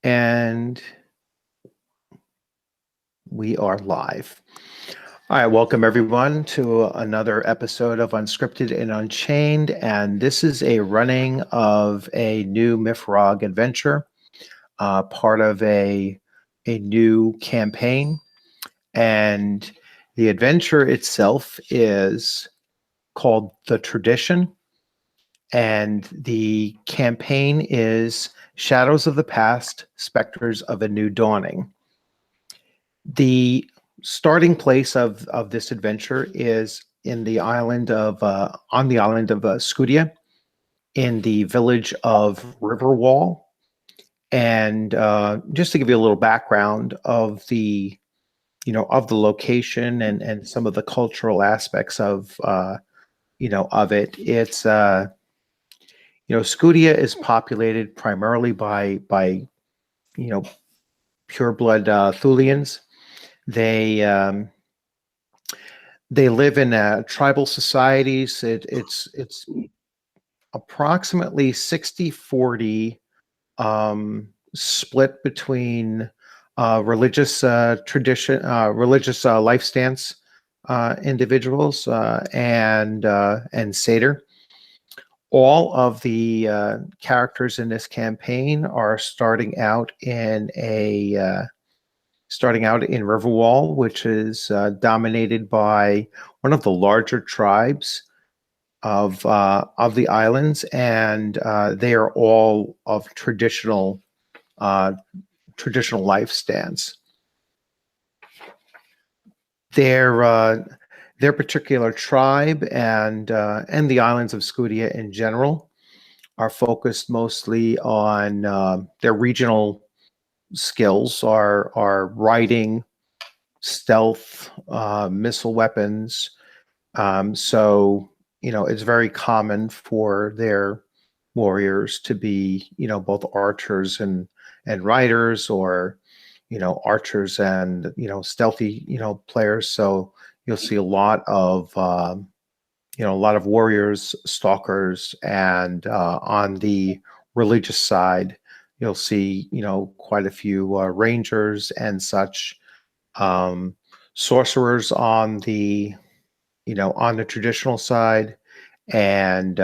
And we are live. All right, welcome everyone to another episode of Unscripted and Unchained. And this is a running of a new Mifrog adventure, part of a new campaign. And the adventure itself is called The Tradition. And the campaign is Shadows of the Past, Specters of a New Dawning. The starting place of this adventure is in the island of on the island of Scudia, in the village of Riverwall. And just to give you a little background of the of the location and some of the cultural aspects of of it, it's Scudia is populated primarily by pureblood Thulians. They live in tribal societies. It's approximately 60-40 split between religious tradition, religious life stance individuals and Seder. All of the characters in this campaign are starting out in Riverwall, which is dominated by one of the larger tribes of the islands, and they are all of traditional life stance. Their particular tribe and the islands of Scudia in general are focused mostly on their regional skills are riding, stealth, missile weapons. So it's very common for their warriors to be both archers and riders, or archers and stealthy players. So you'll see a lot of warriors, stalkers, and on the religious side, you'll see quite a few rangers and such. Sorcerers on the traditional side, and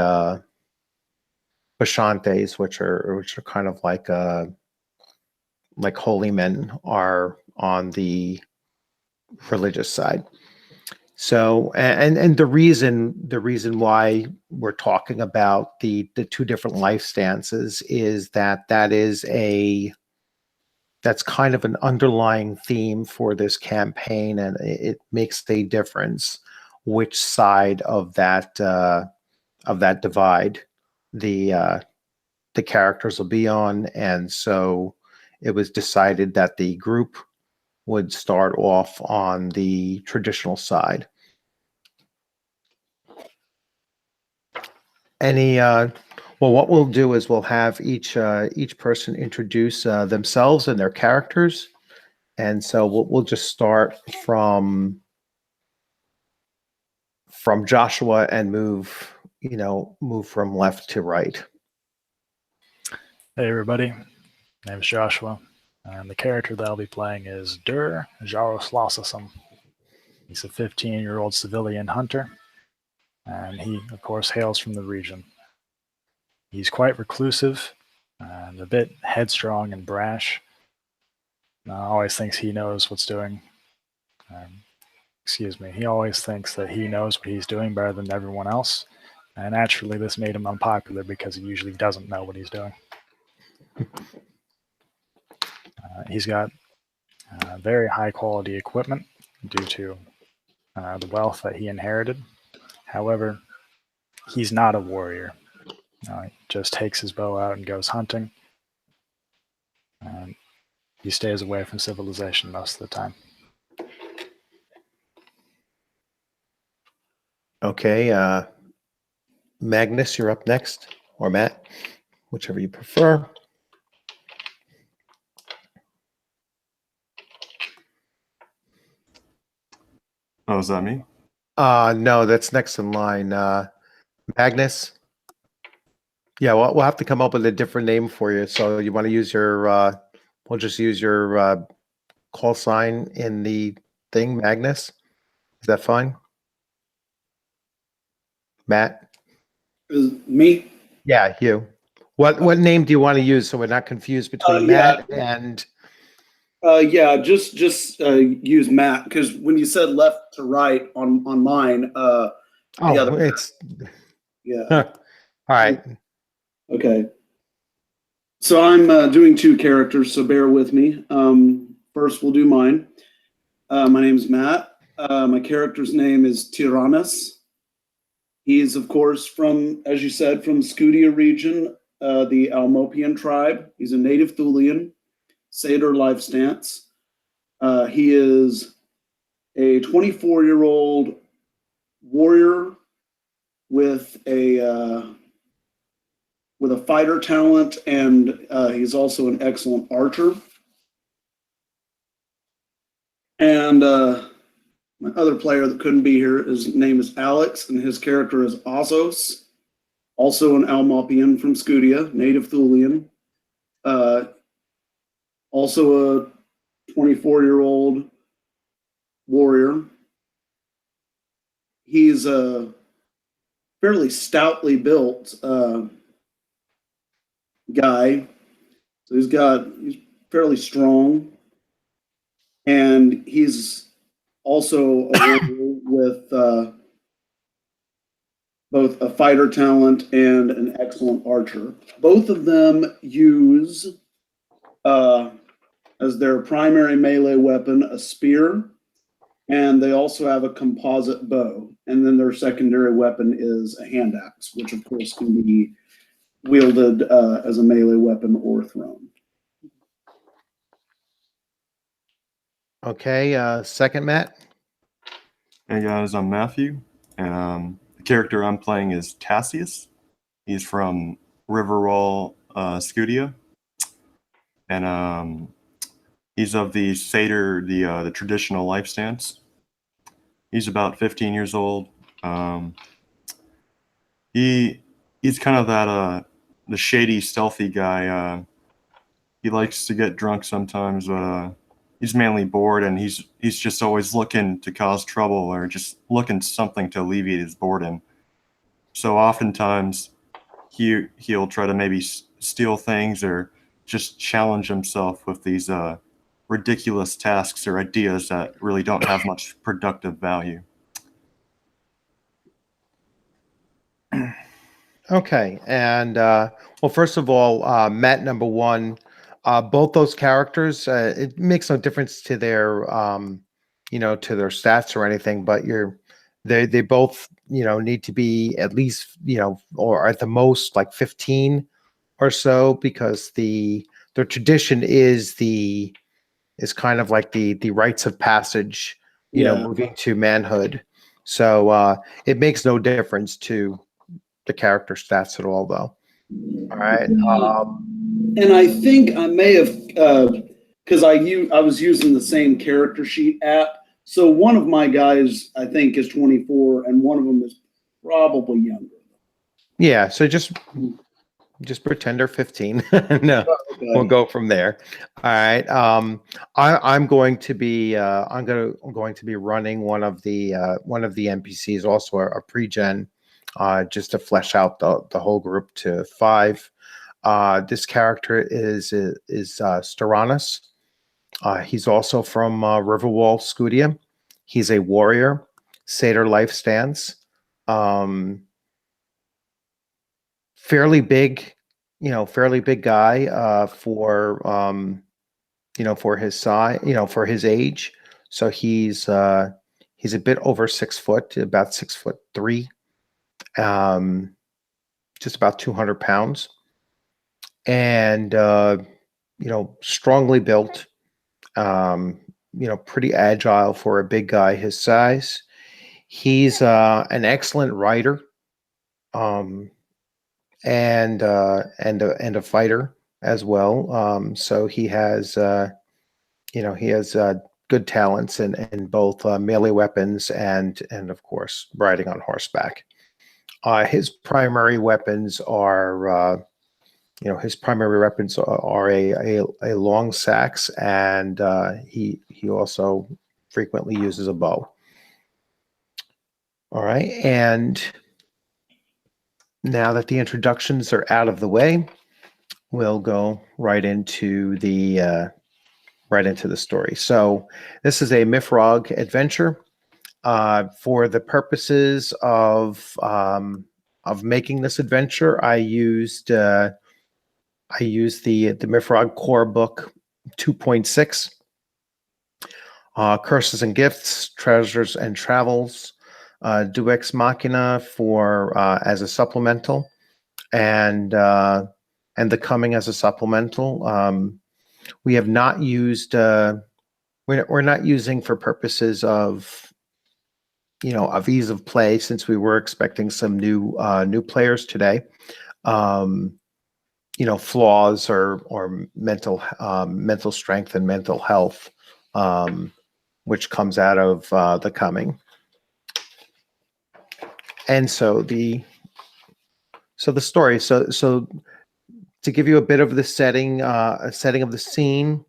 Bashantes, which are kind of like holy men, are on the religious side. So, and the reason why we're talking about the two different life stances is that's kind of an underlying theme for this campaign, and it makes a difference which side of that divide the characters will be on. And so it was decided that the group would start off on the traditional side. What we'll do is we'll have each person introduce themselves and their characters, and so we'll just start from Joshua and move from left to right. Hey everybody, my name is Joshua, and the character that I'll be playing is Dur Jaroslassasum. He's a 15-year-old civilian hunter, and he, of course, hails from the region. He's quite reclusive and a bit headstrong and brash. Always thinks he knows what's doing. He always thinks that he knows what he's doing better than everyone else, and naturally this made him unpopular because he usually doesn't know what he's doing. He's got very high quality equipment due to the wealth that he inherited. However, he's not a warrior. He just takes his bow out and goes hunting. And he stays away from civilization most of the time. Okay, Magnus, you're up next, or Matt, whichever you prefer. Oh, is that me? No, that's next in line. Magnus. Yeah, we'll have to come up with a different name for you. So you want to use your we'll just use your call sign in the thing, Magnus. Is that fine? Matt? Is me? Yeah, you. What name do you want to use so we're not confused between Yeah. Matt and? Yeah, just use Matt, because when you said left to right on mine, Oh, it's yeah. all right. Okay. So I'm doing two characters, so bear with me. First, we'll do mine. My name is Matt. My character's name is Tyrannus. He's, of course, from, as you said, from Scudia region, the Almopian tribe. He's a native Thulian, satyr life stance. He is a 24-year-old warrior with a fighter talent, and he's also an excellent archer. And my other player that couldn't be here, his name is Alex, and his character is Ossos, also an Almopian from Scudia, native Thulian. Also a 24-year-old warrior. He's a fairly stoutly built guy. So he's fairly strong. And he's also a warrior with both a fighter talent and an excellent archer. Both of them use as their primary melee weapon a spear, and they also have a composite bow. And then their secondary weapon is a hand axe, which of course can be wielded as a melee weapon or thrown. Okay, second, Matt. Hey guys, I'm Matthew, and the character I'm playing is Tassius. He's from Riverwall, Scudia, and he's of the satyr, the traditional life stance. He's about 15 years old. He's kind of that the shady, stealthy guy. He likes to get drunk sometimes, but he's mainly bored, and he's just always looking to cause trouble or just looking something to alleviate his boredom. So oftentimes he'll try to maybe steal things or just challenge himself with these ridiculous tasks or ideas that really don't have much productive value. Okay, and well, first of all, Matt number one, both those characters, it makes no difference to their, to their stats or anything, but they both, need to be at least, or at the most like 15 or so, because their tradition is kind of like the rites of passage, moving to manhood. So it makes no difference to the character stats at all, though. All right. And I think I may have, because I was using the same character sheet app. So one of my guys, I think, is 24, and one of them is probably younger. Yeah. So just pretend they're 15. No, Okay. we'll go from there. All right. I'm going to be running one of the NPCs, also a pre-gen, just to flesh out the whole group to 5. This character is Styranus. He's also from Riverwall, Scudia. He's a warrior, satyr life stance, fairly big guy for his size, for his age. So he's a bit over 6 foot, about 6'3", just about 200 pounds, and strongly built, pretty agile for a big guy his size. He's an excellent rider, and a fighter as well. So he has good talents in both melee weapons and of course riding on horseback. His primary weapons are his primary weapons are a long sax, and he also frequently uses a bow. All right, and now that the introductions are out of the way, we'll go right into the story. So this is a Mifrog adventure. For the purposes of making this adventure, I used the Mifrog Core Book 2.6, Curses and Gifts, Treasures and Travels, Deus Ex Machina for as a supplemental, and The Coming as a supplemental. We have not used. We're not using for purposes of of ease of play, since we were expecting some new players today. Flaws or mental strength and mental health, which comes out of The Coming. And so the story. So to give you a bit of the setting, a setting of the scene,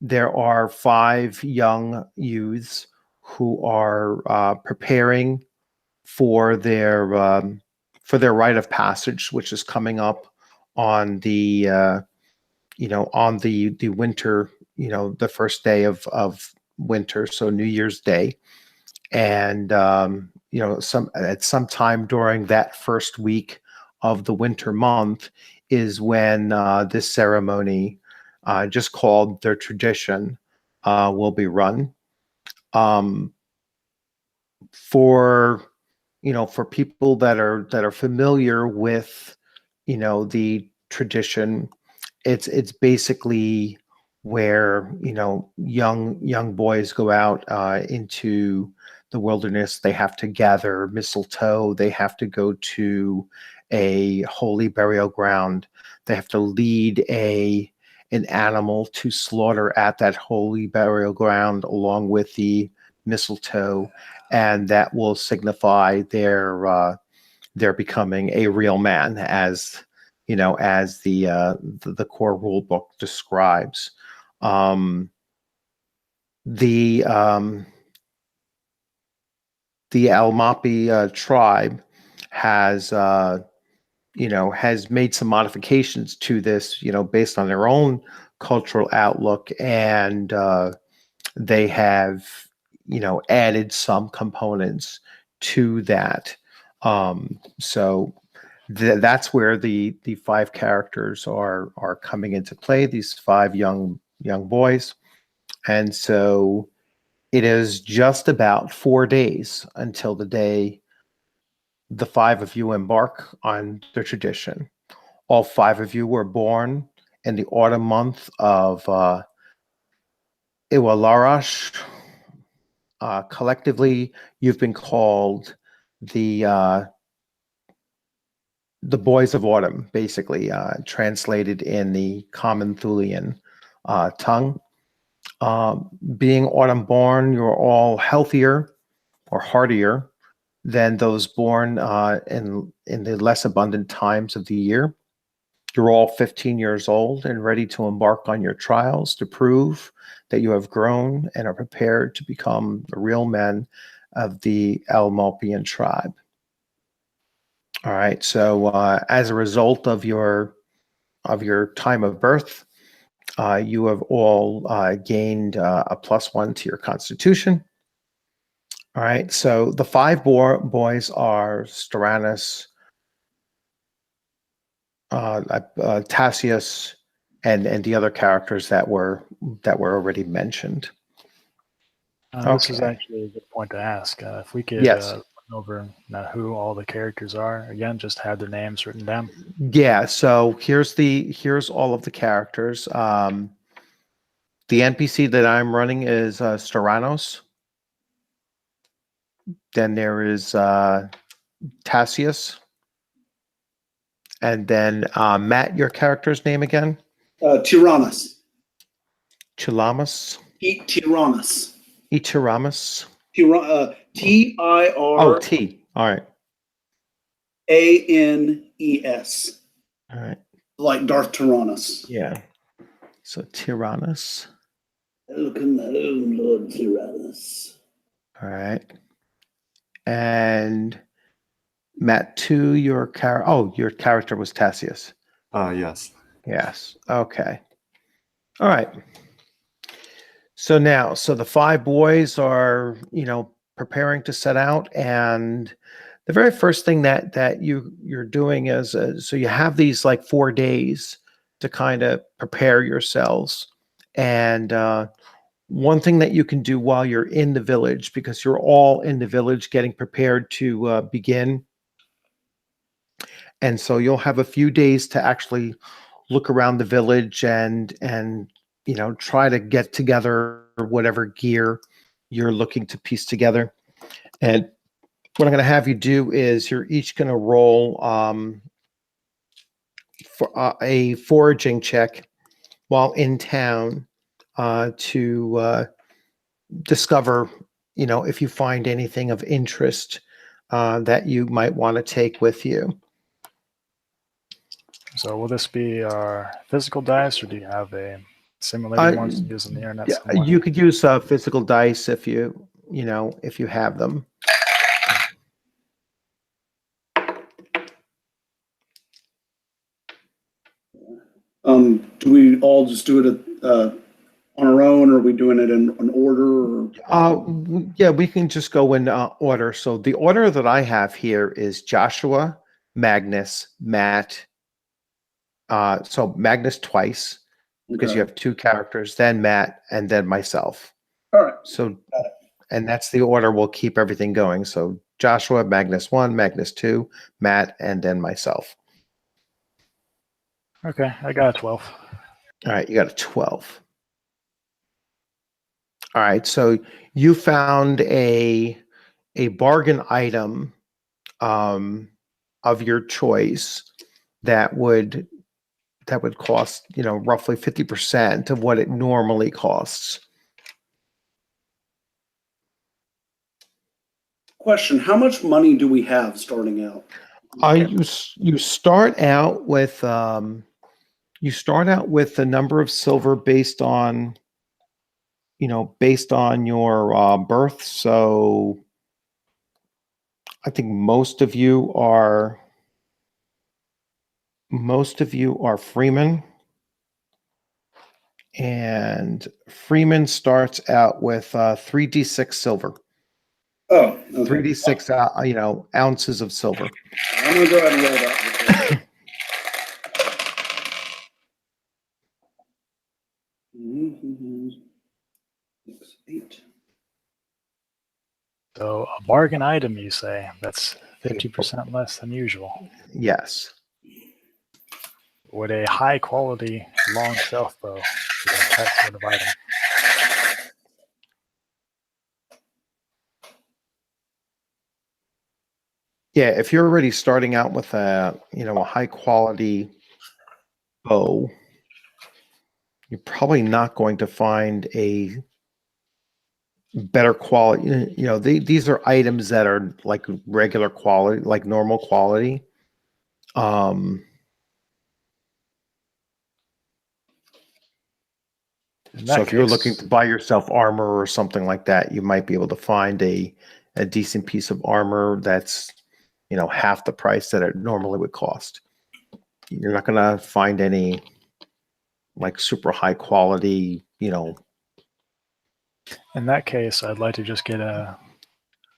there are 5 young youths who are preparing for their rite of passage, which is coming up on the the winter, the first day of winter, so New Year's Day. And at some time during that first week of the winter month is when this ceremony, just called their tradition, will be run. For people that are familiar with the tradition, it's basically where young boys go out into the wilderness. They have to gather mistletoe. They have to go to a holy burial ground. They have to lead an animal to slaughter at that holy burial ground along with the mistletoe, and that will signify their becoming a real man, as the core rule book describes. The Almapi tribe has made some modifications to this, based on their own cultural outlook, and they have added some components to that. So that's where the 5 characters are coming into play, these 5 young boys. And so it is just about 4 days until the day the 5 of you embark on the tradition. All 5 of you were born in the autumn month of Iwalarash. Collectively, you've been called the Boys of Autumn, basically, translated in the common Thulian tongue. Being autumn born, you're all healthier or hardier than those born in the less abundant times of the year. You're all 15 years old and ready to embark on your trials to prove that you have grown and are prepared to become the real men of the Almalpian tribe. All right. So as a result of your time of birth, you have all gained a +1 to your constitution. All right. So the 5 boys are Styranus, Tassius, and the other characters that were already mentioned. This is actually a good point to ask. If we could Yes. run over who all the characters are again, just have their names written down. Yeah. So here's all of the characters. The NPC that I'm running is Styranos. Then there is Tassius. And then Matt, your character's name again? Tyrannus. Chilamus? Tyrannus. Itiramus? T-I-R. Oh, T. All right. A-N-E-S. All right. like Darth Tyrannus. Yeah. So Tyrannus. Welcome home, Lord Tyrannus. All right. And Matt, two, your character was Tassius. Yes. Yes. Okay. All right. So now, the five boys are, preparing to set out, and the very first thing that you're doing is so you have these like 4 days to kind of prepare yourselves, and one thing that you can do while you're in the village, because you're all in the village getting prepared to begin, and so you'll have a few days to actually look around the village and try to get together whatever gear you're looking to piece together. And what I'm going to have you do is you're each going to roll for a foraging check while in town to discover, if you find anything of interest that you might want to take with you. So will this be our physical dice, or do you have a simulated ones to use on the internet Yeah, somewhere? you could use physical dice if you have them. Do we all just do it on our own, or are we doing it in an order? Or? Yeah, we can just go in order. So the order that I have here is Joshua, Magnus, Matt. So Magnus twice, because Okay. you have two characters, then Matt, and then myself. All right. So, and that's the order we'll keep everything going. So Joshua, Magnus 1, Magnus 2, Matt, and then myself. Okay, I got a 12. All right, you got a 12. All right, so you found a bargain item of your choice that would cost, roughly 50% of what it normally costs. Question: how much money do we have starting out? You start out with the number of silver based on your birth. So I think most of you are Freeman, and Freeman starts out with 3d6 silver. Oh, okay. 3d6 ounces of silver. I'm gonna go ahead and roll that. 6, 8. So a bargain item, you say? That's 50% less than usual. Yes. Would a high quality long shelf bow be that sort of item? Yeah, if you're already starting out with a high quality bow, you're probably not going to find a better quality. These are items that are like regular quality, like normal quality. So if you're looking to buy yourself armor or something like that, you might be able to find a decent piece of armor that's half the price that it normally would cost. You're not going to find any like super high quality, In that case, I'd like to just get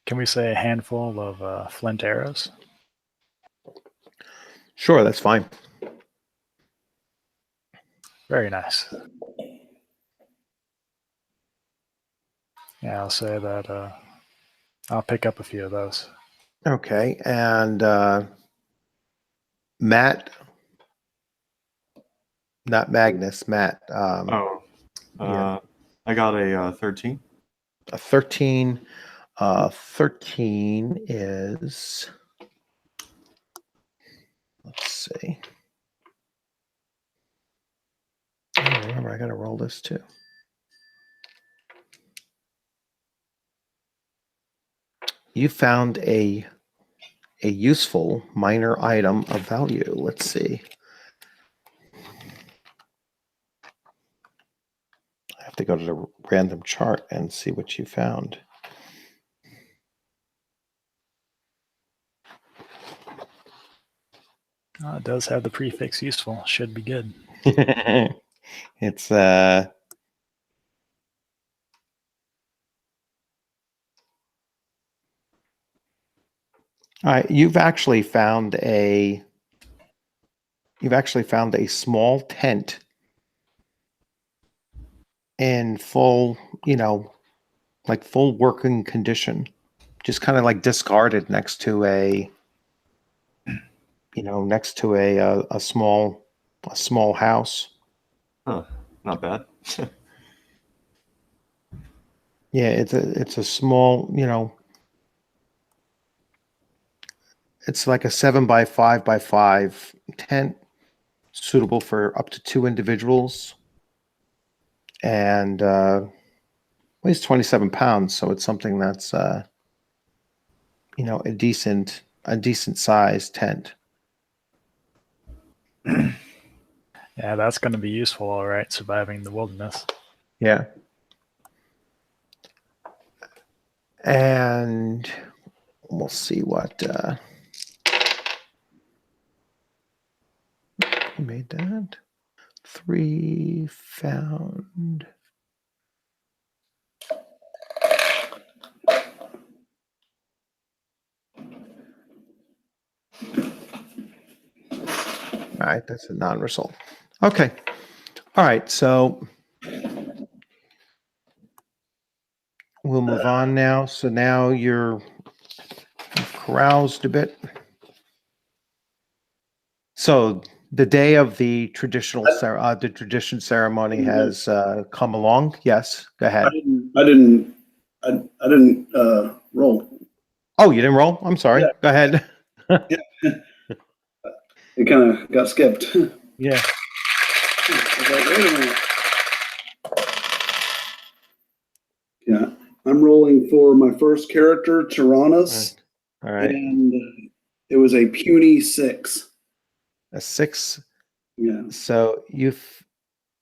can we say a handful of flint arrows? Sure, that's fine. Very nice. Yeah, I'll say that I'll pick up a few of those. Okay, and Matt, not Magnus, Matt. I got a 13. A 13. 13 is, let's see. Remember, I got to roll this too. You found a useful minor item of value. Let's see. to go to the random chart and see what you found. It does have the prefix useful. Should be good. It's all right, you've actually found a small tent in full, like full working condition, just kind of like discarded next to a small house. Huh. Not bad. Yeah, it's a small, it's like a 7x5x5 tent, suitable for up to 2 individuals, and weighs 27 pounds. So it's something that's a decent sized tent. Yeah, that's going to be useful, all right, surviving the wilderness. Yeah. And we'll see what who made that. 3 found. All right, that's a non-result. Okay. All right, so we'll move on now. So now you're caroused a bit. So the day of the tradition ceremony has come along. Yes, go ahead. I didn't roll. Oh, you didn't roll? I'm sorry. Yeah. Go ahead. It kind of got skipped. Yeah. I was like, wait a minute. Yeah, I'm rolling for my first character, Tyrannus, All right. and it was a puny 6. A 6. Yeah. So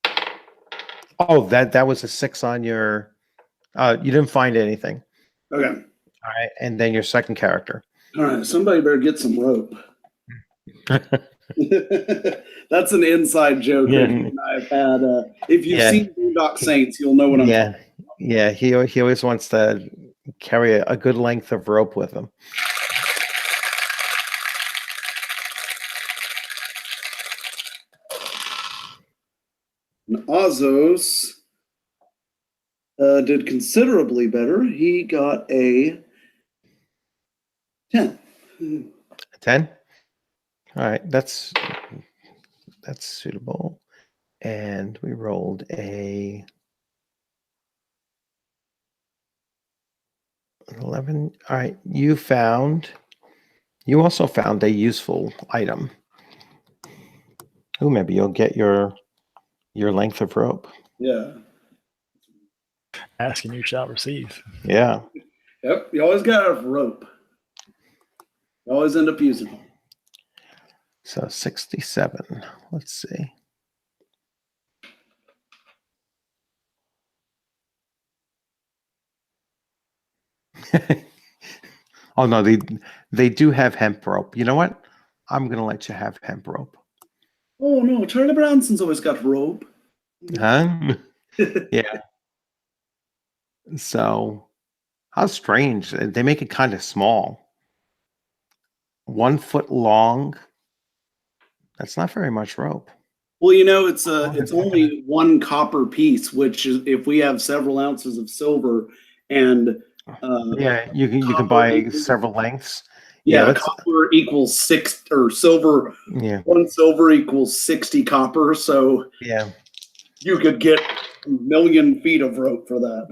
that was a 6 on your. You didn't find anything. Okay. All right, and then your second character. All right. Somebody better get some rope. That's an inside joke Yeah. that you and I have had. If you've Yeah. seen Boondock Saints, you'll know what I'm talking about. Yeah. He always wants to carry a good length of rope with him. And Azos did considerably better. He got a 10. 10. All right, that's suitable. And we rolled a 11. All right, you also found a useful item. Oh, maybe you'll get your length of rope. Yeah. Ask and you shall receive. Yeah. Yep. You always got a rope. You always end up using it. So 67. Let's see. Oh no, they do have hemp rope. You know what? I'm gonna let you have hemp rope. Oh no, Charlie Branson's always got rope. Huh? Yeah. So how strange. They make it kind of small. 1 foot long. That's not very much rope. Well, it's only 1 copper piece, which is if we have several ounces of silver and Yeah, you can copper buy equals- several lengths. yeah, that's- copper equals 6 or silver. Yeah. 1 silver equals 60 copper, so Yeah. you could get a million feet of rope for that.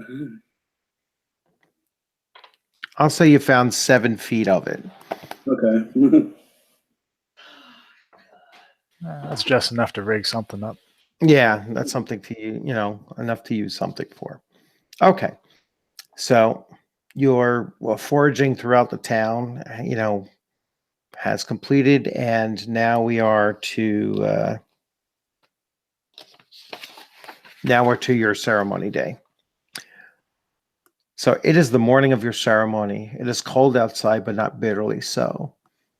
I'll say you found 7 feet of it. Okay. That's just enough to rig something up. Yeah, that's something enough to use something for. Okay. So your foraging throughout the town, has completed, and now we are to Now we're to your ceremony day. So it is the morning of your ceremony. It is cold outside, but not bitterly so.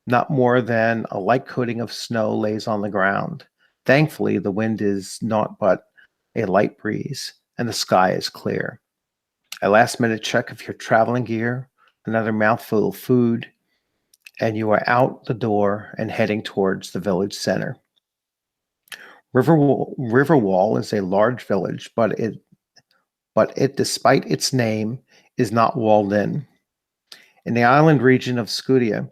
Not more than a light coating of snow lays on the ground. Thankfully, the wind is naught but a light breeze, and the sky is clear. A last-minute check of your traveling gear, another mouthful of food, and you are out the door and heading towards the village center. Riverwall is a large village, but it, despite its name, is not walled in. In the island region of Scudia,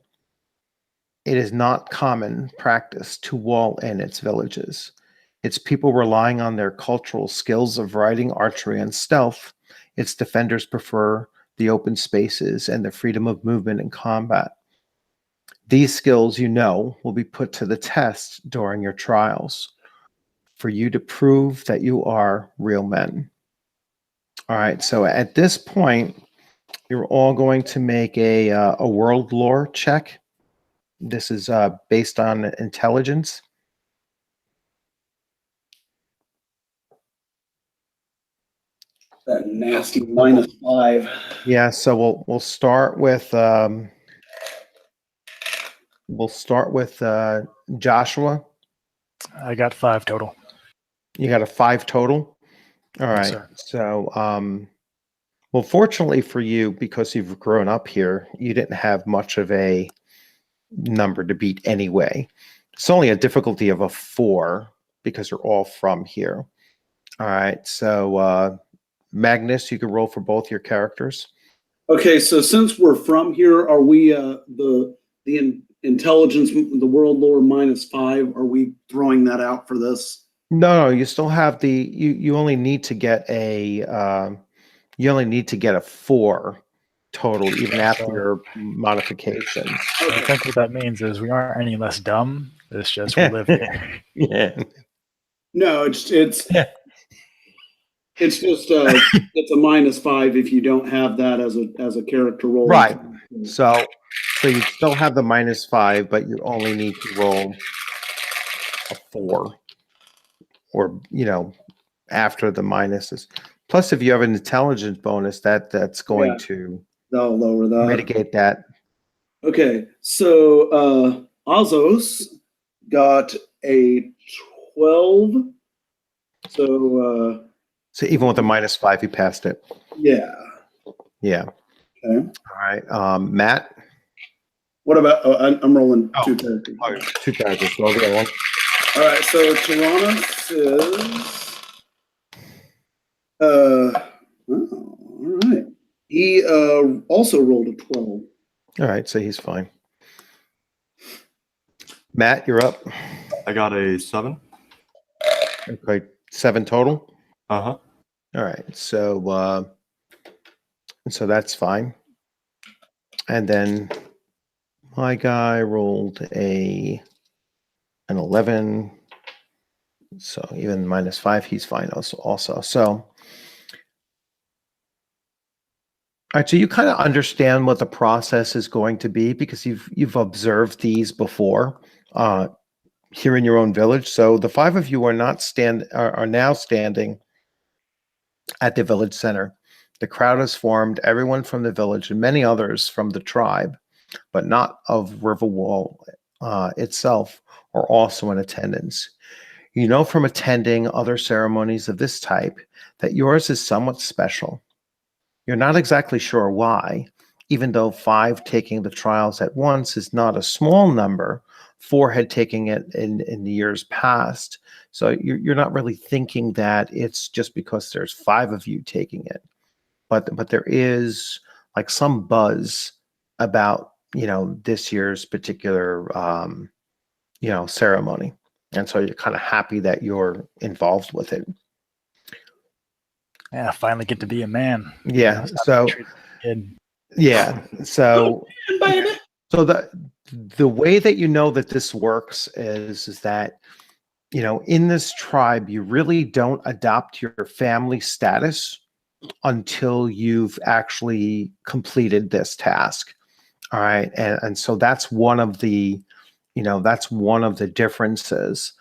it is not common practice to wall in its villages. Its people relying on their cultural skills of riding, archery, and stealth. Its defenders prefer the open spaces and the freedom of movement in combat. These skills, will be put to the test during your trials for you to prove that you are real men. All right, so at this point, you're all going to make a world lore check. This is based on intelligence. That nasty -5. Yeah, so we'll start with Joshua. I got 5 total. You got a 5 total. All right. Yes, sir. So, well, fortunately for you, because you've grown up here, you didn't have much of a number to beat anyway. It's only a difficulty of a 4 because you're all from here. All right. So, Magnus, you can roll for both your characters. Okay, so since we're from here, are we the intelligence, the world lore -5? Are we throwing that out for this? No, you still have the you only need to get a 4 total even after your modifications. I think what that means is we aren't any less dumb. It's just we live here. Yeah. No, it's just it's a -5 if you don't have that as a character roll. Right. So you still have the -5, but you only need to roll a 4, or after the minuses. Plus, if you have an intelligence bonus, that's going to That'll lower that. mitigate that. Okay, so Azos got a 12. So So even with a -5, you passed it. yeah. Yeah. Okay. All right. Matt. What about? I'm rolling Oh. 2 characters. Oh, 2 characters. Roll the other one. All right, so Tyrannus is. Oh, all right. He also rolled a 12. All right, so he's fine. Matt, you're up. I got a 7. Okay, 7 total. Uh-huh. All right, so that's fine. And then my guy rolled an 11. So even -5, he's fine also. So, all right, so you kind of understand what the process is going to be because you've observed these before here in your own village. So the 5 of you are now standing at the village center. The crowd has formed, everyone from the village and many others from the tribe, but not of Riverwall itself, are also in attendance. You know from attending other ceremonies of this type that yours is somewhat special. You're not exactly sure why, even though 5 taking the trials at once is not a small number. 4 had taken it in the years past. So you're not really thinking that it's just because there's 5 of you taking it. But there is like some buzz about, this year's particular, ceremony. And so you're kind of happy that you're involved with it. Yeah, finally get to be a man. Yeah. Stop So, being treated like a kid. yeah. So the way that that this works is that, in this tribe, you really don't adopt your family status until you've actually completed this task. All right. And so that's one of the, differences.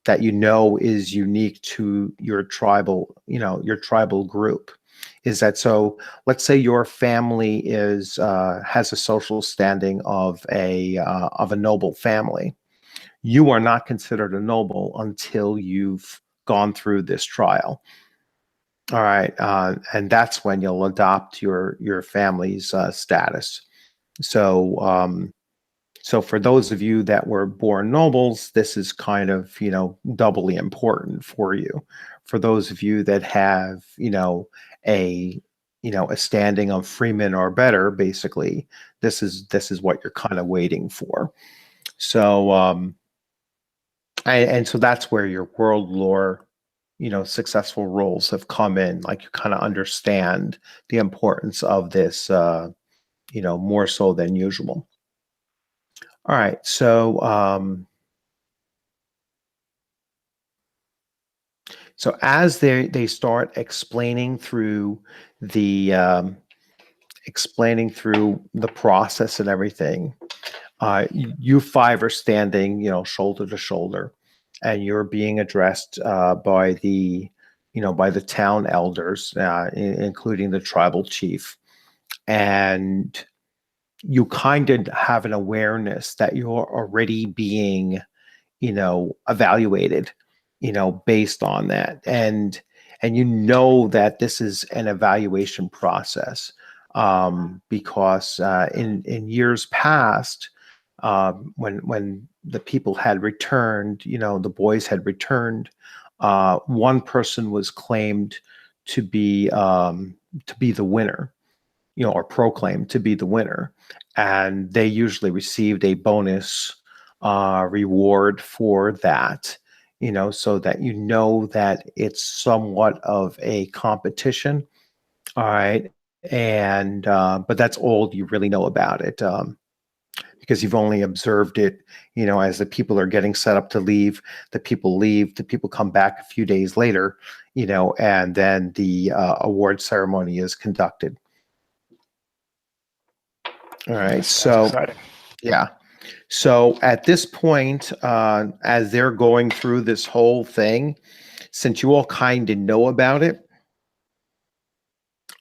that you know is unique to your tribal, your tribal group. Is that so? Let's say your family has a social standing of a noble family. You are not considered a noble until you've gone through this trial. All right, and that's when you'll adopt your family's status. So, so for those of you that were born nobles, this is kind of doubly important for you. For those of you that have a a standing of freeman or better, basically, this is what you're kind of waiting for. So, and so that's where your world lore successful roles have come in. Like, you kind of understand the importance of this, more so than usual. All right, so as they start explaining through the process and everything, you five are standing, shoulder to shoulder, and you're being addressed by the town elders, including the tribal chief, and you kind of have an awareness that you're already being evaluated, based on that, and that this is an evaluation process, because in years past, when the people had returned, the boys had returned, one person was claimed to be the winner, or proclaimed to be the winner, and they usually received a bonus reward for that, so that that it's somewhat of a competition. All right, and but that's all you really know about it, because you've only observed it, as the people are getting set up to leave. The people leave, the people come back a few days later, and then the award ceremony is conducted. All right, so exciting. yeah. So at this point, as they're going through this whole thing, since you all kind of know about it,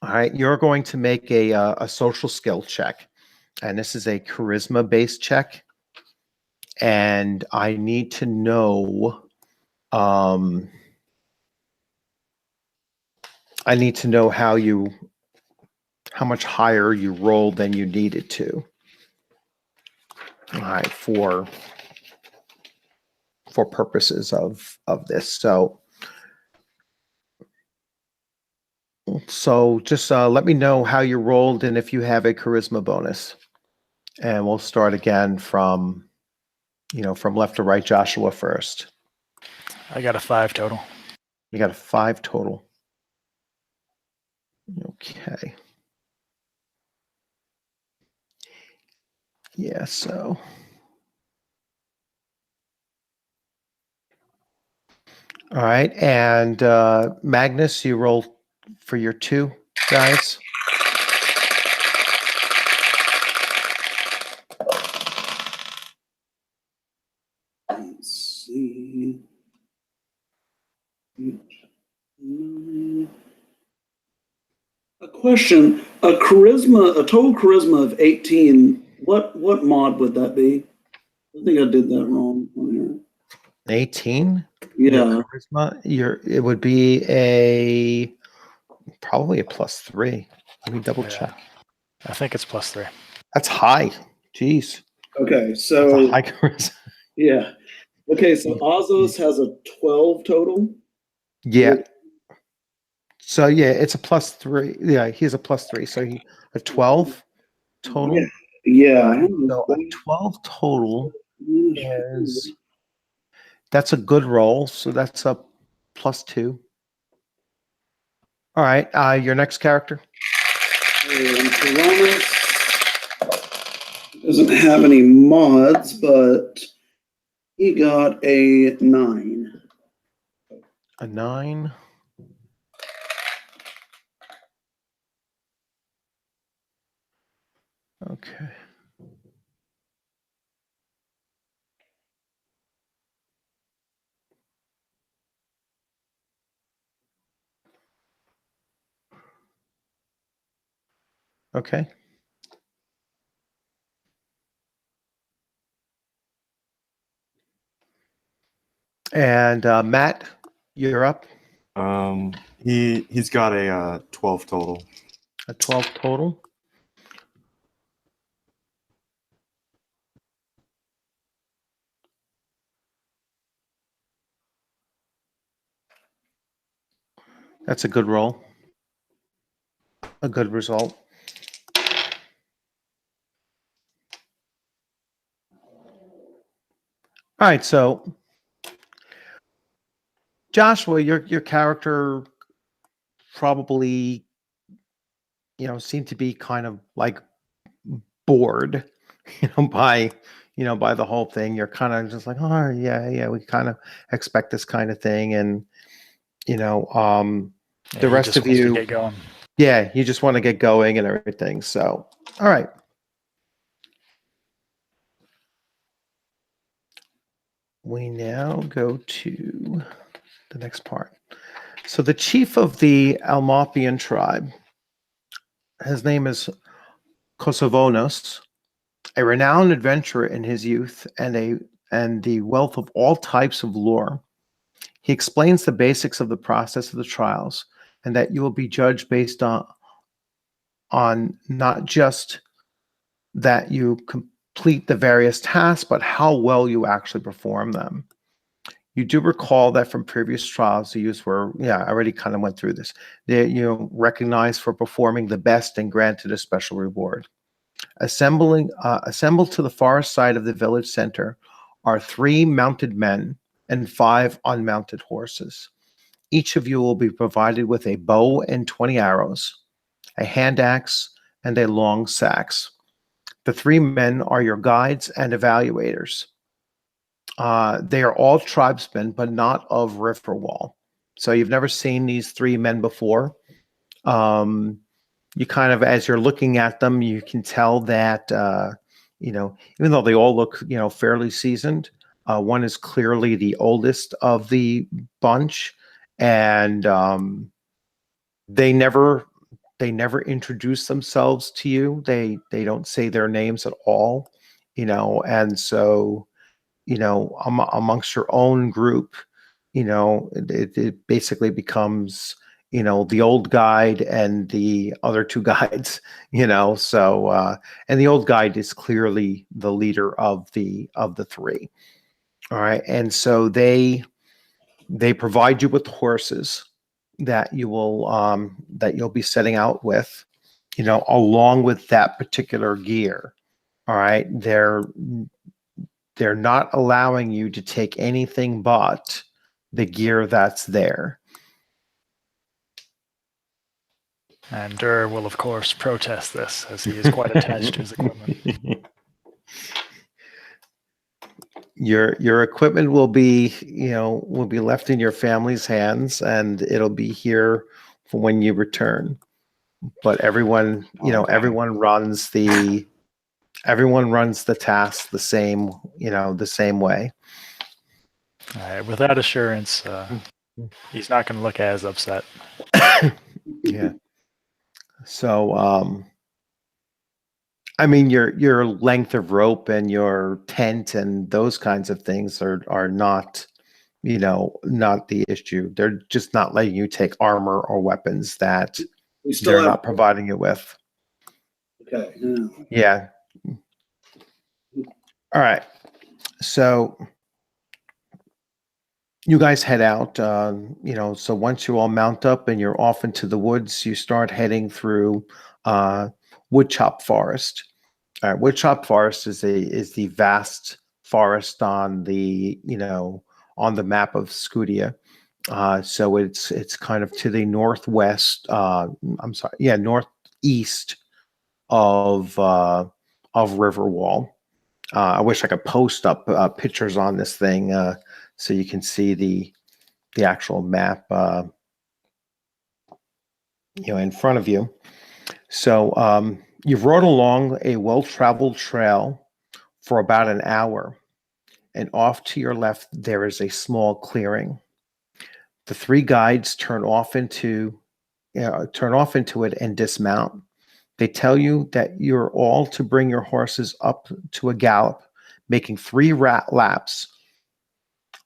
all right, you're going to make a social skill check, and this is a charisma-based check, and I need to know, how much higher you rolled than you needed to. All right, for purposes of this. So just let me know how you rolled and if you have a charisma bonus. And we'll start again from left to right. Joshua first. I got a 5 total. You got a 5 total. Okay. Yeah, so. All right. And Magnus, you roll for your 2 guys. Let's see. 8, 9. A question: a total charisma of 18. What mod would that be? I think I did that wrong on here. 18. Yeah. Your charisma. It would be probably a +3. Let me double check. I think it's +3. That's high. Jeez. Okay, That's a so high charisma. yeah. Okay, so Azos has a 12 total. Yeah. So yeah, it's a +3. Yeah, he has a +3. So he a 12 total. Yeah. So a 12 total that's a good roll. So that's a +2. All right. Your next character. And Tyrannus doesn't have any mods, but he got a 9. A 9. Okay. Okay. And Matt, you're up. He's got a 12 total. A 12 total. That's a good roll. A good result. All right, so Joshua, your character probably, seemed to be kind of like bored, by the whole thing. You're kind of just like, oh yeah, we kind of expect this kind of thing, and Yeah, the he rest just of wants to you, get going. yeah, you just want to get going and everything. So, all right. We now go to the next part. So the chief of the Almapian tribe, his name is Kosovonos, a renowned adventurer in his youth and the wealth of all types of lore. He explains the basics of the process of the trials and that you will be judged based on not just that you complete the various tasks, but how well you actually perform them. You do recall that from previous trials, the youths were, I already kind of went through this. They, recognized for performing the best and granted a special reward. Assembled to the far side of the village center are 3 mounted men and 5 unmounted horses. Each of you will be provided with a bow and 20 arrows, a hand axe, and a long sax. The 3 men are your guides and evaluators. They are all tribesmen, but not of Riverwall. So you've never seen these 3 men before. You kind of, as you're looking at them, you can tell that, even though they all look, fairly seasoned, one is clearly the oldest of the bunch, and they never introduce themselves to you. They don't say their names at all, and so, amongst your own group, it basically becomes, the old guide and the other 2 guides, so, and the old guide is clearly the leader of the 3. All right. And so they provide you with horses that you'll be setting out with, along with that particular gear. All right. They're not allowing you to take anything but the gear that's there. And Dur will, of course, protest this, as he is quite attached to his equipment. Your equipment will be left in your family's hands, and it'll be here for when you return. But everyone, everyone runs the task the same way. All right, with that assurance, he's not going to look as upset. Yeah. So, your length of rope and your tent and those kinds of things are not, not the issue. They're just not letting you take armor or weapons that they're not providing you with. Okay. Yeah. All right. So you guys head out, so once you all mount up and you're off into the woods, you start heading through Woodchop Forest. All right, Woodchop Forest is the vast forest on the map of Scudia. So it's kind of to the northwest. Northeast of Riverwall. I wish I could post up pictures on this thing so you can see the actual map, in front of you. So you've rode along a well-traveled trail for about an hour, and off to your left there is a small clearing. The 3 guides turn off into it and dismount. They tell you that you're all to bring your horses up to a gallop, making 3 laps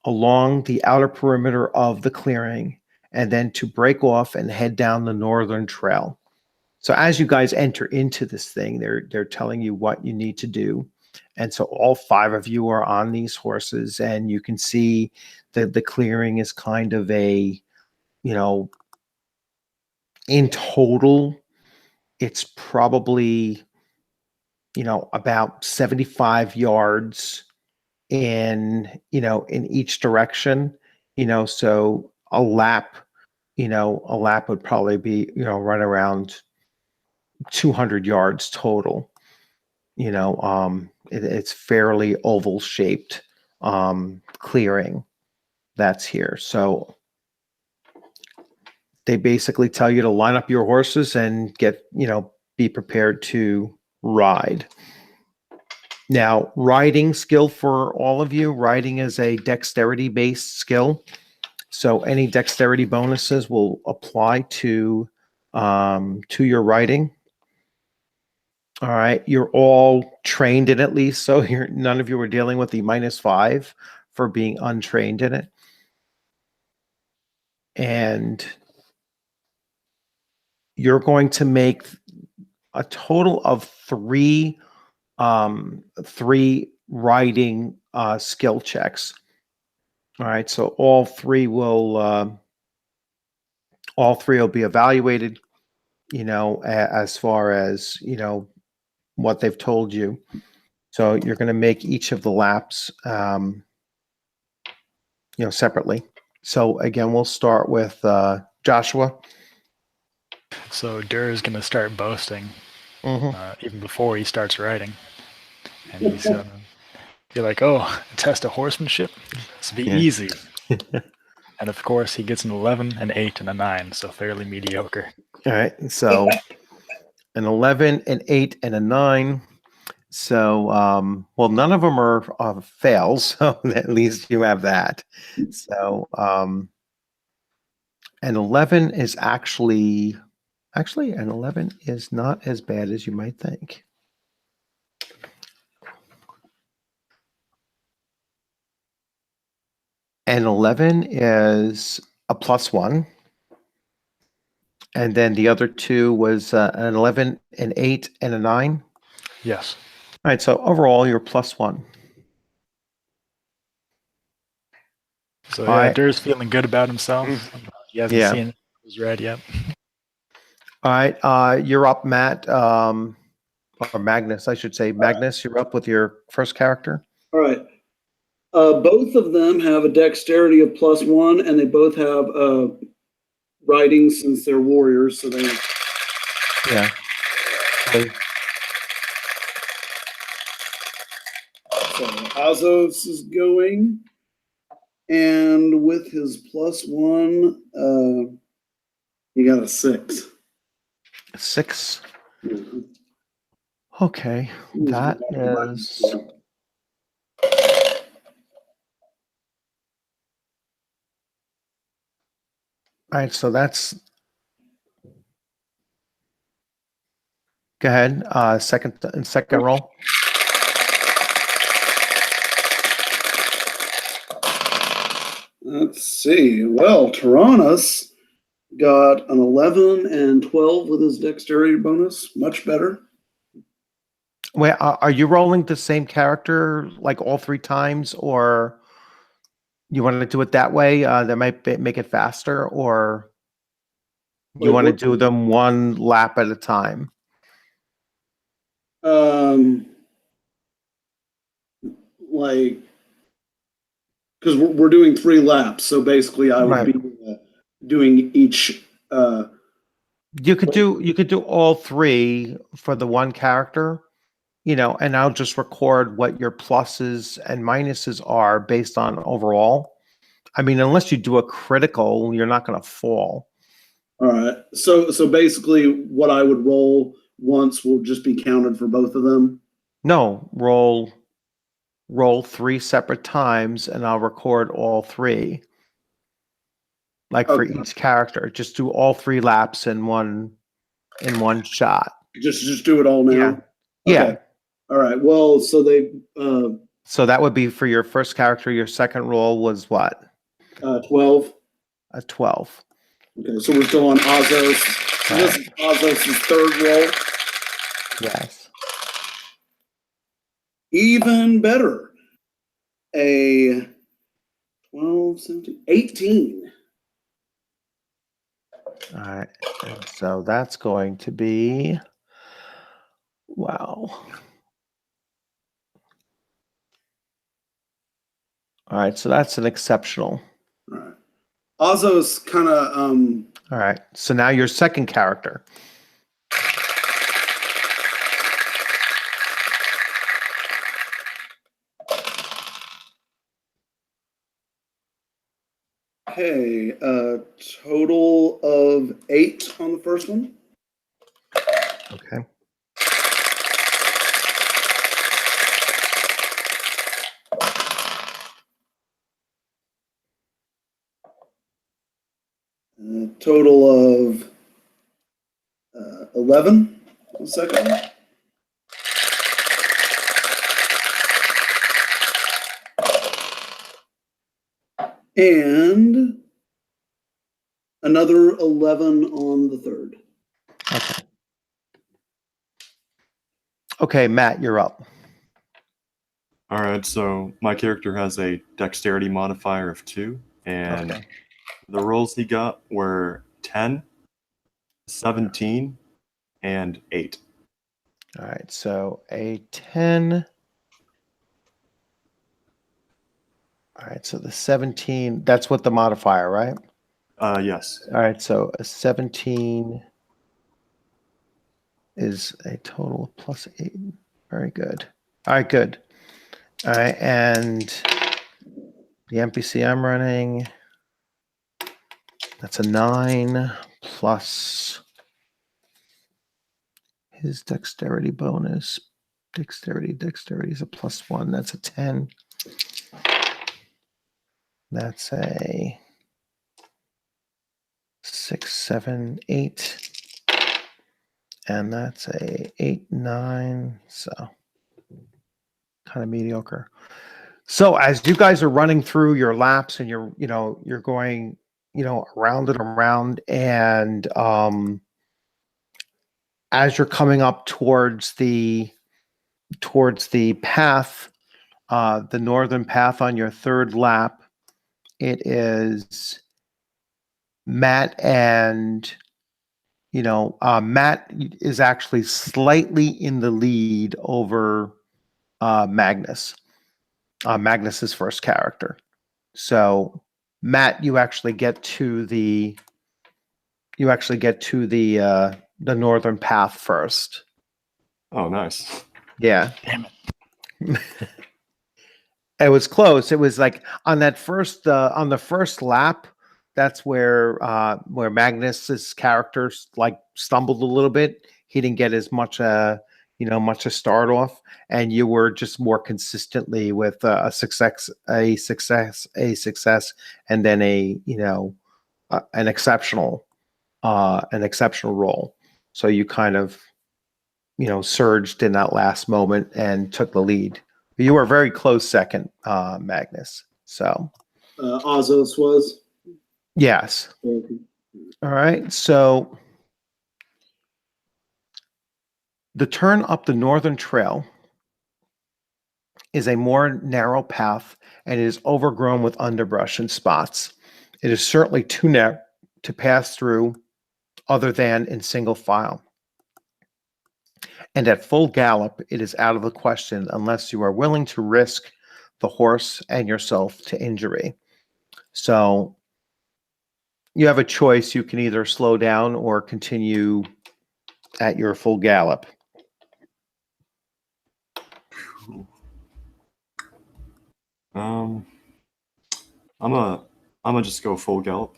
along the outer perimeter of the clearing, and then to break off and head down the northern trail. So as you guys enter into this thing, they're telling you what you need to do. And so all 5 of you are on these horses, and you can see that the clearing is kind of a, in total, it's probably, about 75 yards in each direction, so a lap would probably be, right around 200 yards total. It's fairly oval shaped clearing that's here. So they basically tell you to line up your horses and be prepared to ride. Now, riding skill for all of you. Riding is a dexterity-based skill. So any dexterity bonuses will apply to your riding. All right. You're all trained in at least. So none of you are dealing with the -5 for being untrained in it. And you're going to make a total of 3 riding skill checks. All right, so all three will be evaluated, as far as what they've told you. So you're going to make each of the laps separately. So again, we'll start with Joshua. So Dur is going to start boasting even before he starts riding. And he's you're like, oh, a test of horsemanship? This will be easy. And of course, he gets an 11, an 8, and a 9, so fairly mediocre. All right, so an 11, an 8, and a 9. So, well, none of them are fails, so at least you have that. So, an 11 is actually an 11 is not as bad as you might think. An 11 is a +1. And then the other 2 was an 11, an 8, and a 9. Yes. All right, so overall, you're +1. So yeah, Dur's feeling good about himself. He hasn't seen his red yet. All right, you're up, Matt, or Magnus, I should say. Magnus, you're up with your first character. All right. Both of them have a dexterity of +1, and they both have riding since they're warriors. So they. Yeah. So Azos is going, and with his +1, he got a 6. 6. Okay, that is. All right, so that's. Go ahead. Second roll. Let's see. Well, Tyrannus got an 11 and 12 with his dexterity bonus. Much better. Wait, are you rolling the same character like all 3 times, or you want to do it that way? That might make it faster, or you want to do them 1 lap at a time? Like, because we're doing 3 laps, so basically I would be doing each. You could do all 3 for the 1 character, and I'll just record what your pluses and minuses are based on overall. I mean, unless you do a critical, you're not going to fall. All right. So basically, what I would roll once will just be counted for both of them. No, roll 3 separate times, and I'll record all 3. Like for each character, just do all 3 laps in one shot. Just do it all now. Yeah. Okay. All right. Well, so they So that would be for your first character. Your second roll was what? 12. A 12. Okay, so we're still on Ozos. So this is Ozos' third roll. Yes. Even better. A 12, 17, 18. All right. And so that's going to be, wow. All right. So that's an exceptional. All right. Ozos kind of All right. So now your second character. okay, total of 8 on the first one. Okay. Total of 11 on the second one. And another 11 on the third. Okay. Okay, Matt, you're up. All right, so my character has a dexterity modifier of 2, and Okay. the rolls he got were 10, 17, and 8. All right. So a 10. All right. So the 17, that's what the modifier, right? Yes. All right. So a 17 is a total of plus 8. Very good. All right. Good. All right. And the NPC I'm running, that's a 9 plus his dexterity bonus. Dexterity is a +1. That's a 10. That's a 6, 7, 8. And that's a 8, 9. So kind of mediocre. So as you guys are running through your laps and you're going, around and around, and as you're coming up towards the path, the northern path on your third lap, it is Matt and Matt is actually slightly in the lead over Magnus. Magnus's first character. So Matt, you actually get to the northern path first. Oh, nice. Yeah. Damn it. It was close. It was like on the first lap, that's where Magnus's characters like stumbled a little bit. He didn't get as much a start off, and you were just more consistently with a success, and then an exceptional roll. So you kind of surged in that last moment and took the lead. You were very close second, Magnus. So Ozos was. yes. Okay. All right. So the turn up the northern trail is a more narrow path and it is overgrown with underbrush and spots. It is certainly too narrow to pass through other than in single file. And at full gallop, it is out of the question unless you are willing to risk the horse and yourself to injury. So you have a choice. You can either slow down or continue at your full gallop. I'm gonna just go full gallop.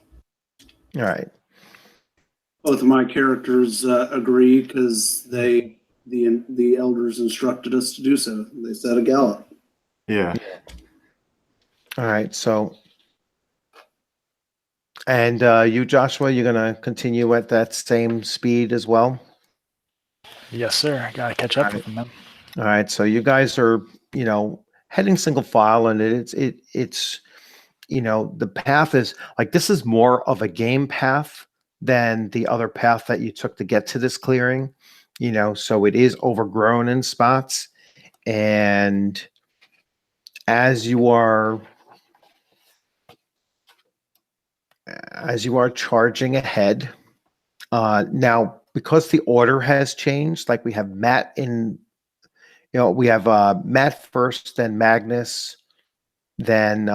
All right. Both of my characters agree because the elders instructed us to do so. They said a gallop. Yeah. All right. So, and you, Joshua, you're going to continue at that same speed as well? Yes, sir. Gotta catch up Got with him, man. All right, so you guys are, heading single file, and it's the path is like this is more of a game path than the other path that you took to get to this clearing. So it is overgrown in spots, and as you are charging ahead, now because the order has changed, like we have Matt in. We have Matt first, then Magnus, then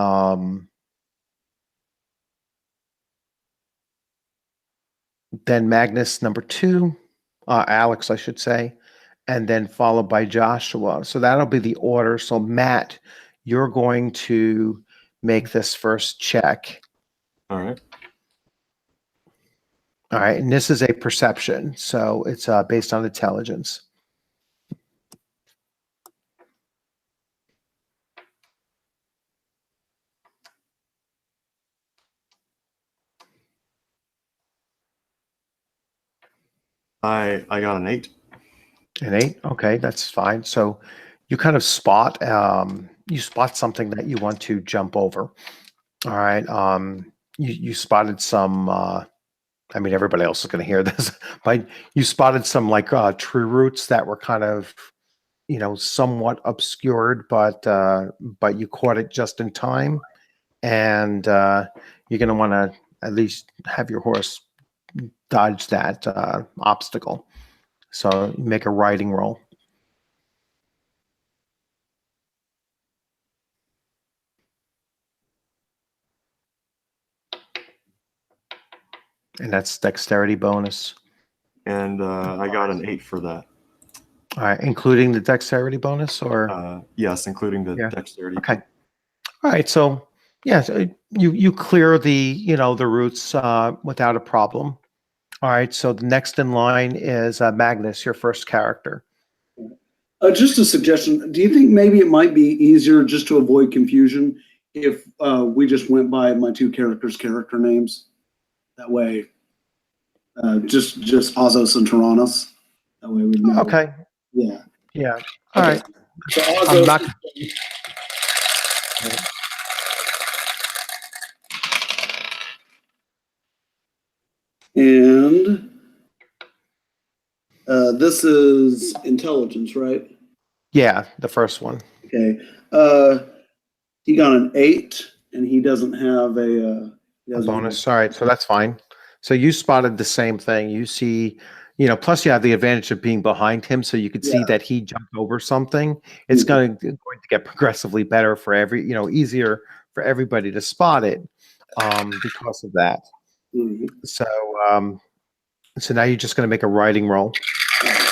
Magnus number 2, Alex, I should say, and then followed by Joshua. So that'll be the order. So Matt, you're going to make this first check. All right. All right, and this is a perception, so it's based on intelligence. I got an 8. An 8, okay, that's fine. So you kind of spot something that you want to jump over. All right, you spotted some. I mean, everybody else is going to hear this, but you spotted some like tree roots that were kind of, somewhat obscured, but you caught it just in time, and you're going to want to at least have your horse dodge that obstacle. So make a riding roll. And that's dexterity bonus. And I got an 8 for that. All right, including the dexterity bonus, or yes, including the Yeah. dexterity. okay. All right, so yeah, so you clear the the roots without a problem. All right, so the next in line is Magnus, your first character. Just a suggestion. Do you think maybe it might be easier just to avoid confusion if we just went by my 2 characters' character names? That way, just Azos and Tyrannus. That way we know. Okay. Yeah. Yeah. All right. So I'm Azos. not. And this is intelligence, right? Yeah, the first one. Okay. He got an 8, and he doesn't have a Bonus. All right, so that's fine. So you spotted the same thing. You see, plus you have the advantage of being behind him, so you could see Yeah. that he jumped over something. It's going to get progressively better for easier for everybody to spot it because of that. Mhm. So now you're just going to make a riding roll.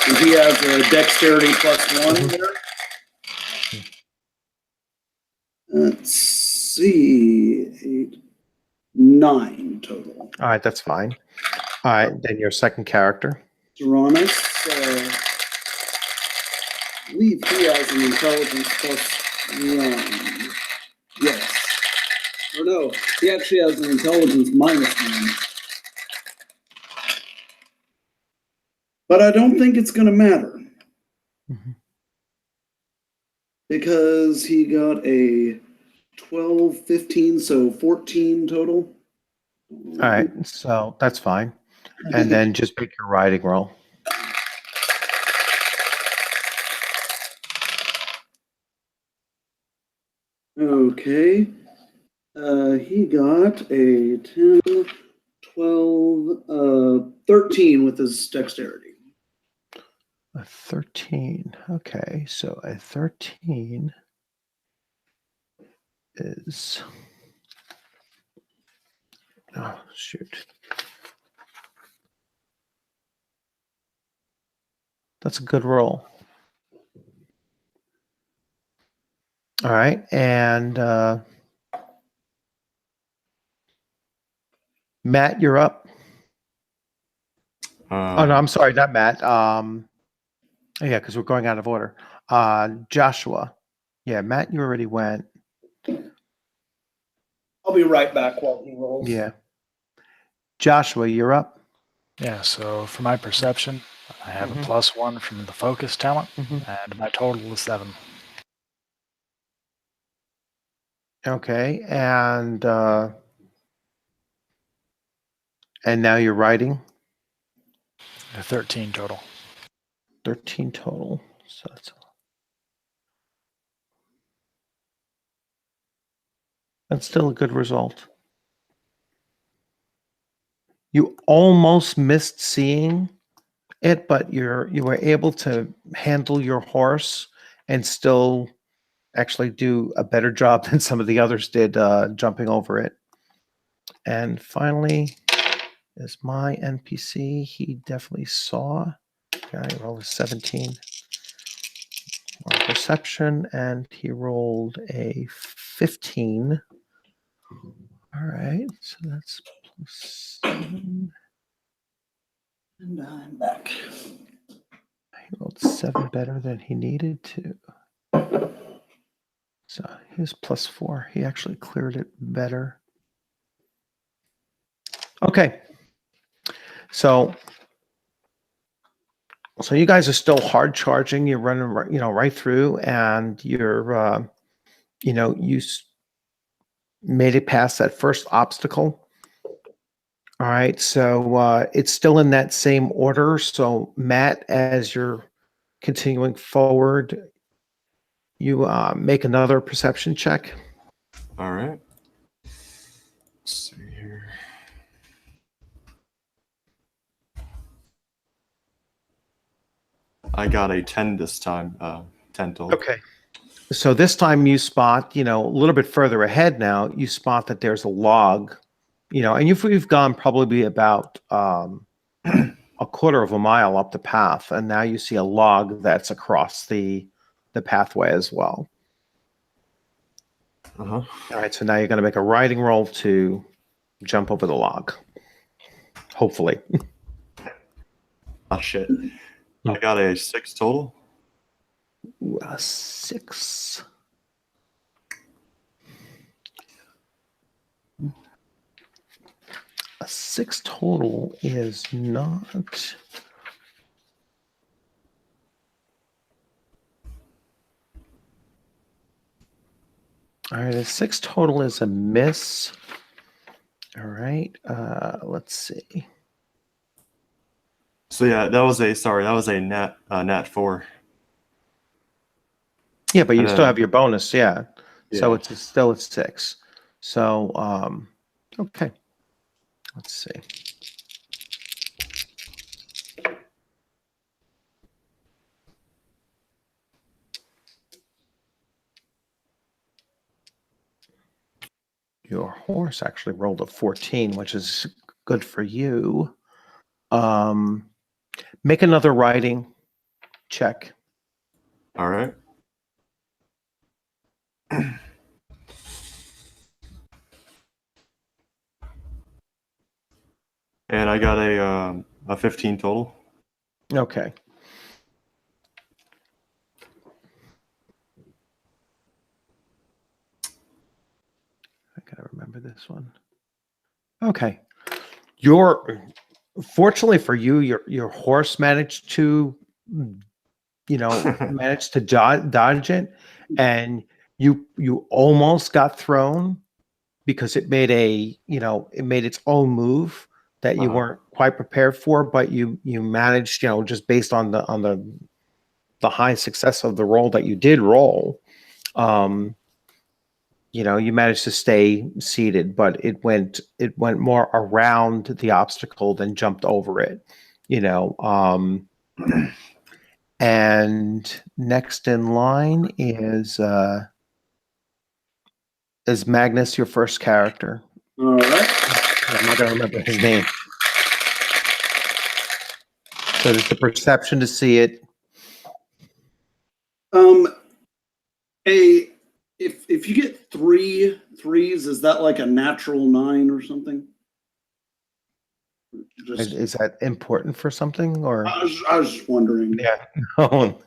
And he has a dexterity +1 there. Let's see, 8, 9 total. All right, that's fine. All right, then your second character. Tyrannus, I believe he has an intelligence +1. Yes. Or no, he actually has an intelligence -1. But I don't think it's going to matter. Mhm. Because he got a 12, 15, so 14 total. All right, so that's fine. And then just make your riding roll. Okay. He got a 10, 12, 13 with his dexterity. A 13. Okay, so a 13 is. Oh, shoot. That's a good roll. All right, and Matt, you're up. Oh no, I'm sorry, not Matt. Yeah, because we're going out of order. Joshua. Yeah, Matt, you already went. I'll be right back while he rolls. Yeah. Joshua, you're up. Yeah, so for my perception, I have Mhm. a +1 from the focus talent, Mhm. and my total is 7. Okay, and now you're writing 13 total. 13 total. So that's still a good result. You almost missed seeing it, but you were able to handle your horse and still actually do a better job than some of the others did jumping over it. And finally is my NPC. He definitely saw. Guy rolled a 17 on perception, and he rolled a 15. All right, so that's +7. And I'm back. He rolled 7 better than he needed to. So he was +4. He actually cleared it better. Okay. So you guys are still hard charging. You're running, right through, and you're, you made it past that first obstacle. All right. So it's still in that same order. So Matt, as you're continuing forward, you make another perception check. All right. Let's see here. I got a 10 this time. 10 total. Okay. So this time you spot, a little bit further ahead now, you spot that there's a log, and you've gone probably about a quarter of a mile up the path, and now you see a log that's across the pathway as well. Uh-huh. All right, so now you're going to make a riding roll to jump over the log. Hopefully. Oh, shit. I got a 6 total. Ooh, a 6. A 6 total is not. All right, a 6 total is a miss. All right, let's see. So yeah, that was a nat 4. Yeah, but you And still then- have your bonus, yeah. So Yeah. it's still at 6. So okay. Let's see. Your horse actually rolled a 14, which is good for you. Make another riding check. All right. And I got a 15 total. Okay. I gotta remember this one. Okay. Fortunately for you, your horse managed to managed to dodge it, and you almost got thrown because it made its own move that you Uh-huh. weren't quite prepared for, but you managed, just based on the high success of the roll that you did roll, you managed to stay seated, but it went more around the obstacle than jumped over it, and next in line is Magnus, your first character. All right. I'm not going to remember his name. So there's the perception to see it. If you get 3 3s, is that like a natural 9 or something? Is that important for something, or? I was just wondering. Yeah. No.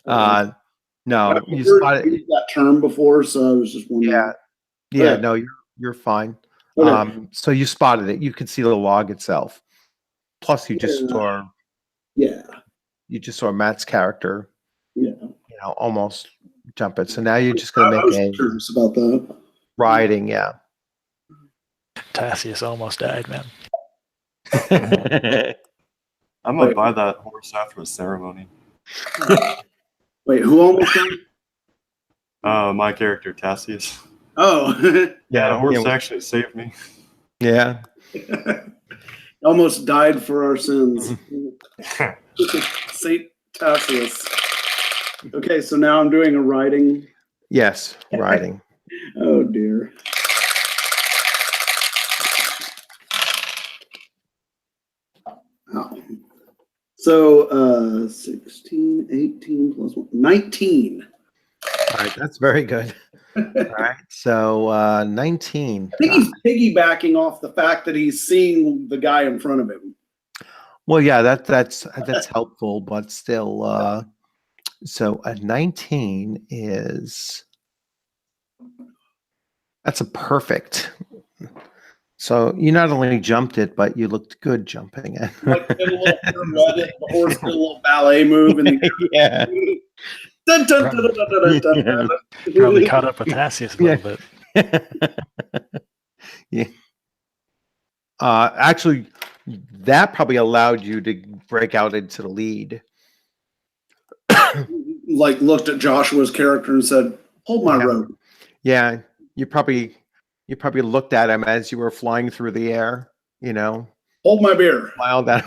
No. I've You heard spotted. used that term before, so I was just wondering. Yeah. Yeah. Okay. No, you're fine. Okay. So you spotted it. You could see the log itself. Plus, you just Yeah. saw. Yeah. you just saw Matt's character, Yeah. almost jump it. So now you're just going I to was make a curious about that. riding, yeah. Tassius almost died, man. I'm gonna buy that horse after the ceremony. Wait, who almost died? My character Tassius. Oh, Yeah, the horse yeah, actually saved me. yeah. almost died for our sins. Saint Tassius. Okay, so now I'm doing a riding. Yes, riding. Oh dear. Oh. So 16, 18 plus 1, 19. All right, that's very good. All right, so 19. I think he's piggybacking off the fact that he's seeing the guy in front of him. Well, yeah, that's helpful, but still, so a 19 is that's a perfect. So you not only jumped it, but you looked good jumping it. Like did a little pirouette, the horse did a little ballet move, and Yeah. dun, dun, dun, dun, dun, dun, dun, dun. Probably caught up with Tassius a little bit. Yeah. Actually, that probably allowed you to break out into the lead. Like looked at Joshua's character and said, "Hold my Yeah. rope." Yeah, you probably looked at him as you were flying through the air. Hold my beer. Smiled at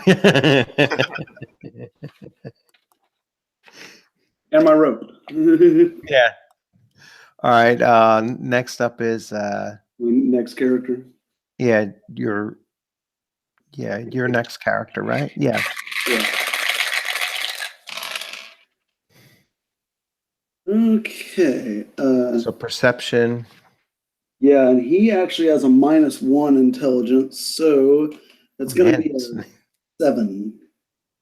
And my rope. Yeah. All right. Next up is Next character. your next character, right? Yeah. Yeah. Okay. So perception. Yeah, and he actually has a -1 intelligence, so that's going to be it's a 7.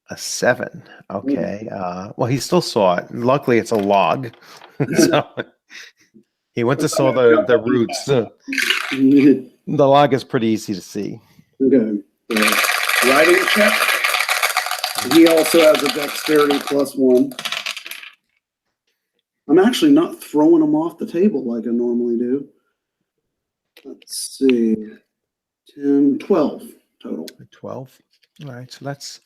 a 7. Okay. Well, he still saw it. Luckily, it's a log. So he went to saw the roots. The log is pretty easy to see. Okay. Riding check. He also has a dexterity +1. I'm actually not throwing them off the table like I normally do. Let's see. 10, 12 total. 12. All right. So that's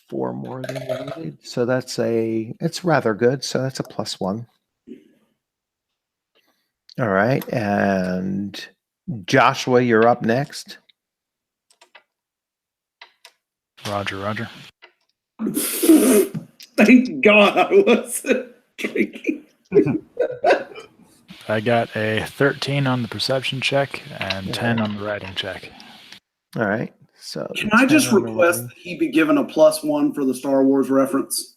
4 more than you needed. So it's rather good. So that's a +1. All right. And Joshua, you're up next. Roger. Thank God I wasn't drinking. I got a 13 on the perception check and 10 on the writing check. All right. So Can I just 10 on the request writing. that he be given a +1 for the Star Wars reference?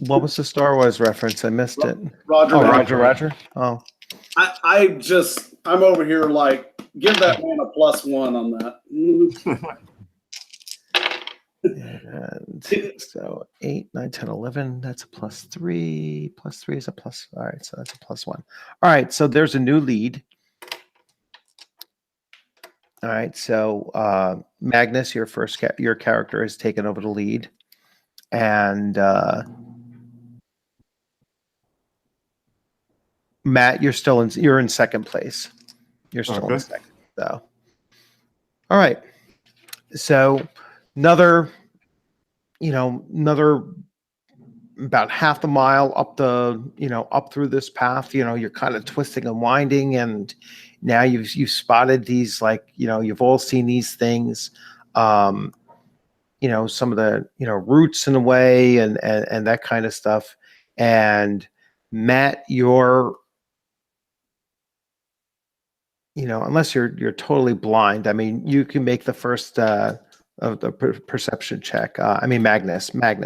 What was the Star Wars reference? I missed it. Roger. Oh, Roger. Roger. Oh, I'm over here like, give that man a +1 on that. and so 8, 9, 10, 11. That's a +3. +3 is a plus. All right. So that's a +1. All right. So there's a new lead. All right. So Magnus, your character has taken over the lead, and Matt, you're in second place. You're still in Okay. second. So, all right. So another about half the mile up through this path. You're kind of twisting and winding, and now you've spotted these, you've all seen these things. Some of the roots in the way and that kind of stuff. And Matt, unless you're totally blind, I mean, you can make the first of the perception check. Magnus, make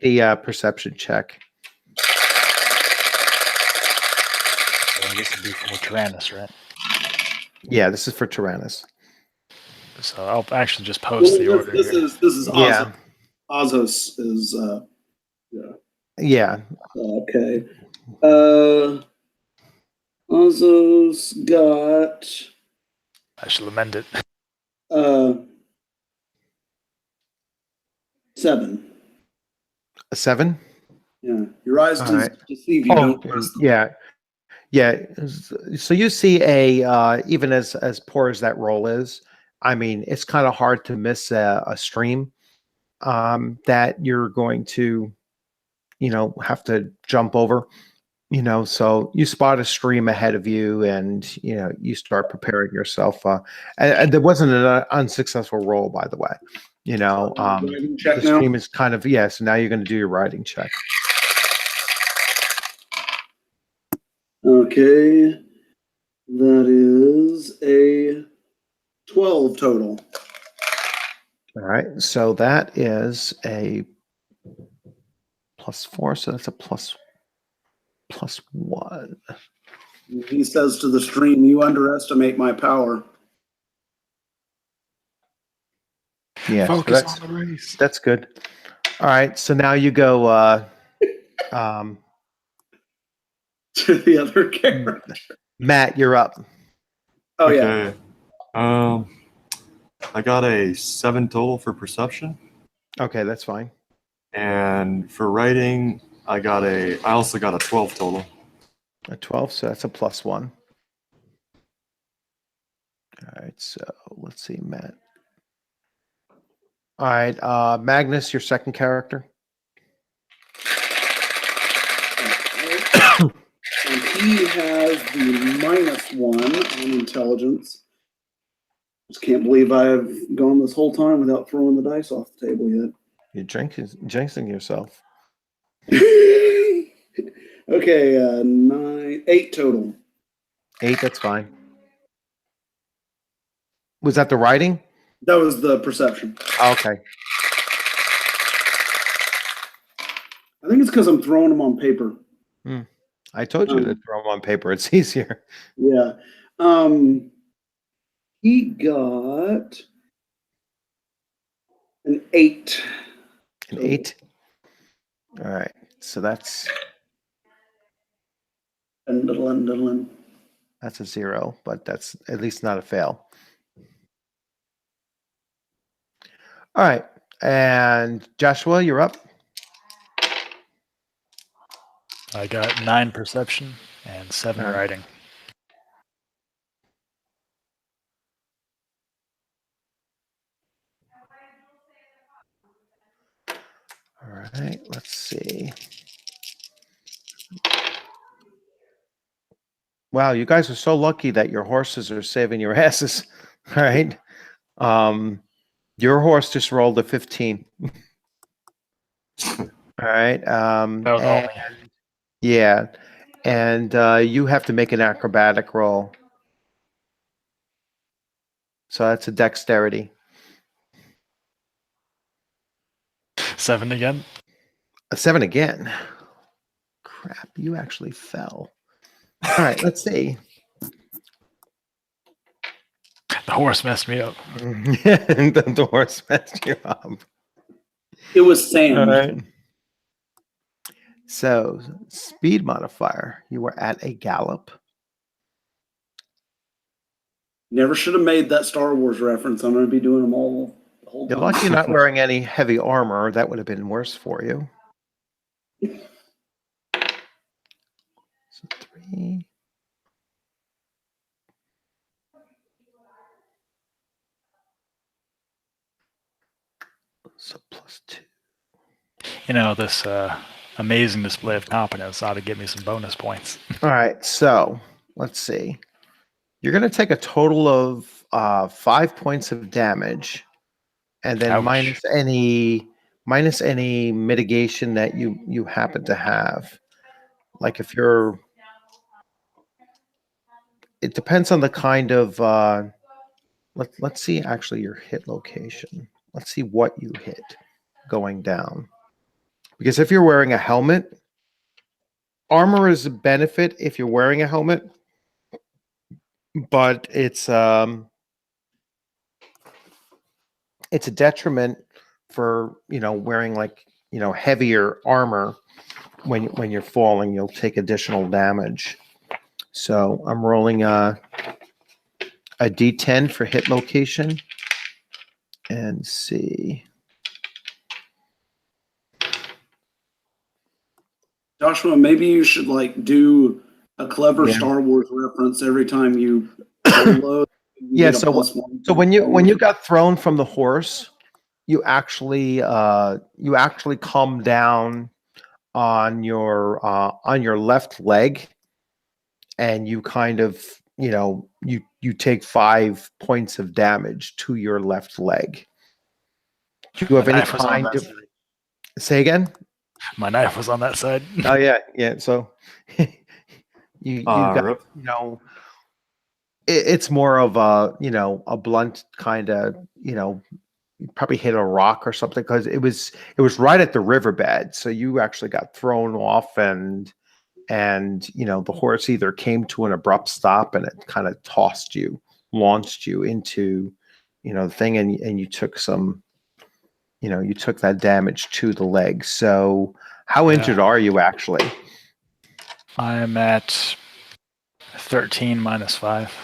the perception check. So this would be for Tyrannus, right? Yeah, this is for Tyrannus. So I'll actually just post the order This here. is Yeah, Ozos is yeah. okay. Ozos got I should amend it. 7. A 7? Yeah, your eyes All right. deceive you. Oh, Don't trust them. yeah. Yeah. So you see even as poor as that roll is, I mean, it's kind of hard to miss a stream that you're going to, have to jump over, so you spot a stream ahead of you and, you start preparing yourself. And there wasn't an unsuccessful roll, by the way, Riding check the now. stream is kind of, yeah. So now you're going to do your riding check. Okay, that is a 12 total. All right. So that is a +4. So that's a +1. He says to the stream, "You underestimate my power." Yeah. So Focus that's, on the race. that's good. All right. So now you go, To the other character. Matt, you're up. Oh yeah. Okay. I got a 7 total for perception, Okay. That's fine. and for writing, I also got a 12 total. A 12. So that's a +1. All right. So let's see, Matt. All right. Magnus, your second character. And he has the -1 on intelligence. Just can't believe I've gone this whole time without throwing the dice off the table yet. You're jinxing yourself. Okay, 8 total. 8. That's fine. Was that the writing? That was the perception. Okay. I think it's because I'm throwing them on paper. I told you to throw them on paper. It's easier. Yeah. He got an 8. An 8. All right. So that's That's a 0, but that's at least not a fail. All right. And Joshua, you're up. I got 9 perception and 7 All right. writing. All right. Let's see. Wow, you guys are so lucky that your horses are saving your asses. All right. Your horse just rolled a 15. All right. That was all me. Yeah. And you have to make an acrobatic roll. So that's a dexterity. 7 again. A 7 again. Crap, you actually fell. All right, let's see. The horse messed me up. The horse messed you up. It was sand. All right. So, speed modifier. You were at a gallop. Never should have made that Star Wars reference. I'm going to be doing them all the whole You're time. lucky you're not wearing any heavy armor. That would have been worse for you. So 3. So +2. You know, this amazing display of competence ought to give me some bonus points. All right, so let's see. You're going to take a total of 5 points of damage, and then Ouch. minus any mitigation that you happen to have. Like if you're, it depends on the kind of. Let's see actually your hit location. Let's see what you hit going down. Because if you're wearing a helmet, armor is a benefit if you're wearing a helmet, but it's a detriment for wearing heavier armor. When you're falling, you'll take additional damage. So I'm rolling a D10 for hit location and see. Joshua, maybe you should like do a clever Yeah. Star Wars reference every time you load. You Yeah, get a so +1. So when you got thrown from the horse, you actually come down on your left leg, and you kind of you take 5 points of damage to your left leg. Do you have My any knife was on kind that of side. say again? My knife was on that side. Oh yeah. So you got Rip. it's more of a blunt kind of you probably hit a rock or something because it was right at the riverbed, so you actually got thrown off, and the horse either came to an abrupt stop and it kind of launched you into the thing, and you took you took that damage to the leg. So how Yeah. injured are you actually? I'm at 13 minus 5.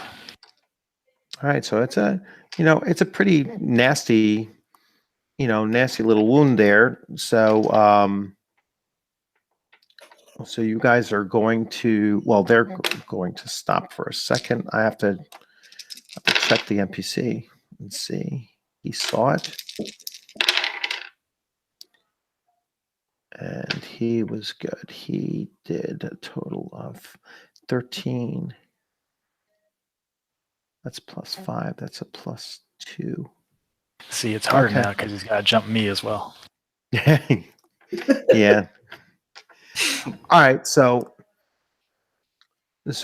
All right, so it's a pretty nasty nasty little wound there. So you guys are going to, they're going to stop for a second. I have to check the NPC and see. He saw it. And he was good. He did a total of 13. That's +5. That's a +2. See, it's harder Okay. now because he's got to jump me as well. Yeah. All right. So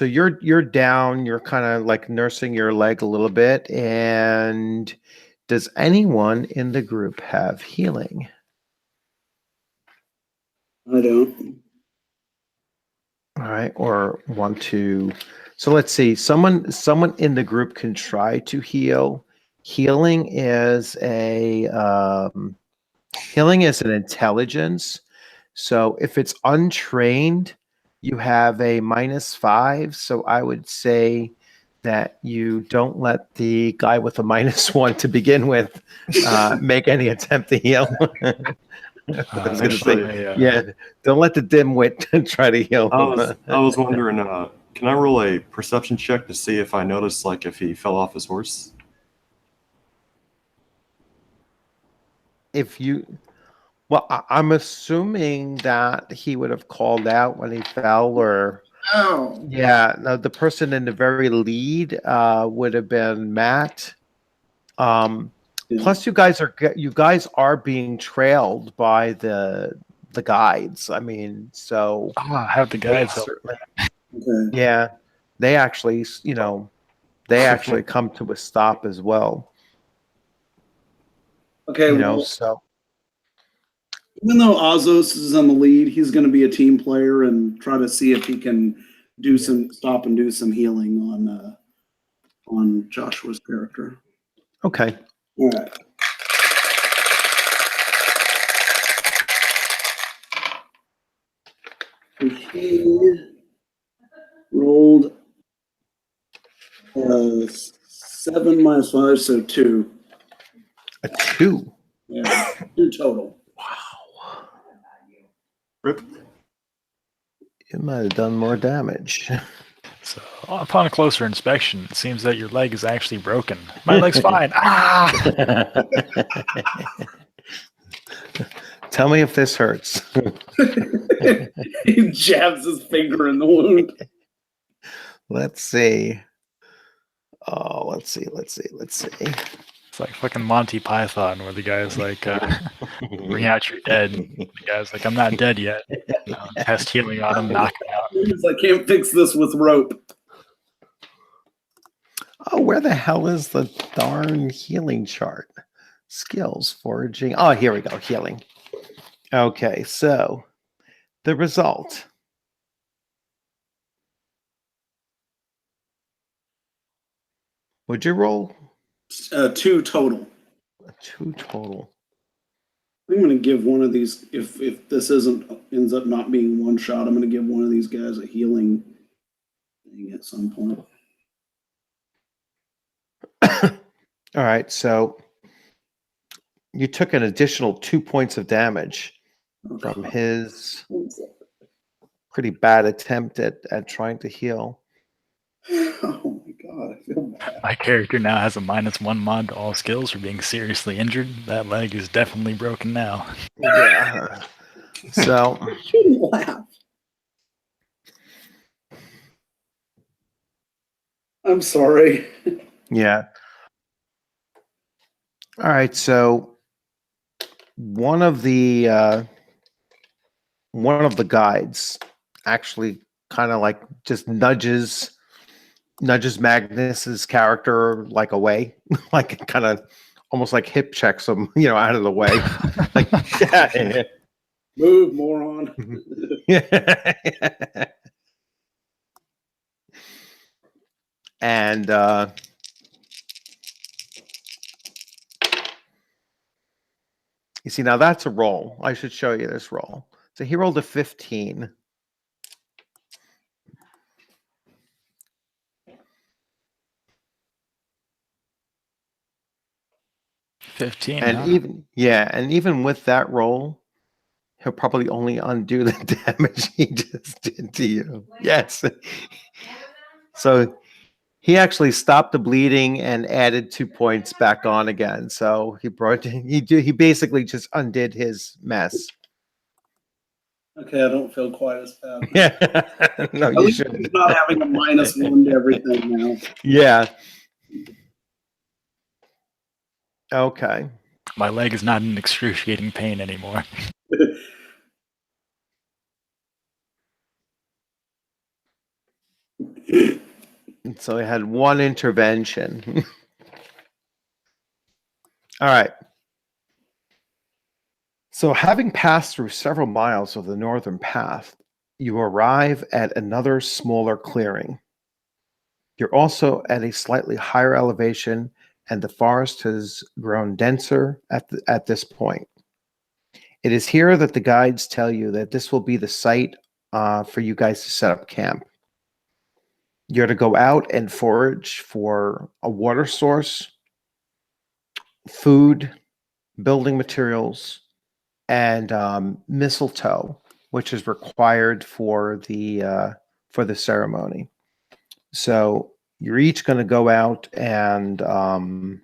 you're down. You're kind of like nursing your leg a little bit. And does anyone in the group have healing? I don't. All right, or want to. So let's see. Someone in the group can try to heal. Healing is an intelligence. So if it's untrained, you have a -5. So I would say that you don't let the guy with a -1 to begin with make any attempt to heal. I was gonna say, yeah, don't let the dimwit try to heal him. I was wondering, can I roll a perception check to see if I notice like if he fell off his horse? I'm assuming that he would have called out when he fell, or Oh. yeah, no, the person in the very lead would have been Matt. Plus, you guys are being trailed by the guides. I mean, so I have the guides. certainly, Okay. yeah, they actually come to a stop as well. Okay. So Even though Azos is on the lead, he's going to be a team player and try to see if he can stop and do some healing on Joshua's character. okay. All right. He rolled 7 minus 5, so 2. A 2. Yeah, 2 total. Wow. Rip. You might have done more damage. So upon a closer inspection, it seems that your leg is actually broken. My leg's fine. Tell me if this hurts. He jabs his finger in the wound. Let's see. Oh, let's see. It's like fucking Monty Python, where the guy's like, bring out your dead. The guy's like, I'm not dead yet. Test healing on him, knock him out. He's like, can't fix this with rope. Oh, where the hell is the darn healing chart? Skills, foraging. Oh, here we go. Healing. Okay, so the result. Would you roll? 2 total. 2 total. I'm going to give one of these, if this ends up not being one shot, I'm going to give one of these guys a healing thing at some point. All right, so you took an additional 2 points of damage from his pretty bad attempt at trying to heal. Oh my god, I feel bad. My character now has a -1 mod to all skills for being seriously injured. That leg is definitely broken now. Yeah. So You shouldn't laugh. I'm sorry. yeah. All right. So one of the guides actually kind of like just nudges Magnus's character like away, like kind of almost like hip checks him, out of the way. Like, yeah. Move, moron. And you see, now that's a roll. I should show you this roll. So he rolled a 15. $15, And huh? and even with that roll, he'll probably only undo the damage he just did to you. Yes. So he actually stopped the bleeding and added 2 points back on again. So he basically just undid his mess. Okay, I don't feel quite as bad. Yeah. No, At you least should. he's not having a -1 to everything now. Yeah. Okay. My leg is not in excruciating pain anymore. And so he had one intervention. All right. So, having passed through several miles of the northern path, you arrive at another smaller clearing. You're also at a slightly higher elevation, and the forest has grown denser at this point. It is here that the guides tell you that this will be the site for you guys to set up camp. You're to go out and forage for a water source, food, building materials, and mistletoe, which is required for the ceremony. So you're each going to go out and and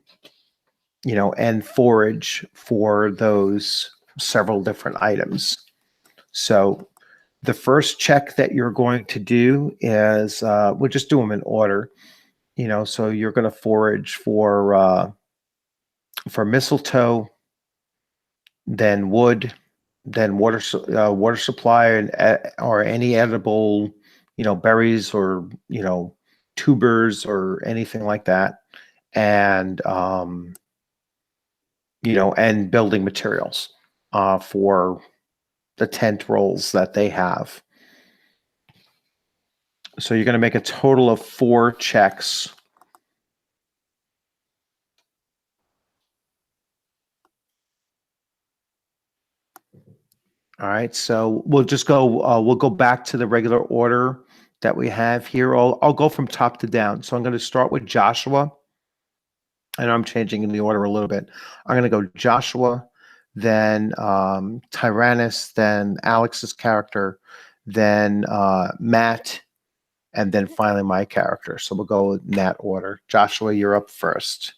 forage for those several different items. So the first check that you're going to do is we'll just do them in order. So you're going to forage for mistletoe, then wood, then water supply, or any edible, berries or tubers or anything like that, and and building materials for the tent rolls that they have. So you're going to make a total of 4 checks. All right, so we'll just go. We'll go back to the regular order that we have here. I'll go from top to down. So I'm going to start with Joshua. I know I'm changing in the order a little bit. I'm going to go Joshua, then Tyrannus, then Alex's character, then Matt, and then finally my character. So we'll go in that order. Joshua, you're up first.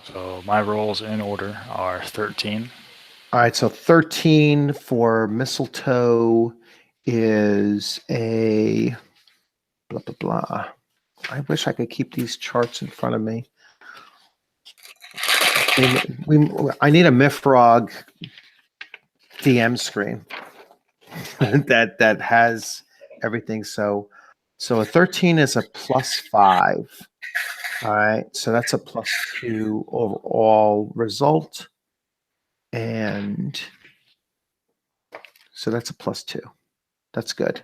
So my rolls in order are 13. All right, so 13 for mistletoe is a blah, blah, blah. I wish I could keep these charts in front of me. I need a Mifrog DM screen that has everything. So a 13 is a +5. All right, so that's a +2 overall result. And so that's a +2. That's good.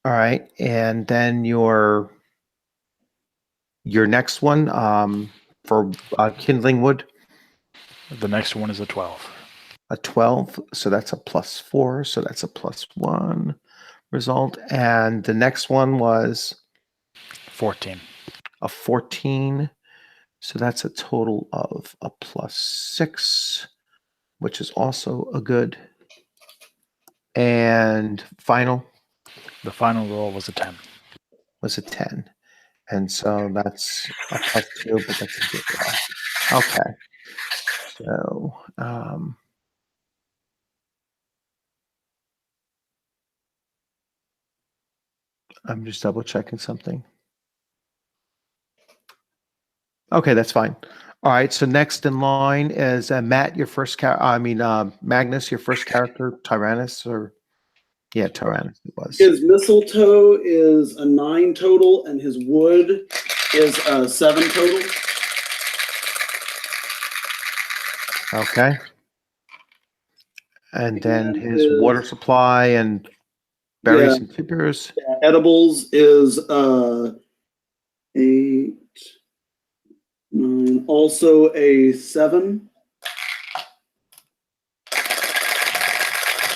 All right, and then your next one for kindling wood. The next one is a 12. A 12, so that's a +4, so that's a +1 result. And the next one was 14. a 14, so that's a total of a +6, which is also a good. And final The final roll was a 10. was a 10. And so that's a +2, but that's a 0. Okay. So, I'm just double checking something. Okay, that's fine. All right. So next in line is Matt, your first Magnus, your first character, Tyrannus, or yeah, Tyrannus it was. His mistletoe is a 9 total, and his wood is a 7 total. Okay. And then And his his- water supply and berries and tubers. Edibles is 8, 9, also a 7.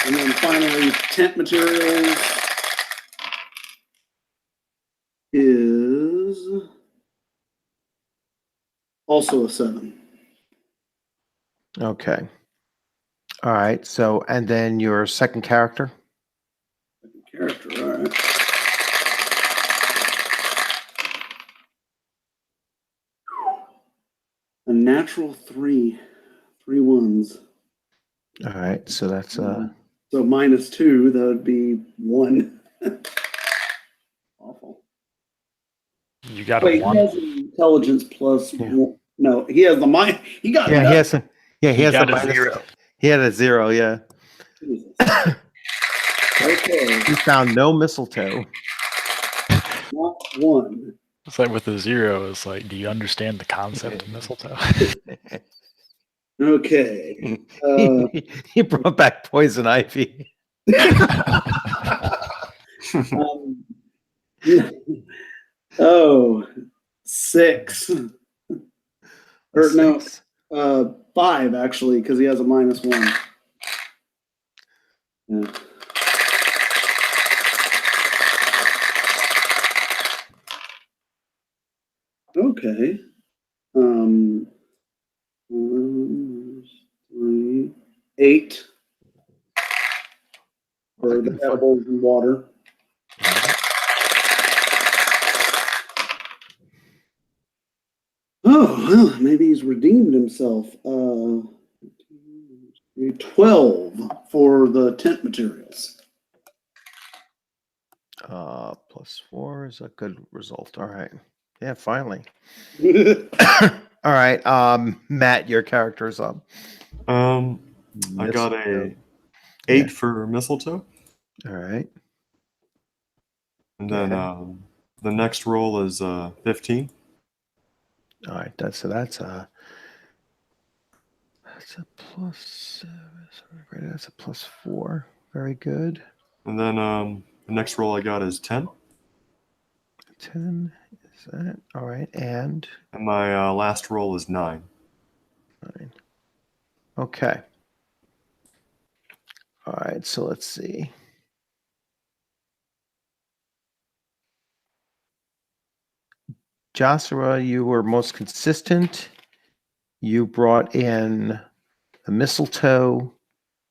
And then finally, tent materials is also a 7. Okay. All right. So, and then your second character. Character, all right. A natural 3. 3 ones. All right. So that's So -2, that would be 1. Awful. You got Wait, a 1. he has an intelligence plus Yeah. 1. No, he has the mind. He got yeah, it. he has a yeah, he has got a a 0. He had a 0, yeah. Jesus. Okay, He found no mistletoe. not 1. It's like with the 0, it's like, do you understand the concept of mistletoe? Okay. He brought back poison ivy. Um, oh, 6. Or no, 6. 5 actually, because he has a -1. Yeah. Okay. 3, 8 for the edibles and water. Oh, well, maybe he's redeemed himself. 12 for the tent materials. +4 is a good result. All right. Yeah, finally. All right. Matt, your character is up. I got a 8 Yeah. for mistletoe, All right. and Go then ahead. the next roll is 15. All right. That's a +7. Right, that's a +4. Very good. And then the next roll I got is 10. 10 is that. All right. And And my last roll is 9. 9. Okay. All right. So let's see. Joshua, you were most consistent. You brought in the mistletoe.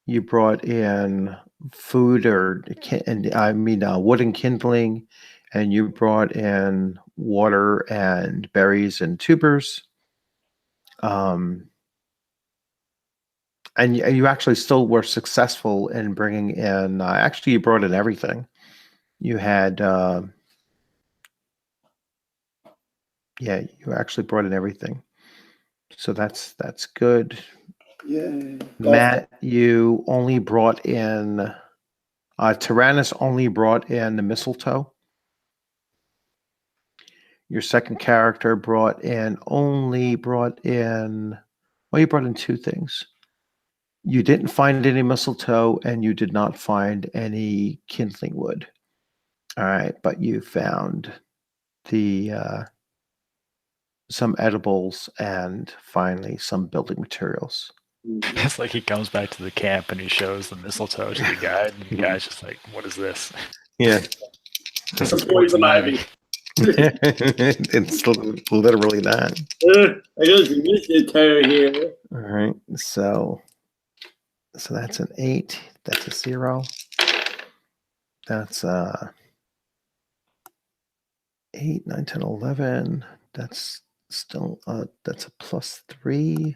You brought in food wood and kindling, and you brought in water and berries and tubers. And you actually still were successful in bringing in. Actually, you brought in everything. You had. Yeah, you actually brought in everything. So that's good. Yay. Matt, you only brought in Tyrannus only brought in the mistletoe. Your second character you brought in 2 things. You didn't find any mistletoe and you did not find any kindling wood. All right, but you found the some edibles and finally some building materials. It's like he comes back to the camp and he shows the mistletoe to the guide, and the guy's just like, "What is this?" Yeah. This Some is poison ivy. It's literally that. I got the mistletoe here. All right. So that's an 8. That's a 0. That's 8, 9, 10, 11. That's still that's a +3.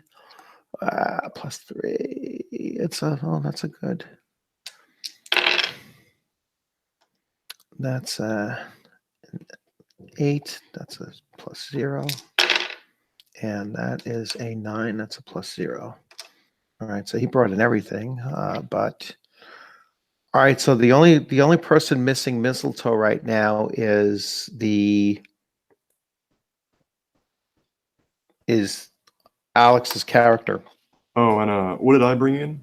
+3. That's a good. That's 8. That's a +0. And that is a 9. That's a +0. All right. So he brought in everything, but all right. So the only person missing mistletoe right now is Alex's character. Oh, and what did I bring in?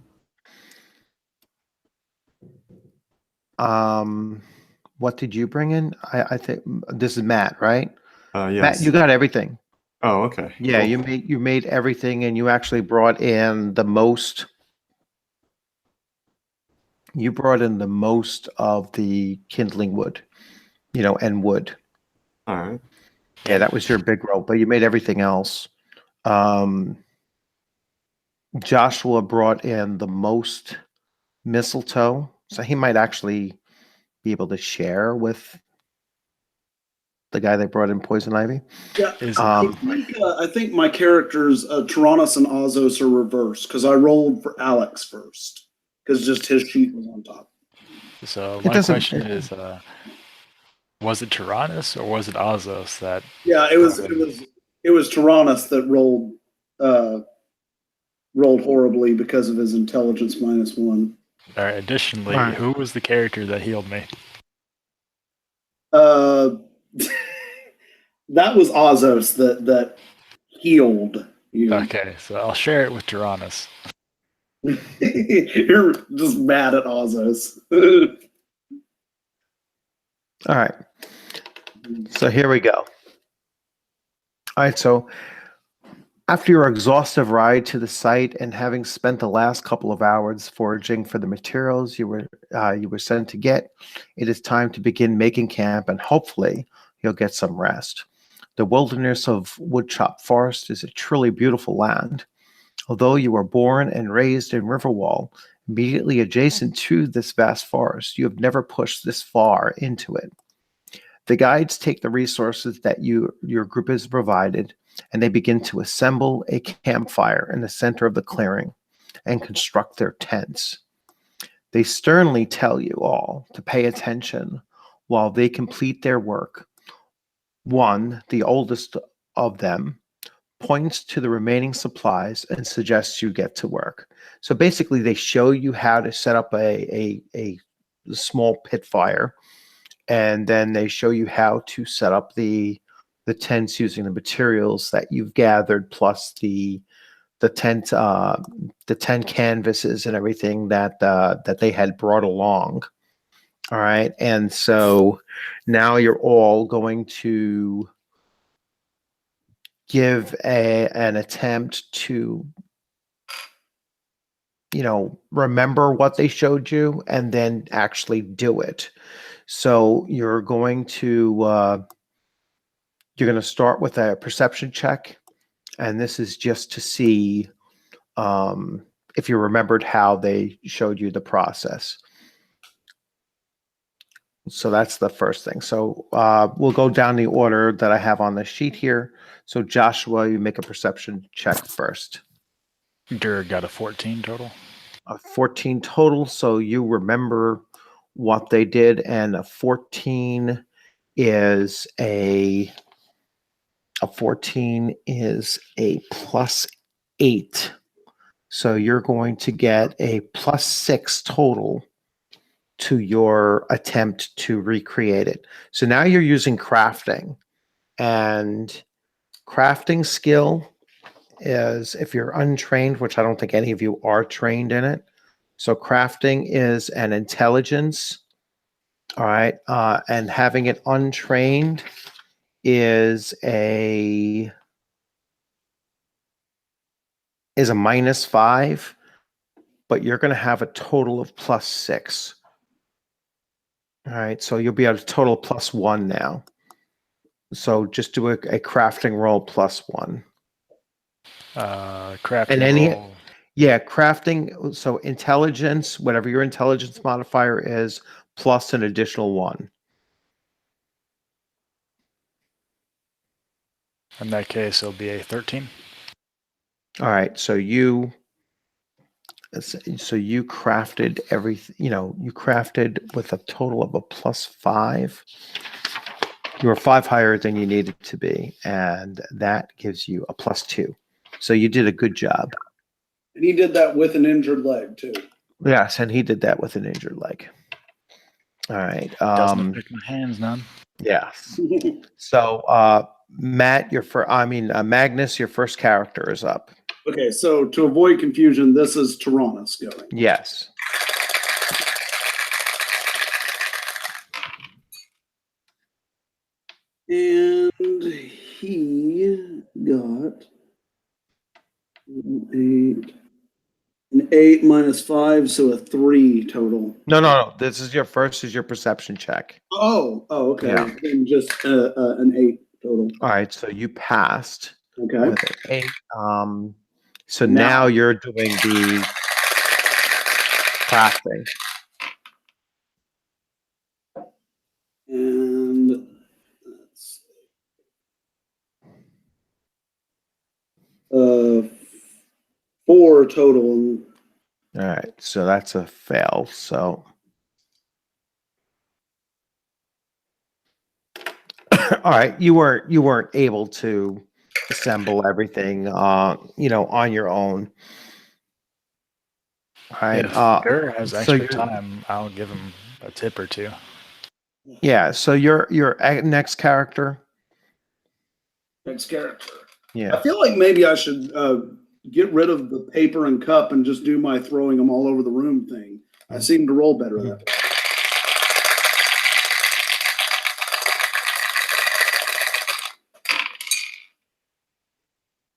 What did you bring in? I think this is Matt, right? Yes. Matt, you got everything. Oh, okay. Yeah, Cool. you made everything, and you actually brought in the most. You brought in the most of the kindling wood, and wood. All right. Yeah, that was your big role, but you made everything else. Joshua brought in the most mistletoe, so he might actually be able to share with the guy that brought in poison ivy. Yeah, Is I think my characters, Tyrannus and Azos, are reversed because I rolled for Alex first because just his sheet was on top. so It my doesn't- question is, was it Tyrannus or was it Azos that? Yeah, it was Tyrannus that rolled horribly because of his intelligence -1. Or additionally, Right. who was the character that healed me? That was Azos that healed you. Okay, so I'll share it with Tyrannus. You're just mad at Azos. All right. So here we go. All right. So after your exhaustive ride to the site and having spent the last couple of hours foraging for the materials you were sent to get, it is time to begin making camp, and hopefully you'll get some rest. The wilderness of Woodchop Forest is a truly beautiful land. Although you were born and raised in Riverwall, immediately adjacent to this vast forest, you have never pushed this far into it. The guides take the resources that your group has provided, and they begin to assemble a campfire in the center of the clearing and construct their tents. They sternly tell you all to pay attention while they complete their work. One, the oldest of them, points to the remaining supplies and suggests you get to work. So basically, they show you how to set up a small pit fire, and then they show you how to set up the tents using the materials that you've gathered, plus the tent canvases and everything that they had brought along. All right, and so now you're all going to give an attempt to remember what they showed you and then actually do it. So you're going to start with a perception check, and this is just to see if you remembered how they showed you the process. So that's the first thing. So we'll go down the order that I have on the sheet here. So Joshua, you make a perception check first. Dur got a 14 total. A 14 total. So you remember what they did, and a 14 is a +8. So you're going to get a +6 total to your attempt to recreate it. So now you're using crafting, and crafting skill is, if you're untrained, which I don't think any of you are trained in it. So crafting is an intelligence. All right. And having it untrained is a -5, but you're going to have a total of +6. All right, so you'll be at a total of +1 now. So just do a crafting roll +1. Crafting And any- roll. Yeah, crafting. So intelligence, whatever your intelligence modifier is, plus an additional 1. In that case, it'll be a 13. All right, so you crafted everything, you crafted with a total of a +5. You were 5 higher than you needed to be, and that gives you a +2. So you did a good job. And he did that with an injured leg too. Yes, and he did that with an injured leg. All right. Doesn't affect my hands none. Yes. So, Matt, Magnus, your first character is up. Okay, so to avoid confusion, this is Tyrannus going. Yes. And he got an 8 minus 5, so a 3 total. No. This is your perception check. Oh, okay. Yeah. Then just an 8 total. All right, so you passed Okay. with an 8. So now you're doing the crafting. And that's 4 total. All right, so that's a fail. So, all right, you weren't able to assemble everything, on your own. All right. If Dur has so extra you're- time, I'll give him a tip or two. Yeah. So your next character. Next character. Yeah. I feel like maybe I should get rid of the paper and cup and just do my throwing them all over the room thing. I seem to roll better that way.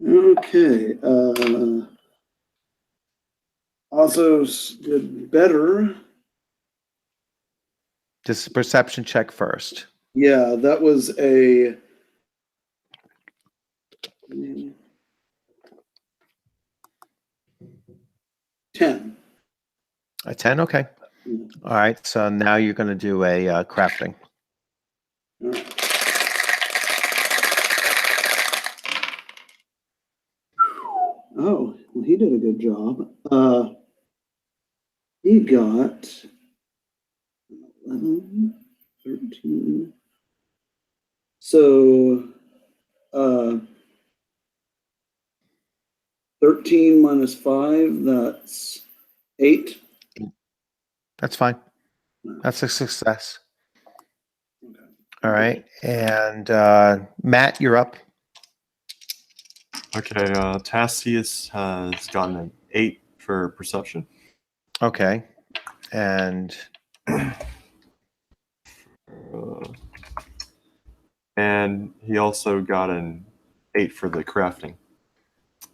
Okay. Also did better. This is perception check first. Yeah, that was a 10. A 10. Okay. All right. So now you're going to do a crafting. All right. Oh, well, he did a good job. He got 11, 13. So, 13 minus 5, that's 8. That's fine. That's a success. Okay. All right. And Matt, you're up. Okay, Tassius has gotten an 8 for perception. Okay. And And he also got an 8 for the crafting.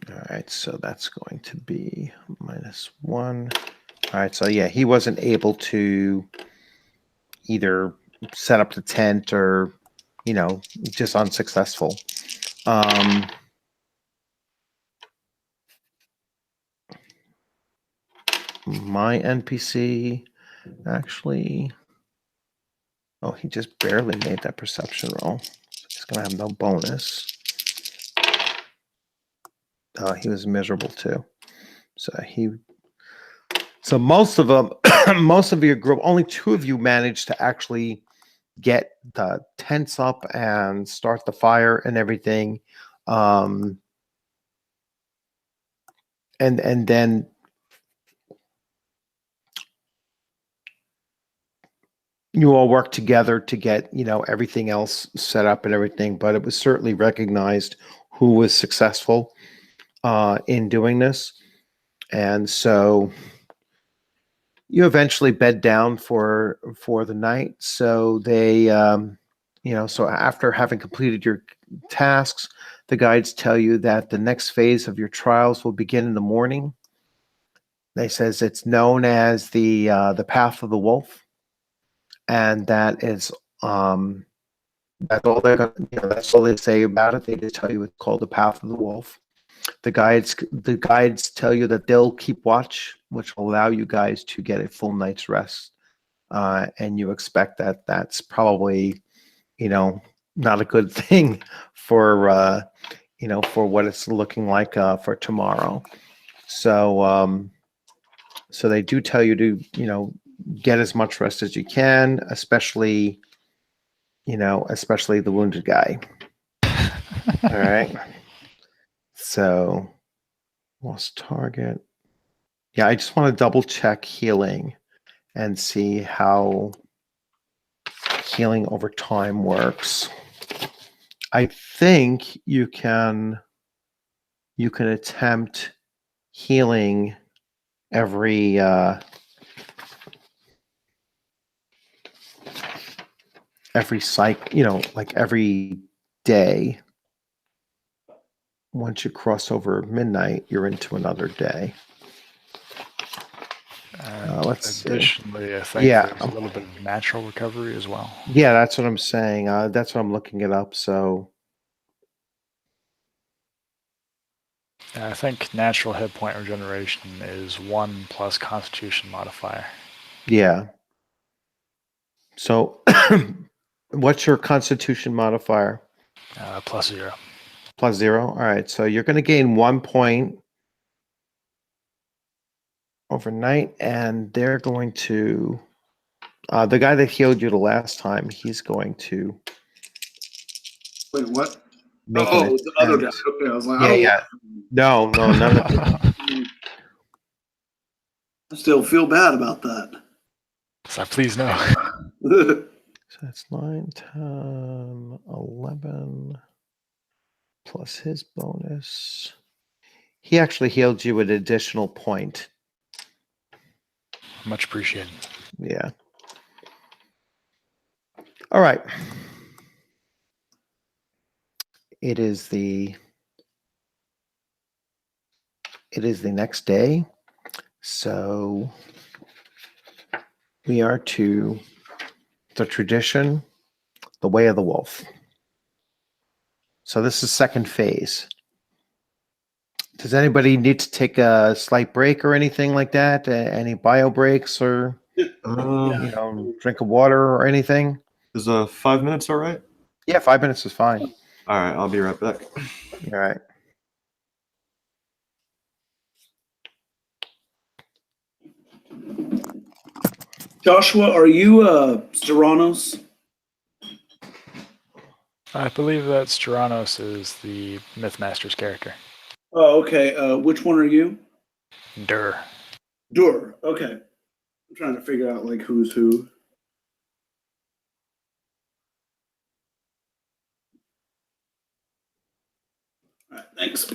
all right. So that's going to be -1. All right. So yeah, he wasn't able to either set up the tent or, just unsuccessful. My NPC actually, oh, he just barely made that perception roll. So he's going to have no bonus. He was miserable too. So most of them, most of your group, only 2 of you managed to actually get the tents up and start the fire and everything. And then you all work together to get, everything else set up and everything, but it was certainly recognized who was successful in doing this. And so you eventually bed down for the night. So they, so after having completed your tasks, the guides tell you that the next phase of your trials will begin in the morning. They says it's known as the Path of the Wolf, and that is that's all they're gonna, that's all they say about it. They just tell you it's called the Path of the Wolf. The guides tell you that they'll keep watch, which will allow you guys to get a full night's rest and you expect that that's probably, not a good thing for, for what it's looking like for tomorrow. So, so they do tell you to, get as much rest as you can, especially the wounded guy. All right. So, lost target. Yeah, I just want to double check healing and see how healing over time works. I think you can attempt healing every cycle, like every day. Once you cross over midnight, you're into another day. And Let's see. additionally, I think Yeah. there's a little bit of natural recovery as well. Yeah, that's what I'm saying. That's what I'm looking it up. So I think natural hit point regeneration is 1 plus Constitution modifier. yeah. So what's your Constitution modifier? +0. +0. All right. So you're going to gain 1 point overnight, and they're going to the guy that healed you the last time, he's going to Wait, what? make Oh, an the other guy. attempt. Okay, I was like, Yeah, I don't yeah. No, none of it. I still feel bad about that. So please no. So that's 9, 10, 11 plus his bonus. He actually healed you an additional point. Much appreciated. Yeah. All right. It is the next day. So we are to the tradition, the way of the wolf. So this is second phase. Does anybody need to take a slight break or anything like that? Any bio breaks or drink of water or anything? Is 5 minutes all right? Yeah, 5 minutes is fine. All right, I'll be right back. All right. Joshua, are you Styranos? I believe that Styranos is the Mythmaster's character. Oh, okay. Which one are you? Dur. Dur. Okay. I'm trying to figure out like who's who. All right, thanks.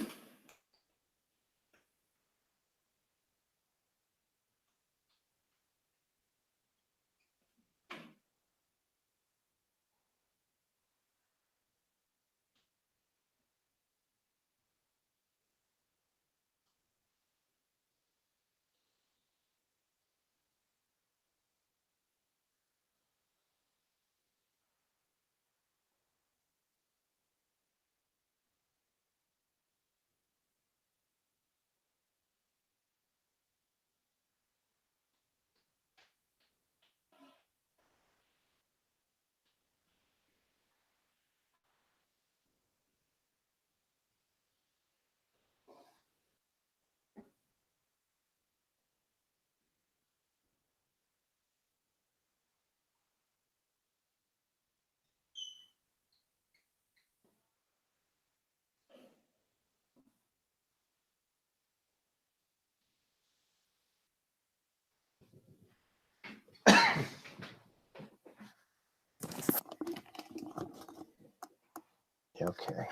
Okay.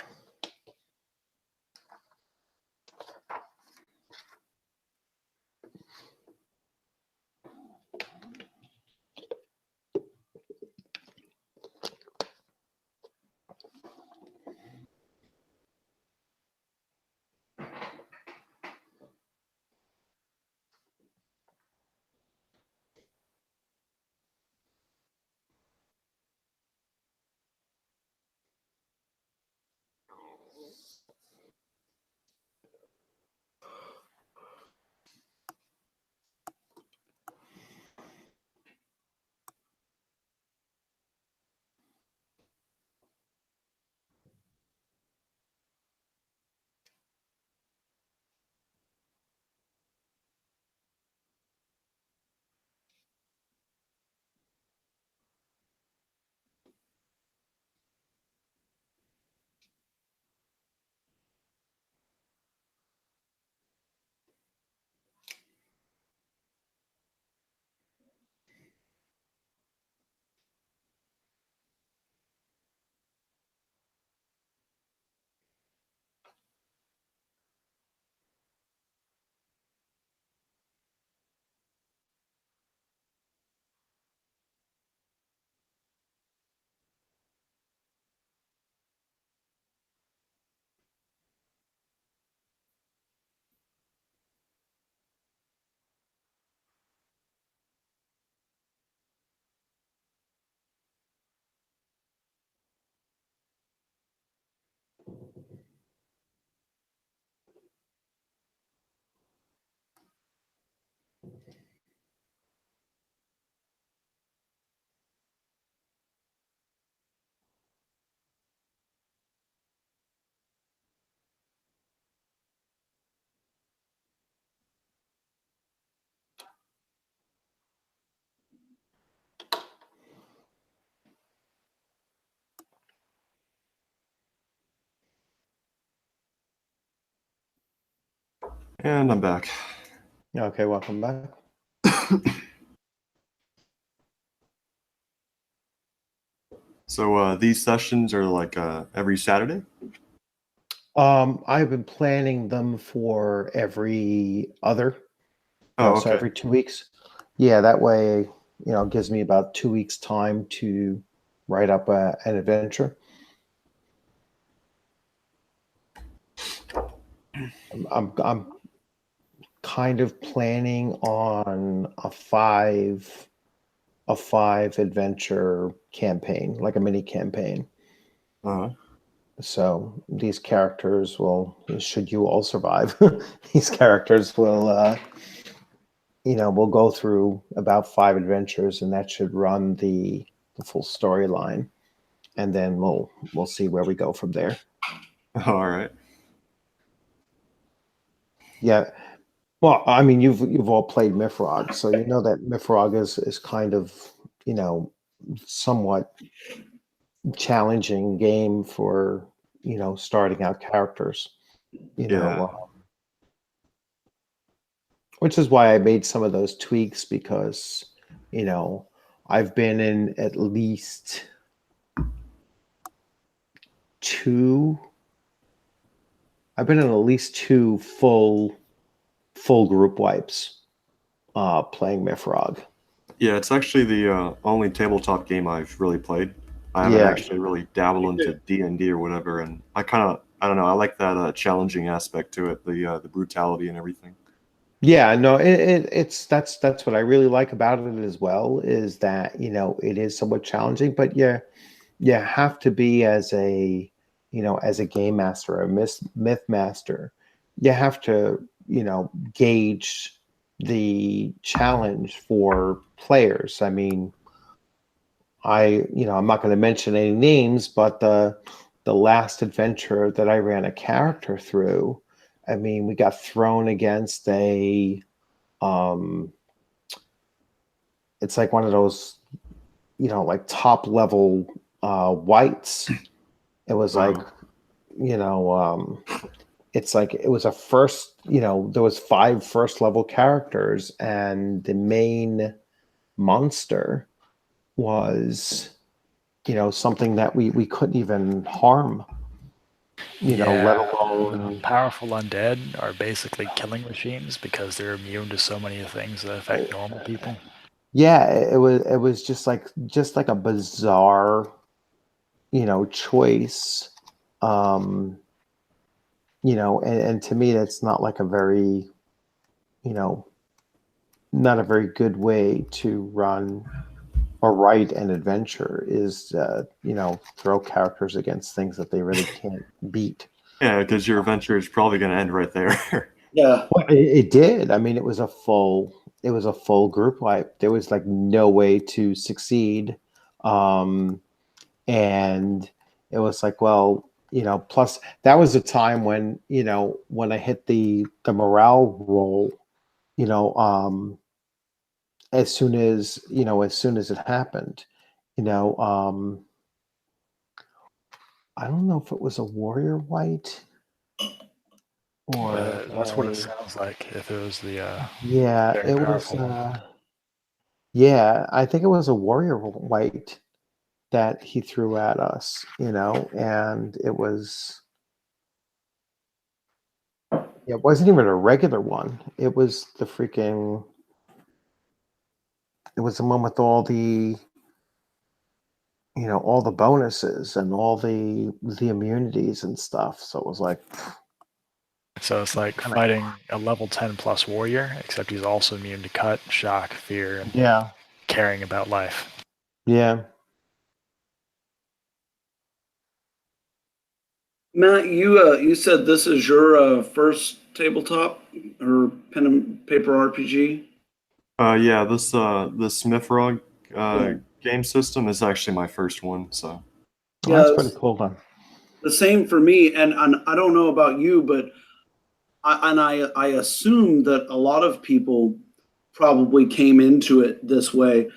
And I'm back. Okay, welcome back. So these sessions are like every Saturday? I've been planning them for every other, Oh, so okay. every 2 weeks. Yeah, that way, it gives me about 2 weeks time to write up an adventure. I'm kind of planning on a five adventure campaign, like a mini campaign. Uh-huh. So these characters will, should you all survive, these characters will, we'll go through about 5 adventures, and that should run the full storyline, and then we'll see where we go from there. All right. Yeah. Well, I mean, you've all played Mifrog, so you know that Mifrog is kind of, somewhat challenging game for, starting out characters, Yeah. Which is why I made some of those tweaks, because, I've been in at least two full group wipes playing Mifrog. Yeah, it's actually the only tabletop game I've really played. I haven't Yeah. actually really dabbled into D&D or whatever, and I don't know, I like that challenging aspect to it, the brutality and everything. Yeah, no, that's what I really like about it as well, is that, it is somewhat challenging, but you have to be, as a game master, a myth master, you have to, gauge the challenge for players. I mean, I'm not going to mention any names, but the last adventure that I ran a character through, I mean, we got thrown against it's like one of those, like top level whites. It was like, it's like, it was a first, there was 5 first level characters, and the main monster was, something that we couldn't even harm, let alone. Powerful undead are basically killing machines because they're immune to so many things that affect normal people. Yeah, it was just like a bizarre, choice. And to me, that's not like a very, not a very good way to run or write an adventure, is, throw characters against things that they really can't beat. Yeah, because your adventure is probably going to end right there. Yeah. Well, it did. I mean, it was a full group wipe. There was like no way to succeed. And it was like, well, plus that was a time when, when I hit the morale roll, as soon as it happened, I don't know if it was a warrior white or That's what it sounds like. If it was the yeah, very it was powerful one. yeah, I think it was a warrior white that he threw at us, and it wasn't even a regular one. It was the freaking, it was the one with all the, all the bonuses and all the immunities and stuff. So it was like, So it's like fighting a level 10 plus warrior, except he's also immune to cut, shock, fear, and yeah, caring about life. yeah. Matt, you said this is your first tabletop or pen and paper RPG? Yeah, this Mifrog game system is actually my first one, so. Well, that's pretty cool then. The same for me, and I don't know about you, but I assume that a lot of people probably came into it this way.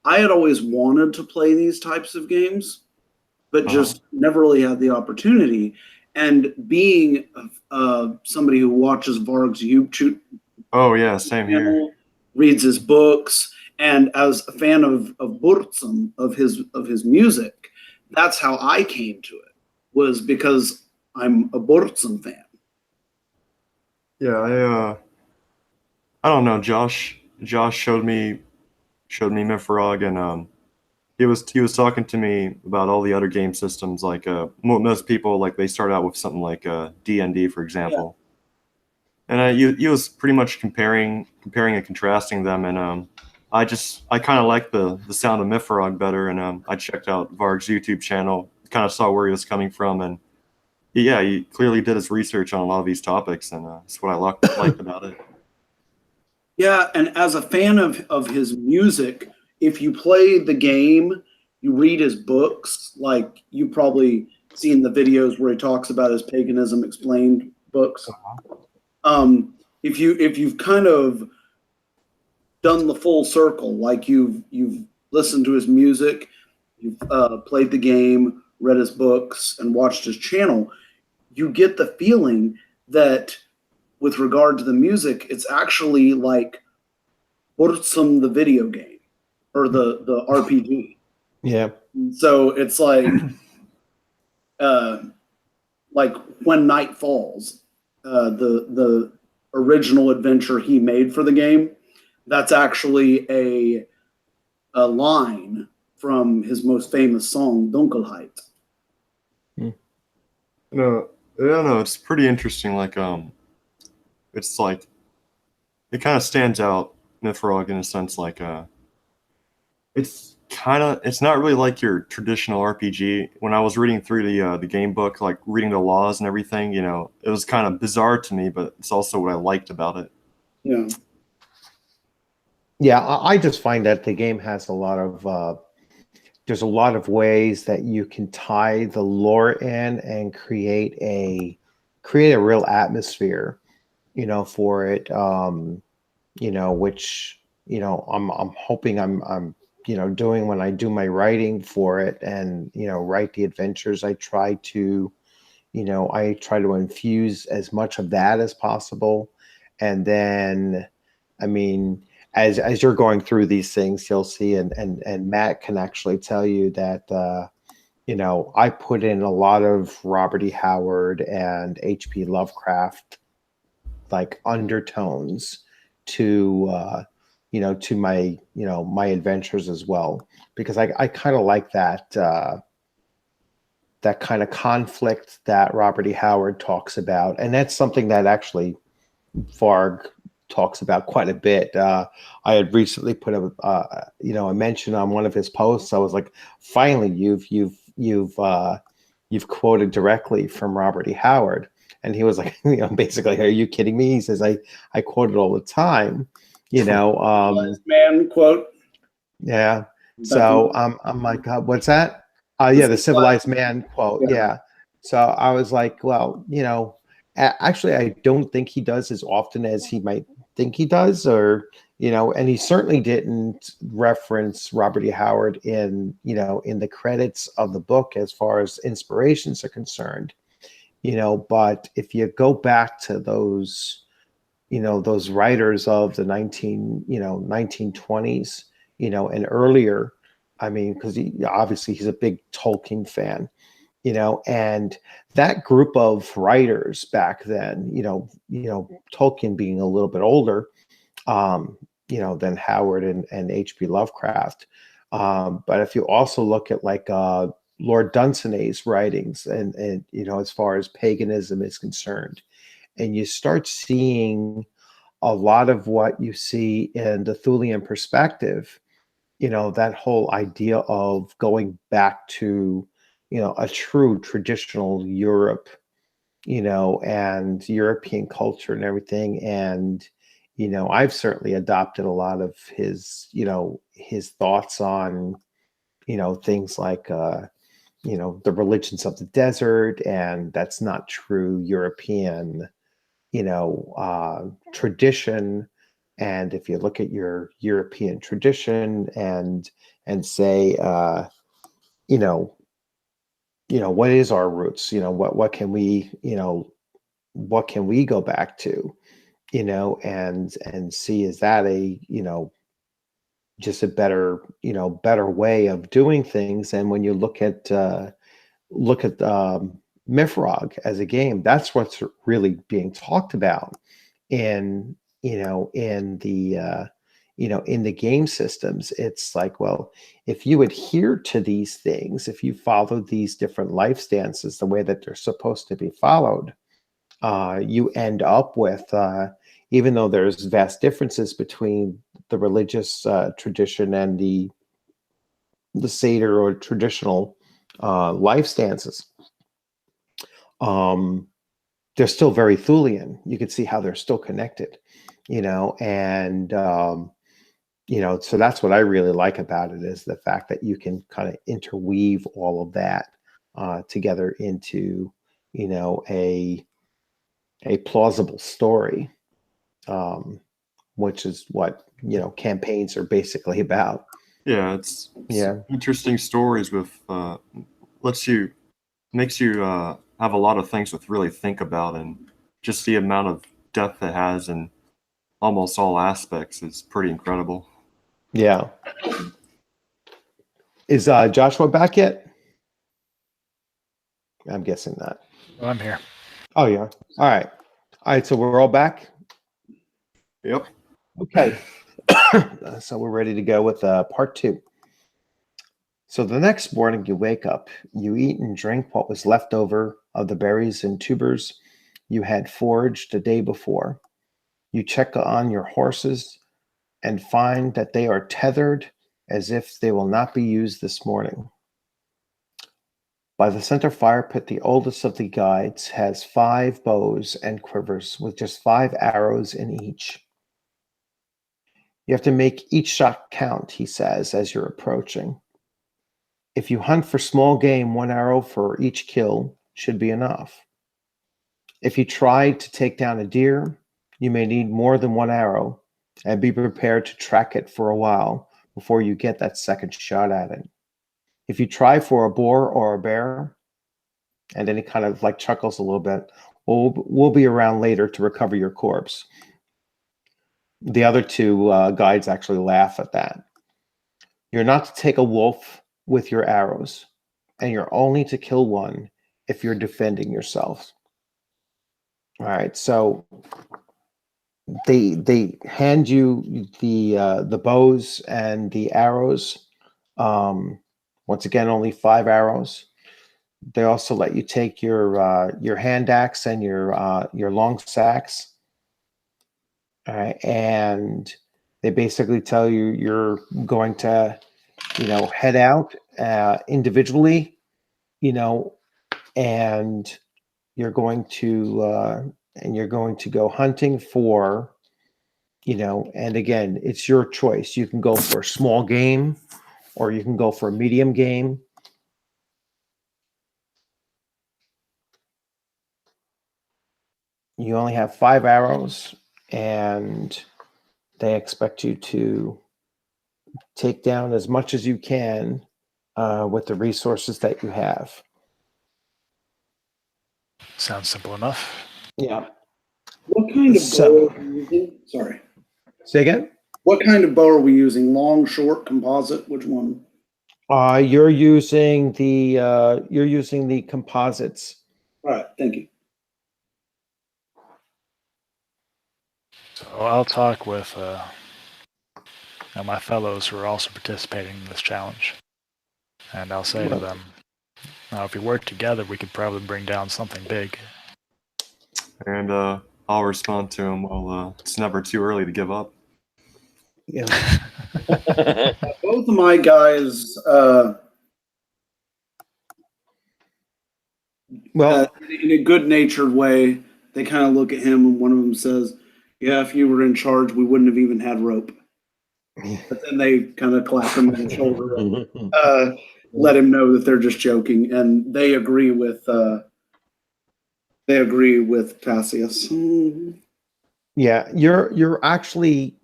I had always wanted to play these types of games, but just never really had the opportunity. And being somebody who watches Varg's YouTube Oh yeah, same here. channel, reads his books, and as a fan of Burzum, of his music, that's how I came to it, was because I'm a Burzum fan. Yeah, I don't know. Josh showed me Mifrog, and he was talking to me about all the other game systems. Like most people, like they start out with something like D&D, for example. And he was pretty much comparing and contrasting them, and I kind of like the sound of Mifrog better, and I checked out Varg's YouTube channel, kind of saw where he was coming from, and he clearly did his research on a lot of these topics, and that's what I liked about it. Yeah, and as a fan of his music, if you play the game, you read his books, like you probably seen the videos where he talks about his Paganism Explained books. If you've kind of done the full circle, like you've listened to his music, you've played the game, read his books, and watched his channel, you get the feeling that with regard to the music, it's actually like Burzum the video game or the RPG. Yeah. So it's like When Night Falls, the original adventure he made for the game. That's actually a line from his most famous song, Dunkelheit. No, it's pretty interesting. Like it's like it kind of stands out, Mifrog, in a sense. Like it's not really like your traditional RPG. When I was reading through the game book, like reading the laws and everything, it was kind of bizarre to me, but it's also what I liked about it. Yeah. Yeah, I just find that the game has a lot of there's a lot of ways that you can tie the lore in and create a real atmosphere, for it. Which I'm hoping I'm doing when I do my writing for it and write the adventures. I try to infuse as much of that as possible, and then I mean, as you're going through these things, you'll see, and Matt can actually tell you that I put in a lot of Robert E. Howard and H.P. Lovecraft like undertones to to my my adventures as well, because I kind of like that that kind of conflict that Robert E. Howard talks about, and that's something that actually Varg talks about quite a bit. I had recently put a mention on one of his posts. I was like, finally, you've quoted directly from Robert E. Howard, and he was like, basically, are you kidding me? He says, I quote it all the time, Man quote. Yeah. So I'm like, what's that? Yeah, the civilized man quote. Yeah. So I was like, well, actually, I don't think he does as often as he might think he does, or and he certainly didn't reference Robert E. Howard in in the credits of the book as far as inspirations are concerned. But if you go back to those those writers of the 1920s, and earlier, I mean, because obviously he's a big Tolkien fan, and that group of writers back then, Tolkien being a little bit older, than Howard and H.P. Lovecraft. But if you also look at like Lord Dunsany's writings, and as far as paganism is concerned, and you start seeing a lot of what you see in the Thulian perspective, that whole idea of going back to, a true traditional Europe, and European culture and everything. And, I've certainly adopted a lot of his, his thoughts on, things like, the religions of the desert, and that's not true European tradition. And if you look at your European tradition and say, what is our roots? What can we, what can we go back to, and see, is that a, just a better, better way of doing things. And when you look at Mifrog as a game, that's what's really being talked about in, in the game systems. It's like, well, if you adhere to these things, if you follow these different life stances the way that they're supposed to be followed, you end up with, even though there's vast differences between the religious tradition and the Seder or traditional life stances, they're still very Thulian. You can see how they're still connected, and so that's what I really like about it, is the fact that you can kind of interweave all of that together into, a plausible story, which is what campaigns are basically about. Yeah, it's Yeah. interesting stories with makes you have a lot of things to really think about, and just the amount of depth it has in almost all aspects is pretty incredible. Yeah. Is Joshua back yet? I'm guessing not. Oh, I'm here. Oh, yeah. All right. All right. So we're all back. Yep. Okay. So we're ready to go with part 2. So the next morning you wake up, you eat and drink what was left over of the berries and tubers you had foraged the day before. You check on your horses and find that they are tethered as if they will not be used this morning. By the center fire pit, the oldest of the guides has 5 bows and quivers with just 5 arrows in each. You have to make each shot count, he says, as you're approaching. If you hunt for small game, 1 arrow for each kill should be enough. If you try to take down a deer, you may need more than 1 arrow, and be prepared to track it for a while before you get that second shot at it. If you try for a boar or a bear, and then he kind of like chuckles a little bit, we'll be around later to recover your corpse. The other 2 guides actually laugh at that. You're not to take a wolf with your arrows, and you're only to kill one if you're defending yourself. All right, so they hand you the bows and the arrows. Once again, only 5 arrows. They also let you take your hand axe and your long sacks. All right, and they basically tell you you're going to, head out individually, and you're going to go hunting for, and again, it's your choice. You can go for small game, or you can go for medium game. You only have 5 arrows, and they expect you to take down as much as you can with the resources that you have. Sounds simple enough. Yeah. What kind of bow are we using? Sorry. Say again? What kind of bow are we using? Long, short, composite? Which one? You're using the composites. All right. Thank you. So I'll talk with my fellows who are also participating in this challenge, and I'll say to them, now, if we work together, we could probably bring down something big. And I'll respond to him, well, it's never too early to give up. Yeah. Both of my guys, Well, in a good-natured way, they kind of look at him, and one of them says, "Yeah, if you were in charge, we wouldn't have even had rope." But then they kind of clap him on the shoulder and let him know that they're just joking, and they agree with Cassius. yeah, you're actually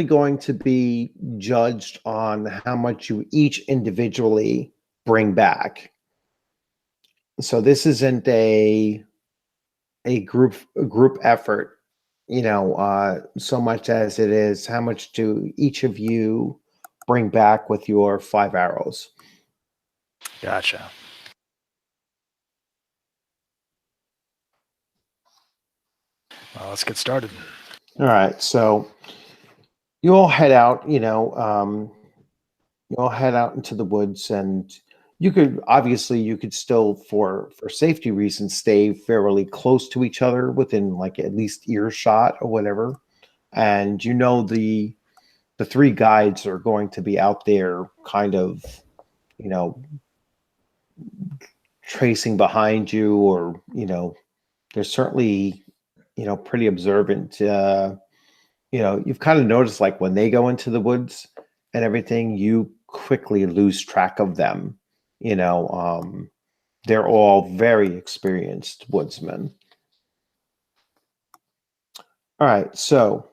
going to be judged on how much you each individually bring back. So this isn't a group effort, so much as it is how much do each of you bring back with your 5 arrows. Gotcha. Well, let's get started. All right, so you all head out, you all head out into the woods, and you could still, for safety reasons, stay fairly close to each other within like at least earshot or whatever. And the three guides are going to be out there kind of, you know, tracing behind you, or, they're certainly, pretty observant. You've kind of noticed like when they go into the woods and everything, you quickly lose track of them. They're all very experienced woodsmen. All right, so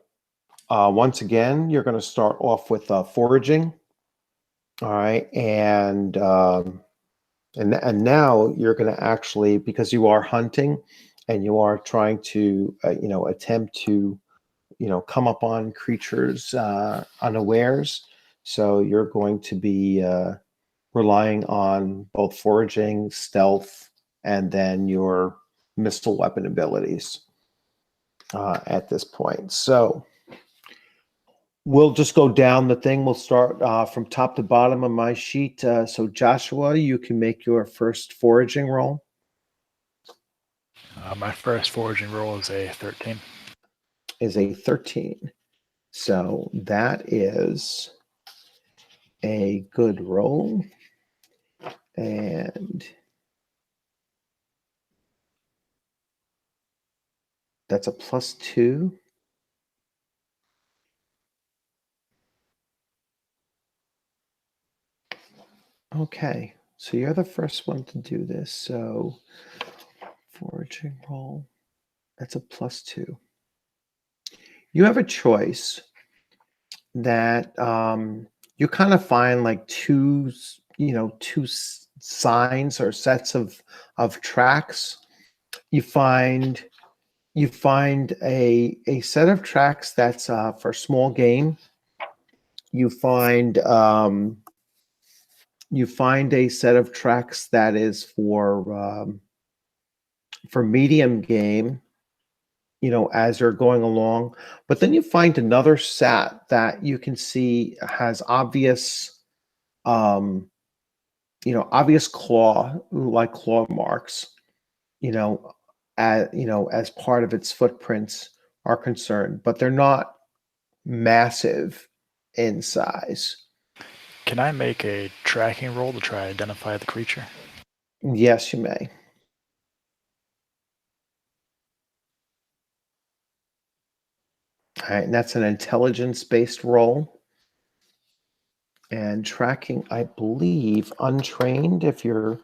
once again, you're going to start off with foraging. All right, and now you're going to actually, because you are hunting and you are trying to, attempt to, come up on creatures unawares. So you're going to be relying on both foraging, stealth, and then your missile weapon abilities at this point. So we'll just go down the thing. We'll start from top to bottom of my sheet. So Joshua, you can make your first foraging roll. My first foraging roll is a 13. Is a 13. So that is a good roll. And that's a +2. Okay, so you're the first one to do this. So foraging roll, that's a +2. You have a choice that you kind of find like two signs or sets of tracks. You find a set of tracks that's for small game. You find a set of tracks that is for medium game, as you're going along. But then you find another set that you can see has obvious obvious claw marks, as part of its footprints are concerned, but they're not massive in size. Can I make a tracking roll to try to identify the creature? Yes, you may. All right, and that's an intelligence-based roll. And tracking, I believe, untrained, if you're...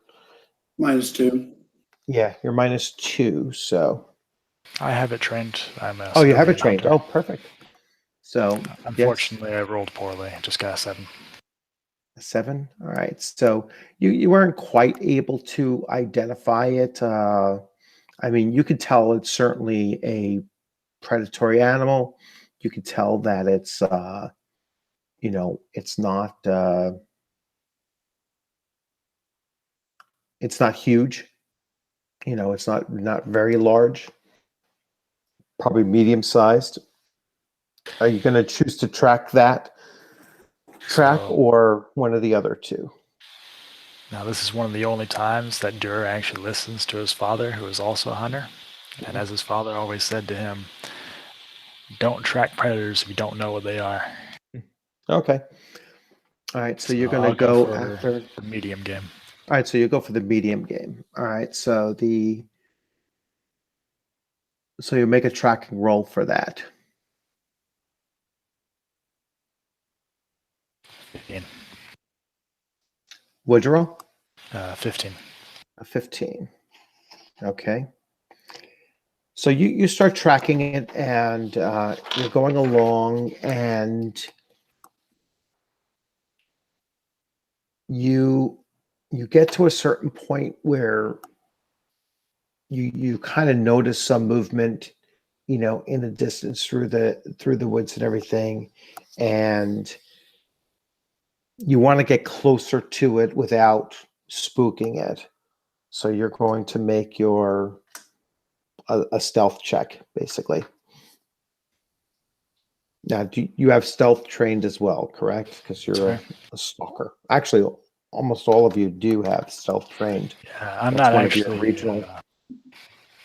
-2. Yeah, you're -2, so... I have it trained. I'm a Oh, you have it civilian trained. hunter. Oh, perfect. So, Unfortunately, I rolled poorly. Just got a 7. a 7. All right. So you weren't quite able to identify it. I mean, you could tell it's certainly a predatory animal. You could tell that it's it's not huge. It's not very large. Probably medium sized. Are you going to choose to track that track So- or one of the other two? Now, this is one of the only times that Dur actually listens to his father, who is also a hunter. And as his father always said to him, don't track predators if you don't know what they are. Okay. All right. So you're going I'll to go for after the medium game. All right, so you go for the medium game. All right, so you make a tracking roll for that. 15. Would you roll? 15. A 15. Okay. So you start tracking it, and you're going along, and you get to a certain point where you kind of notice some movement, in the distance through the woods and everything, and you want to get closer to it without spooking it. So you're going to make a stealth check, basically. Now, you have stealth trained as well, correct? Because you're Sorry. a stalker. Actually, almost all of you do have stealth trained. Yeah, I'm That's not one of your actually regional-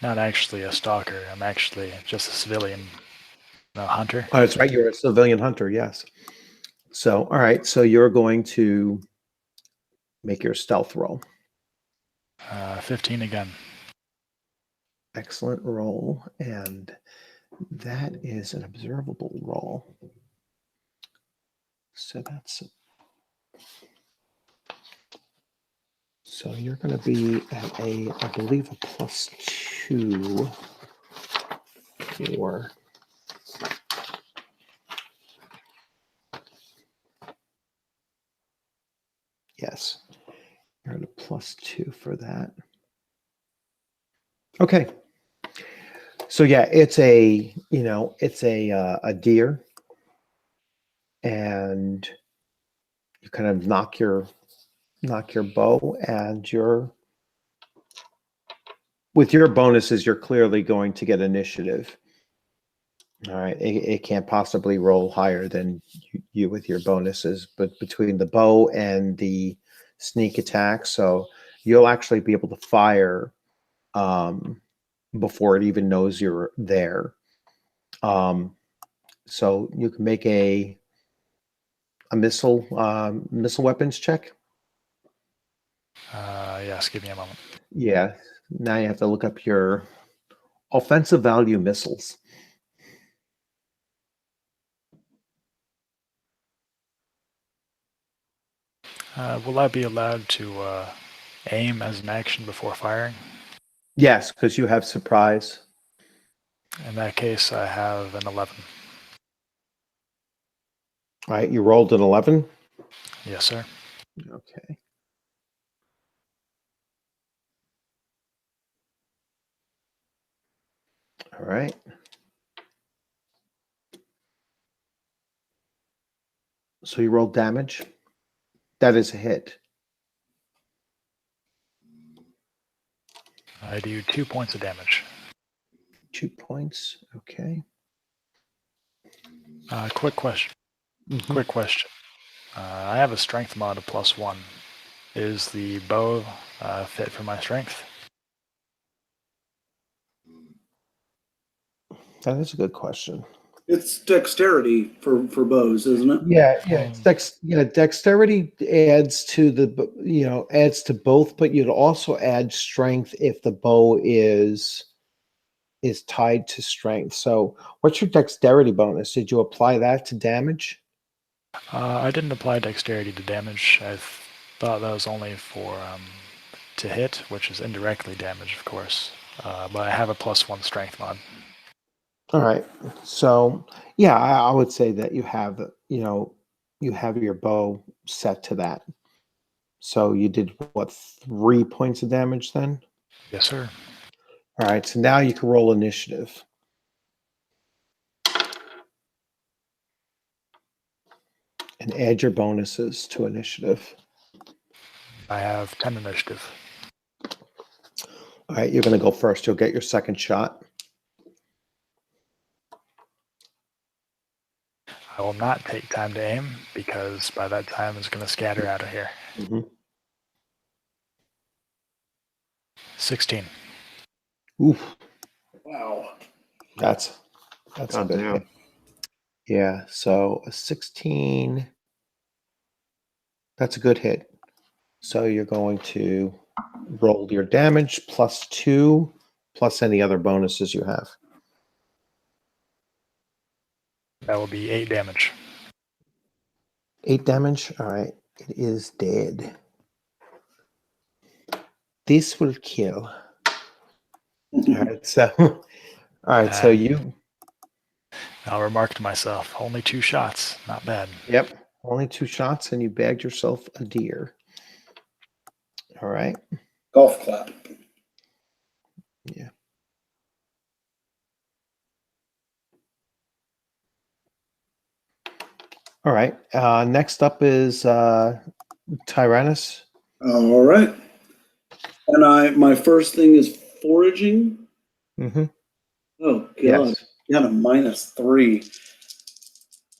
not actually a stalker. I'm actually just a civilian hunter. Oh, that's right. You're a civilian hunter. Yes. So, all right. So you're going to make your stealth roll. 15 again. Excellent roll. And that is an observable roll. So so you're going to be at I believe, a +2 for. Yes. You're at a +2 for that. Okay. So yeah, it's a deer, and you kind of knock your bow, and with your bonuses, you're clearly going to get initiative. All right, it can't possibly roll higher than you with your bonuses, but between the bow and the sneak attack, so you'll actually be able to fire before it even knows you're there. So you can make a missile weapons check. Yes, give me a moment. Yeah. Now you have to look up your offensive value missiles. Will I be allowed to aim as an action before firing? Yes, because you have surprise. In that case, I have an 11. All right, you rolled an 11. Yes, sir. Okay. All right. So you rolled damage. That is a hit. I do 2 points of damage. 2 points. Okay. Quick question. Quick question. I have a strength mod of +1. Is the bow fit for my strength? That is a good question. It's dexterity for bows, isn't it? Yeah. It's dexterity adds to adds to both, but you'd also add strength if the bow is tied to strength. So what's your dexterity bonus? Did you apply that to damage? I didn't apply dexterity to damage. I thought that was only for to hit, which is indirectly damage, of course. But I have a +1 strength mod. All right. So yeah, I would say that you have your bow set to that. So you did what, 3 points of damage then? Yes, sir. All right. So now you can roll initiative. And add your bonuses to initiative. I have 10 initiative. All right, you're going to go first. You'll get your second shot. I will not take time to aim because by that time it's going to scatter out of here. 16. Oof, Wow. that's a God good damn. hit. Yeah, so a 16. That's a good hit. So you're going to roll your damage +2 plus any other bonuses you have. That will be 8 damage. 8 damage. All right, it is dead. This will kill. All right, so you. I'll remark to myself, only 2 shots. Not bad. Yep, only 2 shots, and you bagged yourself a deer. All right. Golf clap. Yeah. All right. Next up is Tyrannus. All right. And my first thing is foraging. Mm-hmm. Oh God, Yes. got a -3.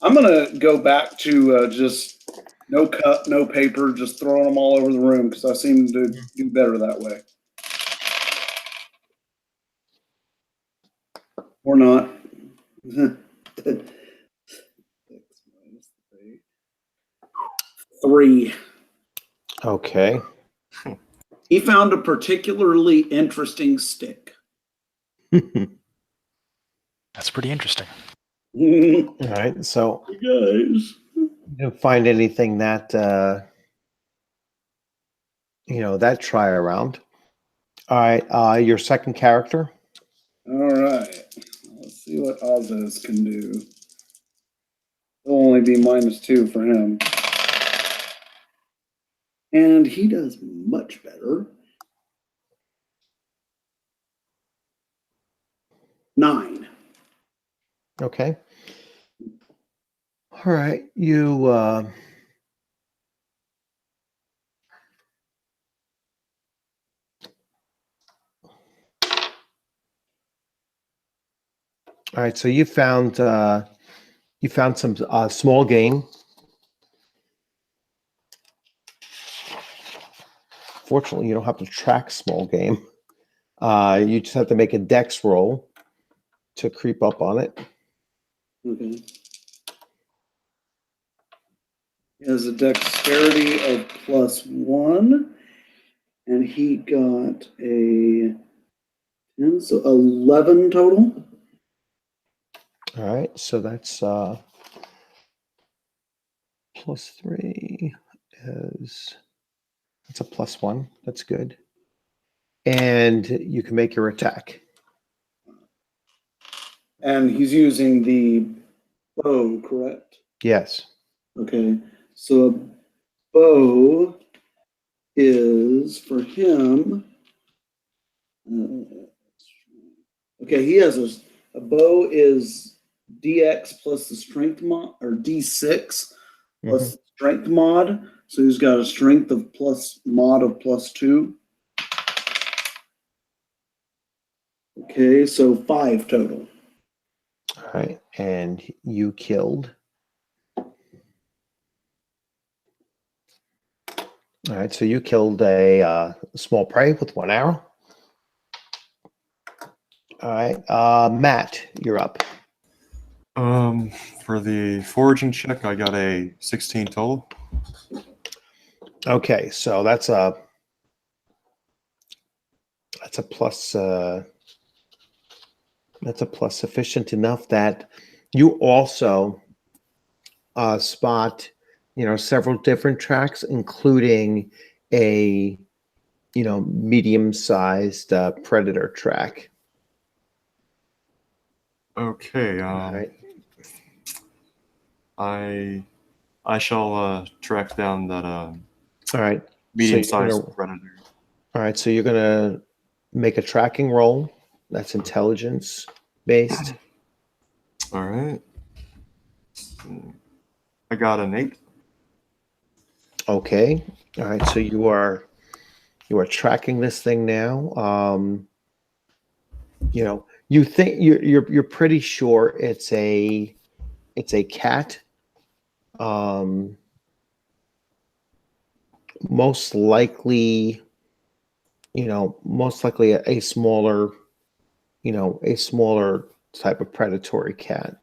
I'm gonna go back to just no cup, no paper, just throwing them all over the room because I seem to do better that way. Or not. 3. Okay. He found a particularly interesting stick. That's pretty interesting. You All right. So guys. you didn't find anything that that try around. All right. Your second character. All right. Let's see what Ozos can do. It'll only be -2 for him. And he does much better. 9. Okay. All right. You all right. So you found some small game. Fortunately, you don't have to track small game. You just have to make a dex roll to creep up on it. Okay. He has a dexterity of +1, and he got a 10, so 11 total. All right. So that's +3 is that's a +1. That's good. And you can make your attack. And he's using the bow, correct? Yes. Okay. So a bow is for him. Okay, he has a bow is DX plus the strength mod, or D6 plus strength mod. So he's got a strength of plus mod of +2. Okay, so 5 total. All right. And you killed. All right. So you killed a small prey with 1 arrow. All right. Matt, you're up. For the foraging check, I got a 16 total. Okay. So that's a plus. That's a plus sufficient enough that you also spot, several different tracks, including a, medium-sized predator track. Okay. All right. I shall track down that All right. medium-sized gonna- predator. All right. So you're gonna make a tracking roll. That's intelligence based. All right. I got an 8. Okay. All right. So you are tracking this thing now. You think you're pretty sure it's a cat. Most likely, a smaller, a smaller type of predatory cat.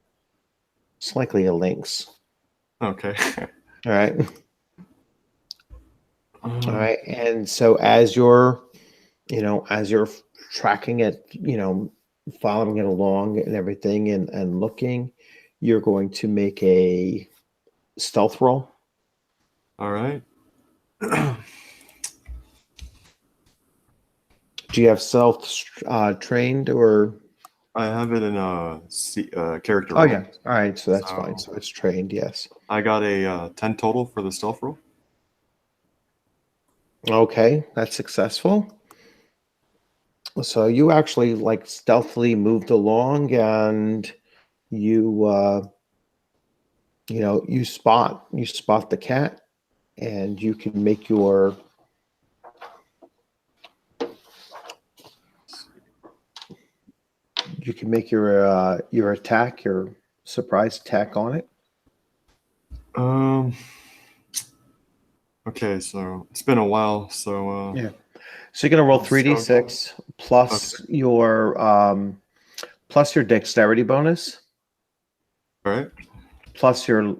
It's likely a lynx. Okay. All right. All right. And so as you're tracking it, following it along and everything and looking, you're going to make a stealth roll. All right. Do you have stealth trained or? I have it in character. Oh roll. yeah. All right. So that's So- fine. So it's trained. Yes. I got a 10 total for the stealth roll. Okay. That's successful. So you actually like stealthily moved along, and you you spot the cat, and you can make your your attack, your surprise attack on it. Um. Okay, so it's been a while. So Yeah. So you're gonna roll Let's go. 3d6 plus your dexterity bonus, all right. plus your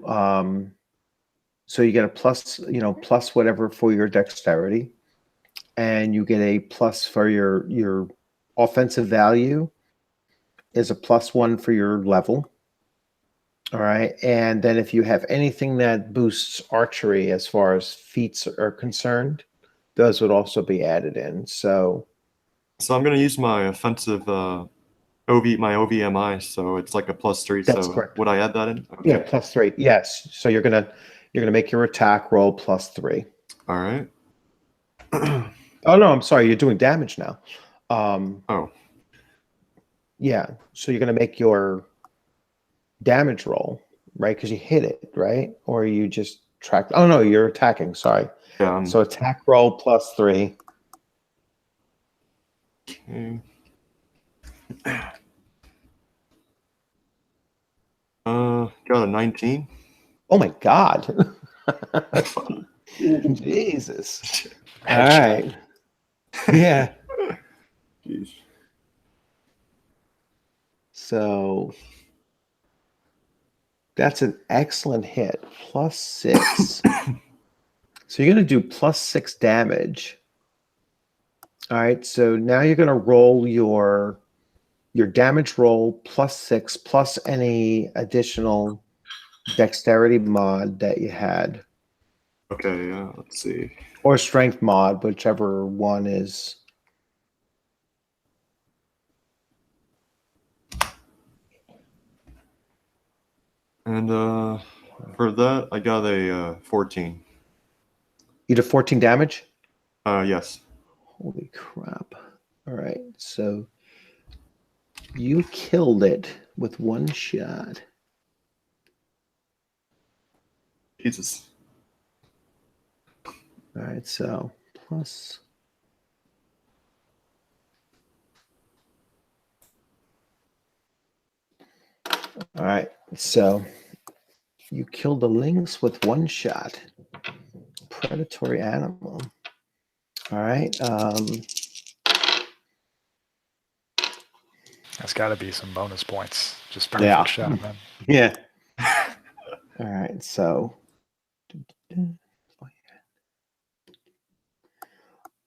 so you get a plus, plus whatever for your dexterity, and you get a plus for your offensive value is a +1 for your level. All right. And then if you have anything that boosts archery as far as feats are concerned, those would also be added in. So So I'm gonna use my offensive my OVMI. So it's like a +3. that's So correct. would I add that in? Yeah, Okay. +3. Yes. So you're gonna make your attack roll +3. All right. Oh no, I'm sorry, you're doing damage now. Oh. Yeah. So you're gonna make your damage roll, right? Because you hit it, right? Or you just track. Oh no, you're attacking. Sorry. Yeah. So attack roll +3. Okay. Got a 19. Oh my God. Jesus. All Headshot. right. Yeah. Jeez. So that's an excellent hit. +6. So you're going to do +6 damage. All right. So now you're going to roll your damage roll +6 plus any additional dexterity mod that you had, Okay. Yeah. Let's see. or strength mod, whichever one is. And for that, I got a 14. You did 14 damage? Yes. Holy crap. All right. So you killed it with one shot. Jesus. All right. So plus. All right. So you killed the lynx with one shot. Predatory animal. All right. That's got to be some bonus points. Just perfect Yeah. shot, man. Yeah. All right. So.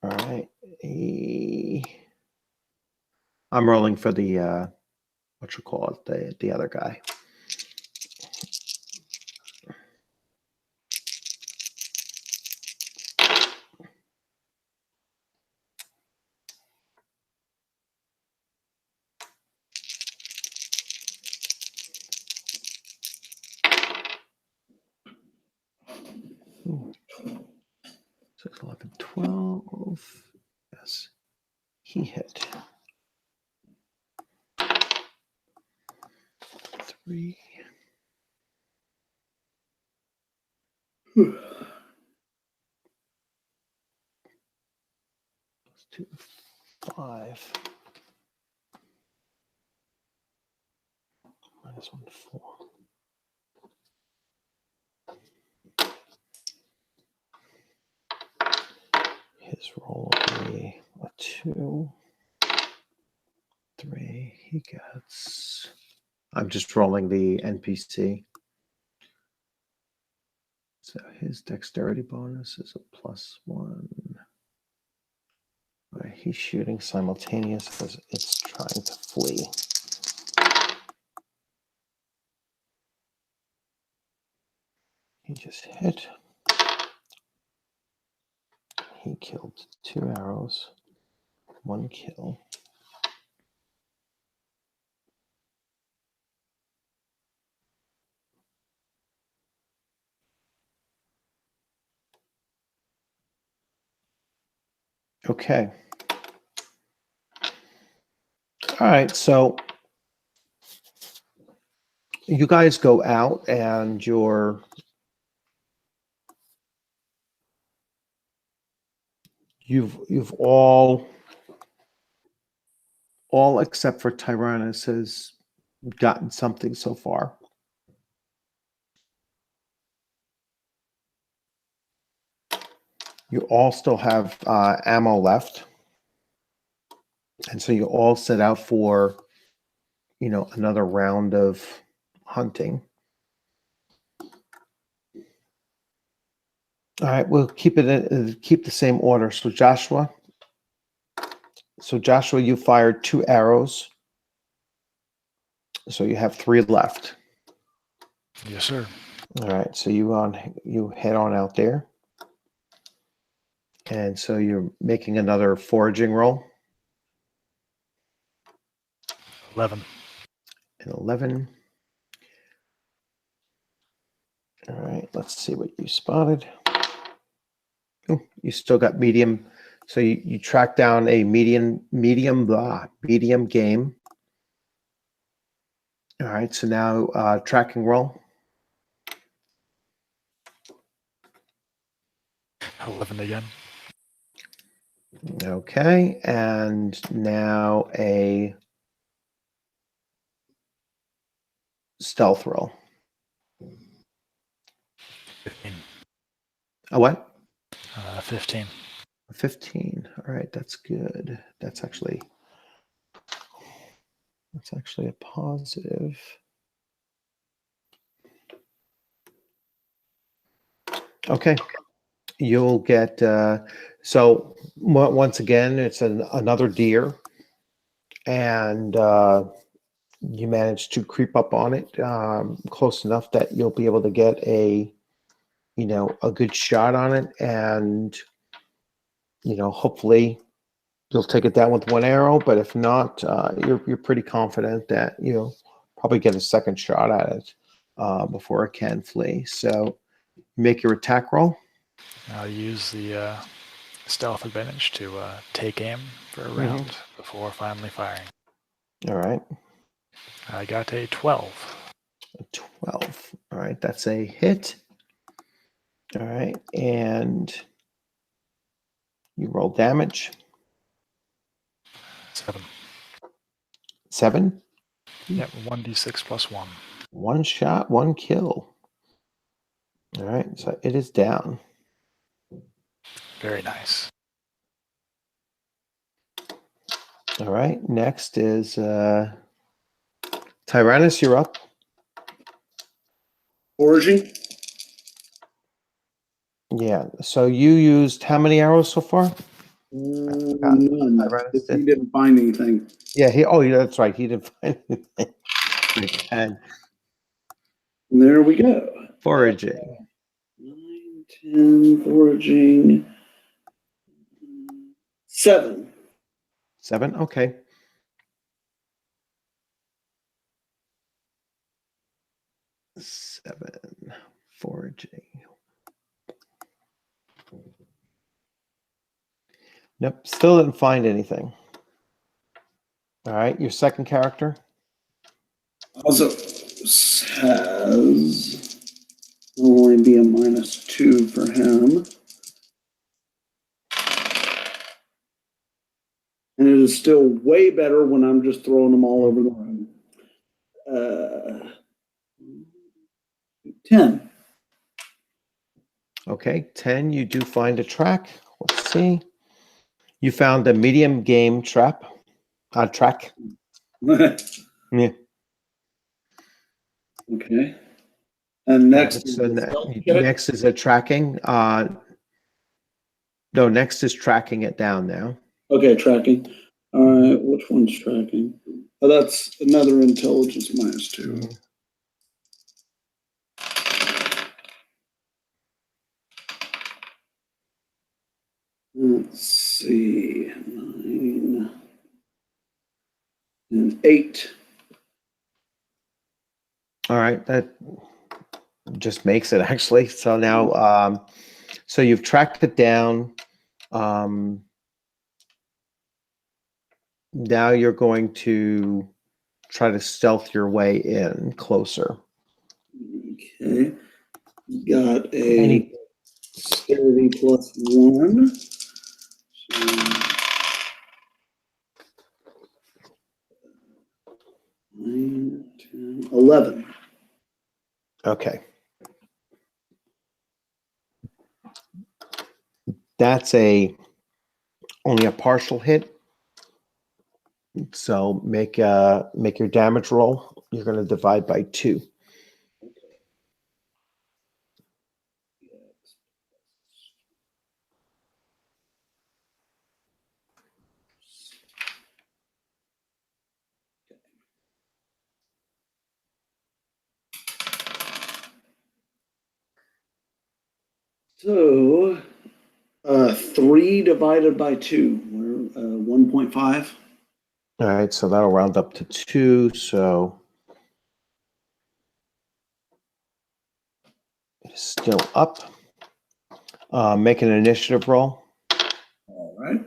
All right. I'm rolling for the what you call it, the other guy. Ooh. 6, 11, 12. Yes. He hit. 3. +2, 5. -1, 4. His roll will be a 2, 3. He gets. I'm just rolling the NPC. So his dexterity bonus is a +1. All right, he's shooting simultaneous as it's trying to flee. He just hit. He killed 2 arrows, 1 kill. Okay. All right, so you guys go out and you've all except for Tyrannus has gotten something so far. You all still have ammo left, and so you all set out for, another round of hunting. All right, we'll keep the same order. So Joshua, you fired 2 arrows, so you have 3 left. Yes, sir. All right, so you head on out there, and so you're making another foraging roll. 11. And 11. All right, let's see what you spotted. Oh, you still got medium. So you track down a medium game. All right, so now tracking roll. 11 again. Okay, and now a stealth roll. 15. A what? 15. 15. All right, that's good. That's actually a positive. Okay. You'll get so once again, it's another deer, and you manage to creep up on it close enough that you'll be able to get a good shot on it, and hopefully you'll take it down with 1 arrow. But if not, you're pretty confident that you'll probably get a second shot at it before it can flee. So make your attack roll. I'll use the stealth advantage to take aim for a round before finally firing. All right. I got a 12. A 12. All right, that's a hit. All right, and you roll damage. 7. 7. Yep, 1d6 plus 1. 1 shot, 1 kill. All right, so it is down. Very nice. All right, next is Tyrannus, you're up. Foraging. Yeah, so you used how many arrows so far? None. Tyrannus He did. didn't find anything. Yeah, that's right. He didn't find anything. And There we go. foraging. 9, 10, foraging. 7. 7, okay. Seven, foraging. Nope, still didn't find anything. All right, your second character. Also has will only be a -2 for him. And it is still way better when I'm just throwing them all over the room. 10. Okay, 10, you do find a track. Let's see. You found a medium game track. Yeah. Okay. And next, So next is a tracking. No, next is tracking it down now. okay, tracking. All right, which one's tracking? Oh, that's another intelligence -2. Let's see, 9 and 8. All right, that just makes it actually. So now, so you've tracked it down. Now you're going to try to stealth your way in closer. Okay. Got a Any 30 plus 1. So 9, 10, 11. Okay. That's only a partial hit. So make your damage roll. You're going to divide by 2. So 3 divided by 2. We're 1.5. All right, so that'll round up to 2. So it's still up. Make an initiative roll. All right.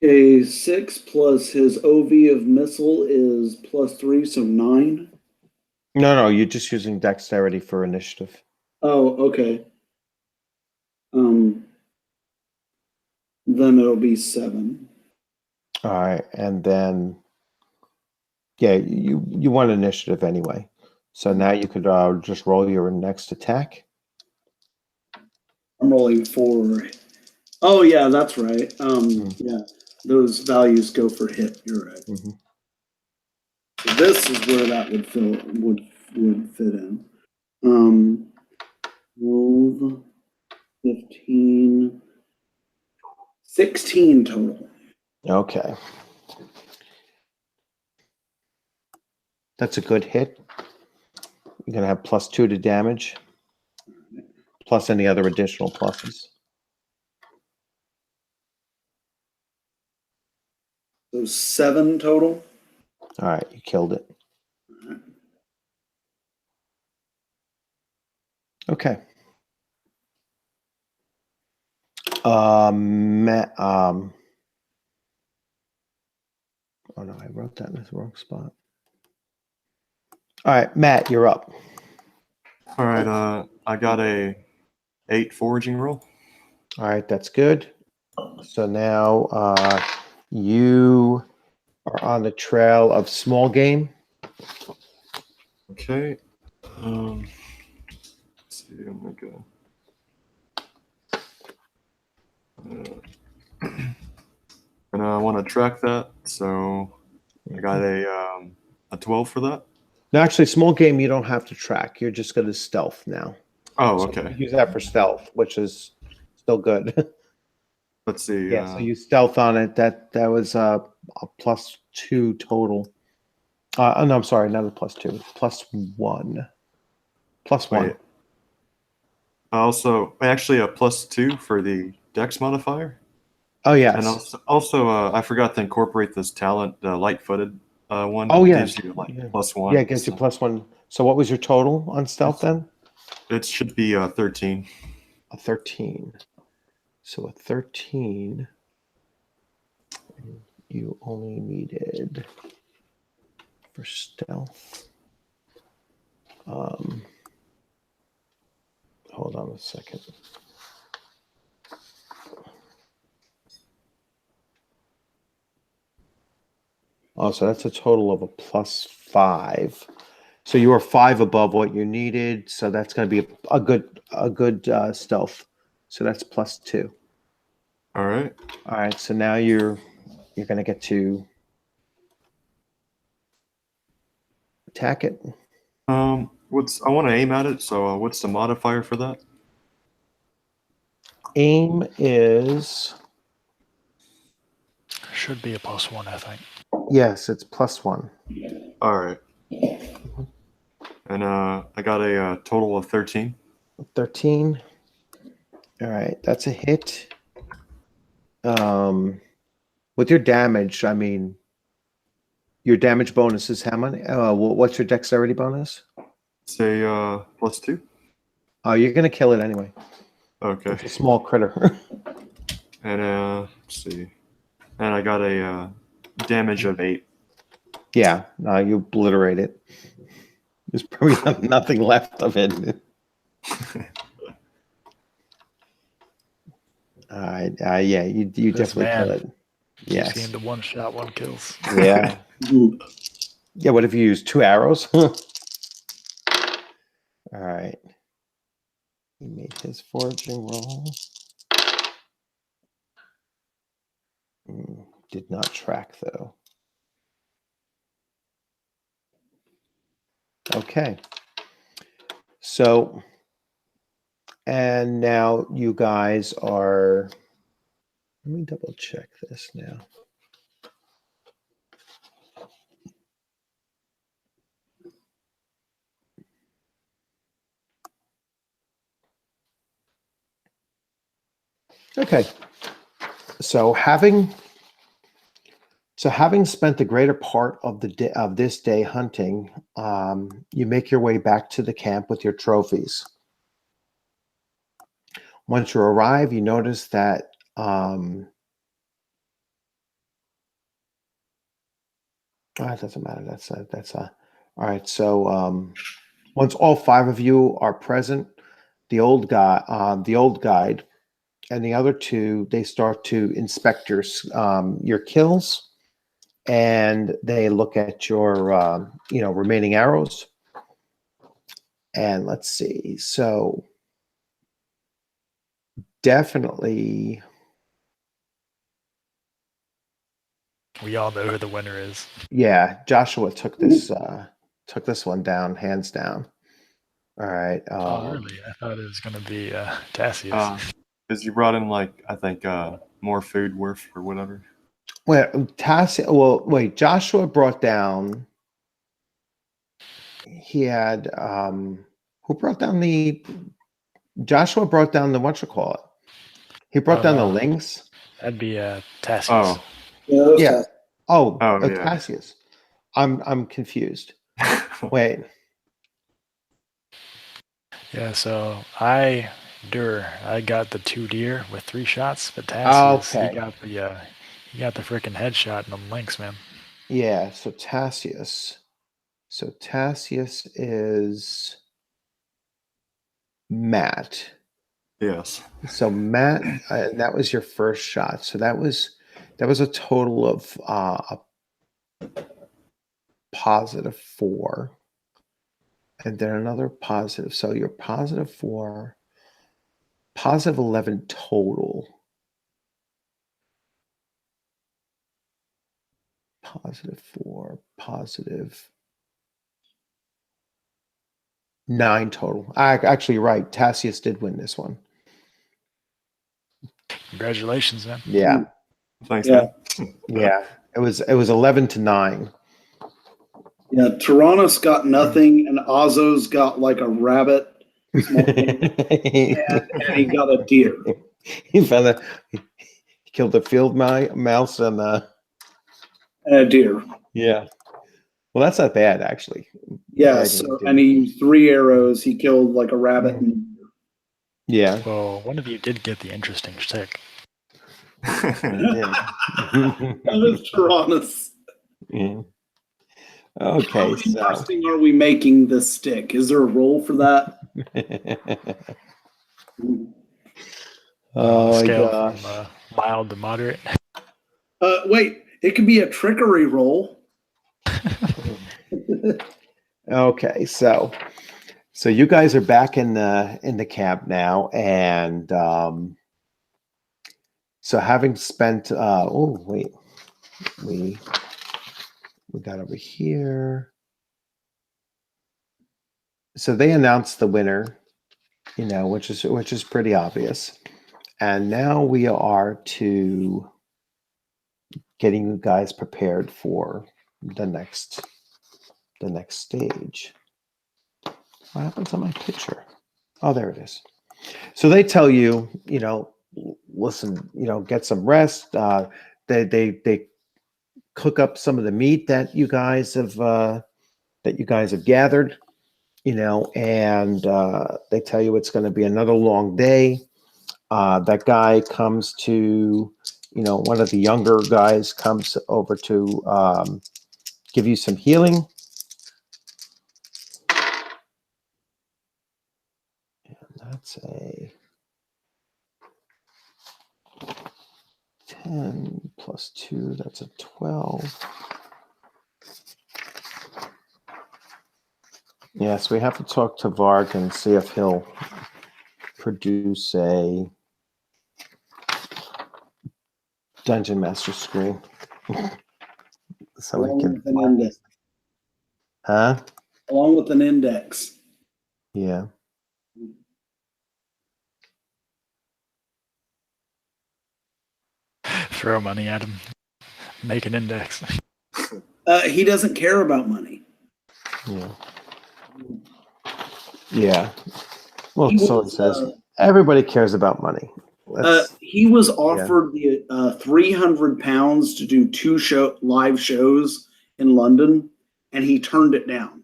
Okay, 6 plus his OV of missile is plus 3, so 9. No, you're just using dexterity for initiative. Oh, okay. Then it'll be 7. All right, and then yeah, you want initiative anyway. So now you could just roll your next attack. I'm rolling 4. Oh yeah, that's right. Yeah, those values go for hit. You're right. Mhm. So this is where that would fit in. 12, 15, 16 total. Okay. That's a good hit. You're going to have plus 2 to damage, plus any other additional pluses. So 7 total. All right, you killed it. Okay. Matt, oh no, I wrote that in the wrong spot. All right, Matt, you're up. All right. I got a 8 foraging roll. All right, that's good. So now you are on the trail of small game. Okay. Let's see. I'm gonna go. And I want to track that, so I got a 12 for that. No, actually, small game you don't have to track. You're just going to stealth now. Oh, So okay. use that for stealth, which is still good. Let's see. Yeah, so you stealth on it. That was a plus 2 total. Oh, no, I'm sorry, not a plus 2. Plus 1. Plus 1. Wait. Also, actually, a plus 2 for the dex modifier. Oh, yes. And also, I forgot to incorporate this talent, light-footed one. Oh, It yeah. gives you like plus 1. Yeah, it gives you plus 1. So what was your total on stealth then? It should be 13. A 13. So a 13. You only needed for stealth. Hold on a second. Oh, so that's a total of a plus 5. So you were 5 above what you needed. So that's going to be a good stealth. So that's plus 2. All right. All right. So now you're going to get to attack it. I want to aim at it. So what's the modifier for that? Aim is Should be a +1, I think. yes, it's plus 1. All right. And I got a total of 13. 13. All right, that's a hit. With your damage, I mean, your damage bonus is how many? What's your dexterity bonus? Say plus 2. Oh, you're gonna kill it anyway. Okay. It's a small critter. And let's see. And I got a damage of 8. Yeah, no, you obliterate it. There's probably nothing left of it. All right. Yeah, you This definitely man kill it. keeps Yes. getting the one shot, one kills. Yeah. Ooh. Yeah. What if you use 2 arrows? All right. He made his foraging roll. Did not track though. Okay. So, and now you guys are. Let me double check this now. Okay. So having spent the greater part of the day of this day hunting, you make your way back to the camp with your trophies. Once you arrive, you notice that it doesn't matter. That's all right. So once all 5 of you are present, the old guide, and the other 2, they start to inspect your kills, and they look at your remaining arrows. And let's see. So definitely, We all know who the winner is. yeah. Joshua took this one down, hands down. All right. Oh, really? I thought it was going to be Tassius. Because you brought in, like, I think more food worth or whatever. Wait, Joshua brought down. He had who brought down the? Joshua brought down the whatchamacallit. He brought Oh, down the no. links. That'd be Tassius. Oh. Yeah, that's Yeah. tough. Oh, Oh, yeah. Cassius. I'm confused. Wait. Yeah, so I got the 2 deer with 3 shots, but Tassius, Okay. he got the freaking headshot in them links, man. Yeah. So Tassius. Is Matt. Yes. So Matt, that was your first shot. So that was a total of a +4, and then another positive. So you're +4, +11 total. +4, +9 total. Actually, right. Tassius did win this one. Congratulations, man. Yeah. Thanks, Yeah. man. Yeah. It was 11-9. Yeah, Tyrannus got nothing, and Ozzo's got like a rabbit, small thing, and he got a deer. He killed a field mouse and And a deer. yeah. Well, that's not bad actually. Yeah, Yeah, so, deer. and he used 3 arrows. He killed like a rabbit. And Yeah. Well, one of you did get the interesting stick. Yeah. that is Tyrannus. Yeah. How Okay, so interesting are we making this stick? Is there a role for that? oh my Scale gosh. from mild to moderate. Wait, it could be a trickery roll. Okay, so you guys are back in the camp now, and so having spent we got over here. So they announced the winner, which is pretty obvious, and now we are to getting you guys prepared for the next stage. What happens on my picture? Oh, there it is. So they tell you, listen, get some rest. They cook up some of the meat that you guys have gathered, and they tell you it's going to be another long day. That guy comes to, one of the younger guys comes over to give you some healing. And that's a 10 plus 2, that's a 12. Yes, we have to talk to Varg and see if he'll produce a Dungeon Master screen. So we Along can, with an index. huh? Along with an index. Yeah. Throw money at him. Make an index. He doesn't care about money. Yeah. Yeah. Well, He so it was, says everybody cares about money. he was offered the 300 pounds to do 2 live shows in London, and he turned it down.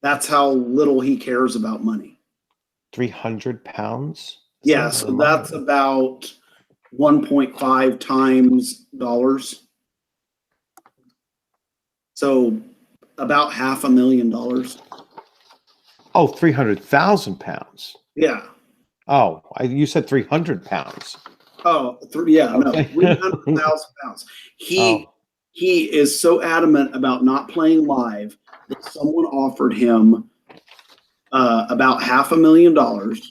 That's how little he cares about money. 300 pounds? Yeah, so that's about 1.5 times dollars. So about $500,000. Oh, 300,000 pounds. Yeah. Oh, you said 300 pounds. Oh, yeah, no, Okay. 300,000 pounds. He is so adamant about not playing live that someone offered him about $500,000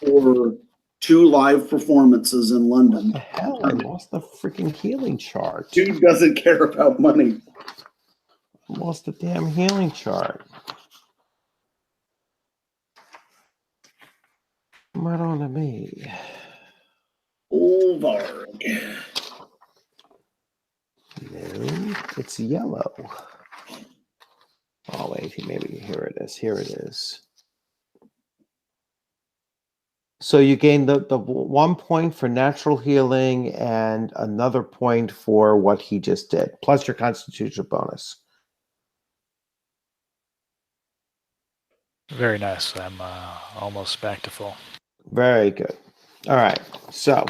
for 2 live performances in London. What the hell? I lost the freaking healing chart. Dude doesn't care about money. I lost the damn healing chart. Right on to me. Oh, Varg. No, it's yellow. Oh, wait, maybe here it is. Here it is. So you gain the 1 point for natural healing and another point for what he just did, plus your constitution bonus. Very nice. I'm almost back to full. Very good. All right. So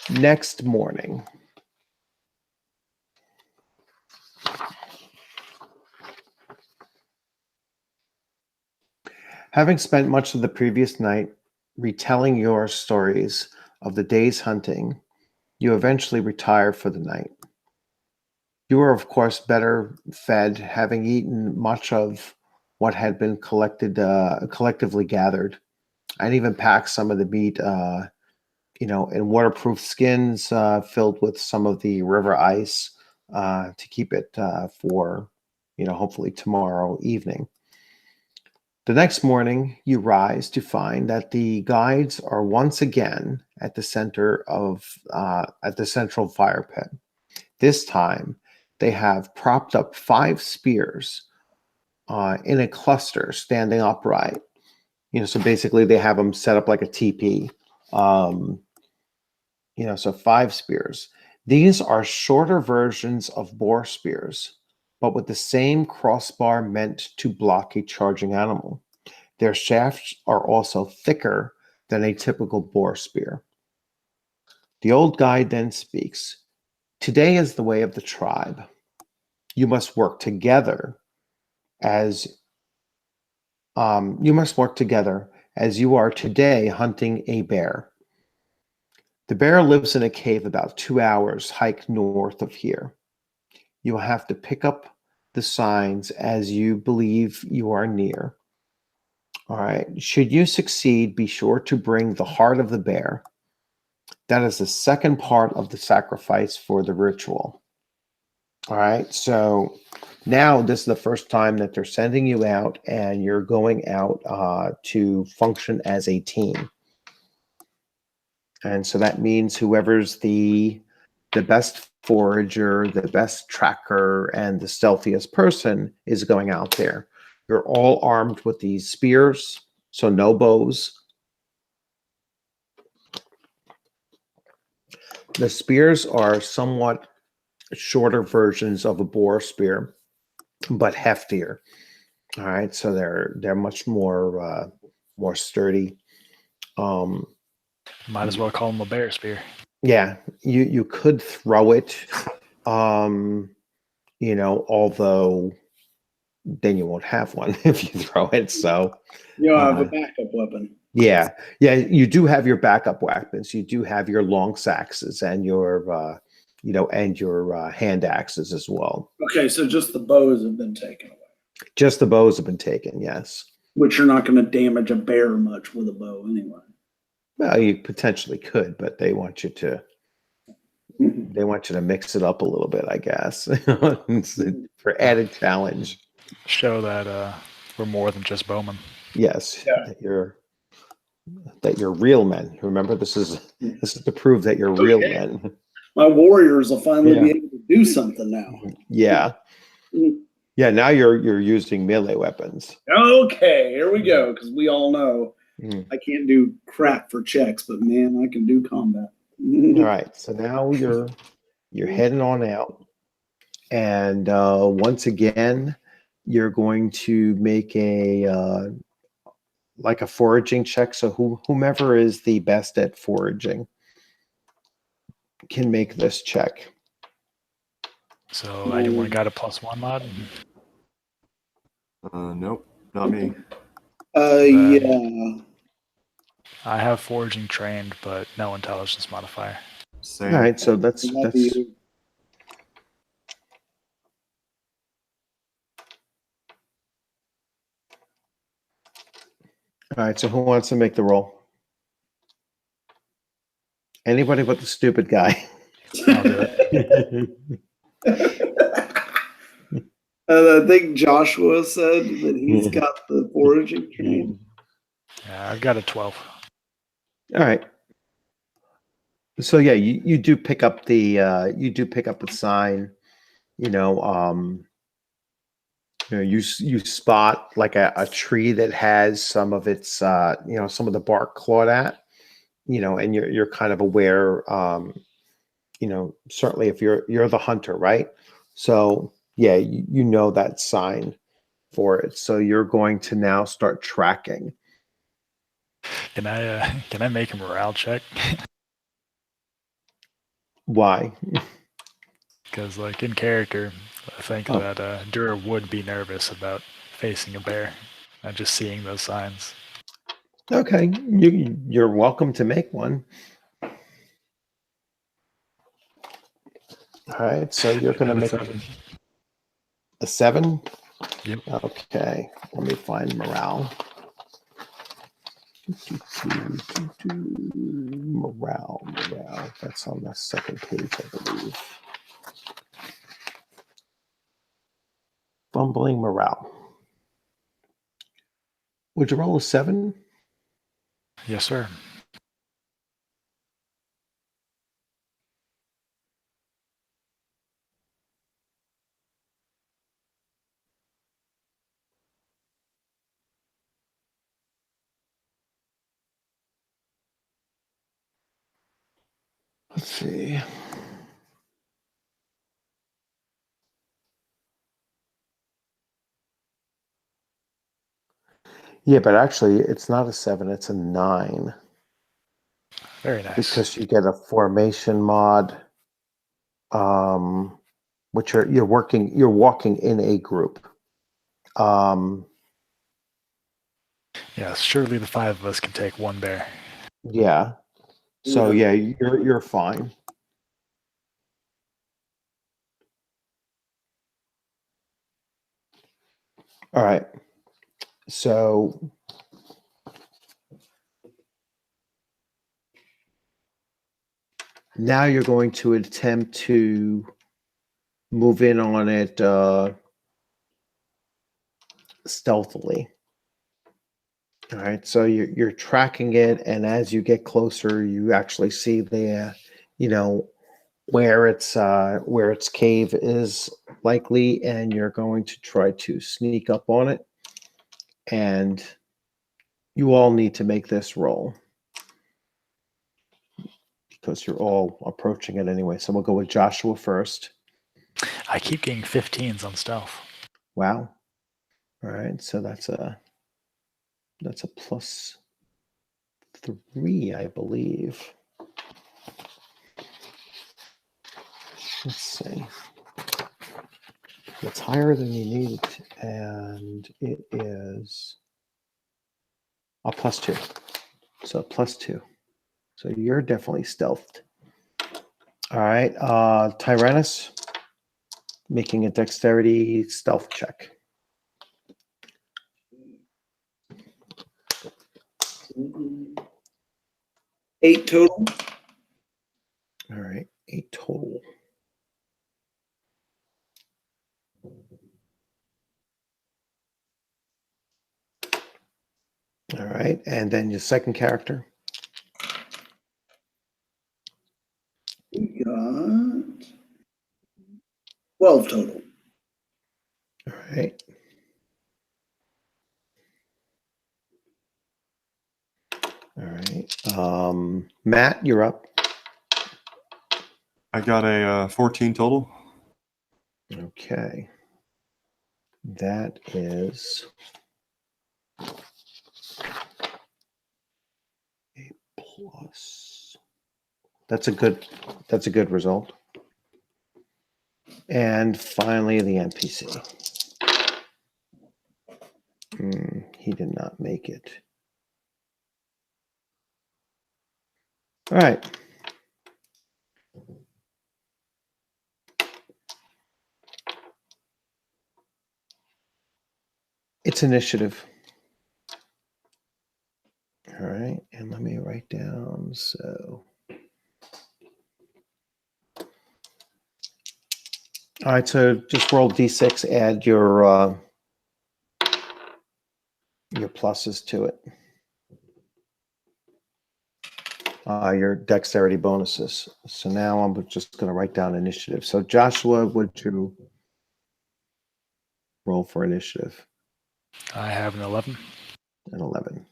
next morning. Having spent much of the previous night retelling your stories of the day's hunting, you eventually retire for the night. You were, of course, better fed, having eaten much of what had been collectively gathered, and even packed some of the meat, in waterproof skins filled with some of the river ice to keep it for, hopefully tomorrow evening. The next morning, you rise to find that the guides are once again at the central fire pit. This time, they have propped up 5 spears in a cluster, standing upright. So basically, they have them set up like a teepee. So 5 spears. These are shorter versions of boar spears, but with the same crossbar meant to block a charging animal. Their shafts are also thicker than a typical boar spear. The old guide then speaks. Today is the way of the tribe. You must work together as you are today hunting a bear. The bear lives in a cave about 2 hours hike north of here. You will have to pick up the signs as you believe you are near. All right. Should you succeed, be sure to bring the heart of the bear. That is the second part of the sacrifice for the ritual. All right. So now this is the first time that they're sending you out and you're going out to function as a team. And so that means whoever's the best forager, the best tracker, and the stealthiest person is going out there. You're all armed with these spears, so no bows. The spears are somewhat shorter versions of a boar spear, but heftier. All right, so they're much more more sturdy. Might as well call him a bear spear. Yeah, you could throw it, although then you won't have one if you throw it. So You have a uh, backup weapon. yeah, you do have your backup weapons. You do have your long axes and your hand axes as well. Okay, so just the bows have been taken away, Just the bows have been taken. Yes. which you're not going to damage a bear much with a bow anyway. Well, you potentially could, but they want you to mix it up a little bit, I guess, for added challenge. Show that we're more than just bowmen. Yes, Yeah. that you're real men. Remember, this is to prove that you're real Okay. men. My warriors will finally Yeah. be able to do something now. Yeah, yeah. Now you're using melee weapons. Okay, here we go, because we all know Mhm. I can't do crap for checks, but man, I can do combat. All right, so now you're heading on out, and once again, you're going to make a like a foraging check. So whomever is the best at foraging can make this check. So anyone got a +1 mod? Nope, not me. Yeah. I have foraging trained, but no intelligence modifier. Same. All right, so that's That'd be- all right. So who wants to make the roll? Anybody but the stupid guy. I'll do it. I think Joshua said that he's got the foraging train. Yeah, I've got a 12. All right. So yeah, you do pick up the sign. You spot like a tree that has some of its some of the bark clawed at, and you're kind of aware, certainly if you're the hunter, right? So yeah, you know that sign for it. So you're going to now start tracking. Can I make a morale check? Why? Because like in character, I think Oh. that Dura would be nervous about facing a bear and just seeing those signs. Okay, you're welcome to make one. All right, so you're going to make a 7. Yep. Okay, let me find morale. Morale. That's on the second page, I believe. Fumbling morale. Would you roll a 7? Yes, sir. Let's see. Yeah, but actually, it's not a 7; it's a 9 Very nice. because you get a formation mod, which you're walking in a group. Yes, surely the 5 of us can take one bear. Yeah. So yeah, you're fine. All right. So now you're going to attempt to move in on it stealthily. All right. So you're tracking it, and as you get closer, you actually see the where its cave is likely, and you're going to try to sneak up on it. And you all need to make this roll because you're all approaching it anyway. So we'll go with Joshua first. I keep getting 15s on stealth. Wow. All right, so that's a +3, I believe. Let's see. It's higher than you need, and it is a +2. So +2. So you're definitely stealthed. All right, Tyrannus, making a dexterity stealth check. 8 total. All right, 8 total. All right, and then your second character. We got 12 total. All right. All right. Matt, you're up. I got a 14 total. Okay. That is a plus. That's a good result. And finally, the NPC. He did not make it. All right. It's initiative. All right. And let me write down. So. All right. So just roll D6, add your pluses to it. Your dexterity bonuses. So now I'm just going to write down initiative. So Joshua, would you roll for initiative? I have an 11. An 11.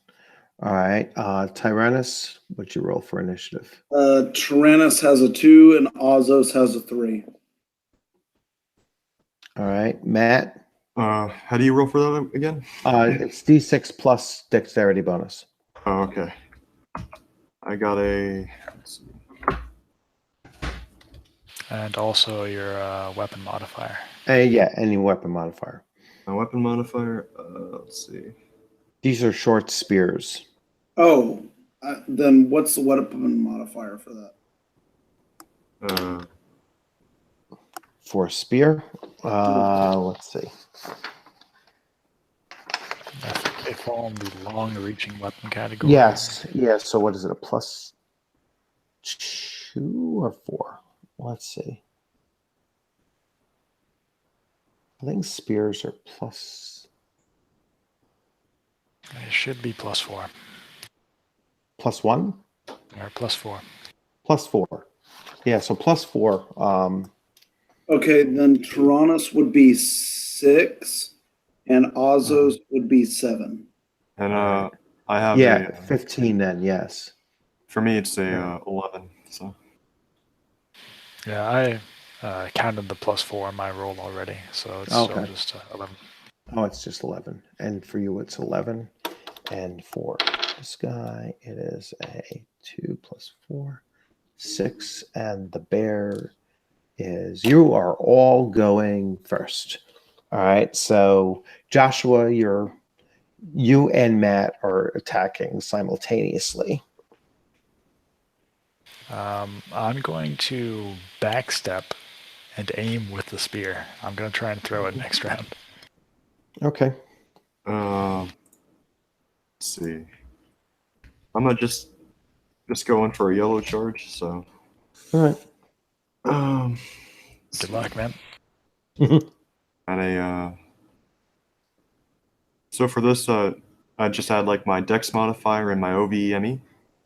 All right. Tyrannus, would you roll for initiative? Tyrannus has a 2 and Ozos has a 3. All right. Matt? How do you roll for that again? It's D6 plus dexterity bonus. Oh, okay. I got a. Let's see. And also your weapon modifier. Yeah, any weapon modifier. My weapon modifier. Let's see. These are short spears. Oh, then what's the weapon modifier for that? For a spear? Let's see. I think they fall in the long-reaching weapon category. Yes. Yeah. So what is it? A +2 or 4? Let's see. I think spears are plus. It should be +4 +1? or +4. +4. Yeah. So +4. Okay, then Tyrannus would be 6 and Ozos would be 7. And Alright. I have Yeah. a. 15 then. Yes. For me, it's a 11. So. Yeah, I counted the +4 in my roll already, so it's still Okay. just 11. Oh, it's just 11. And for you, it's 11. And for this guy, it is a 2 + 4, 6. And the bear is, you are all going first. All right. So Joshua, you and Matt are attacking simultaneously. I'm going to backstep and aim with the spear. I'm going to try and throw it next round. Okay. Let's see. I'm gonna just go in for a yellow charge. So. All right. Good luck, man. At a. So for this, I just add like my dex modifier and my OVEME.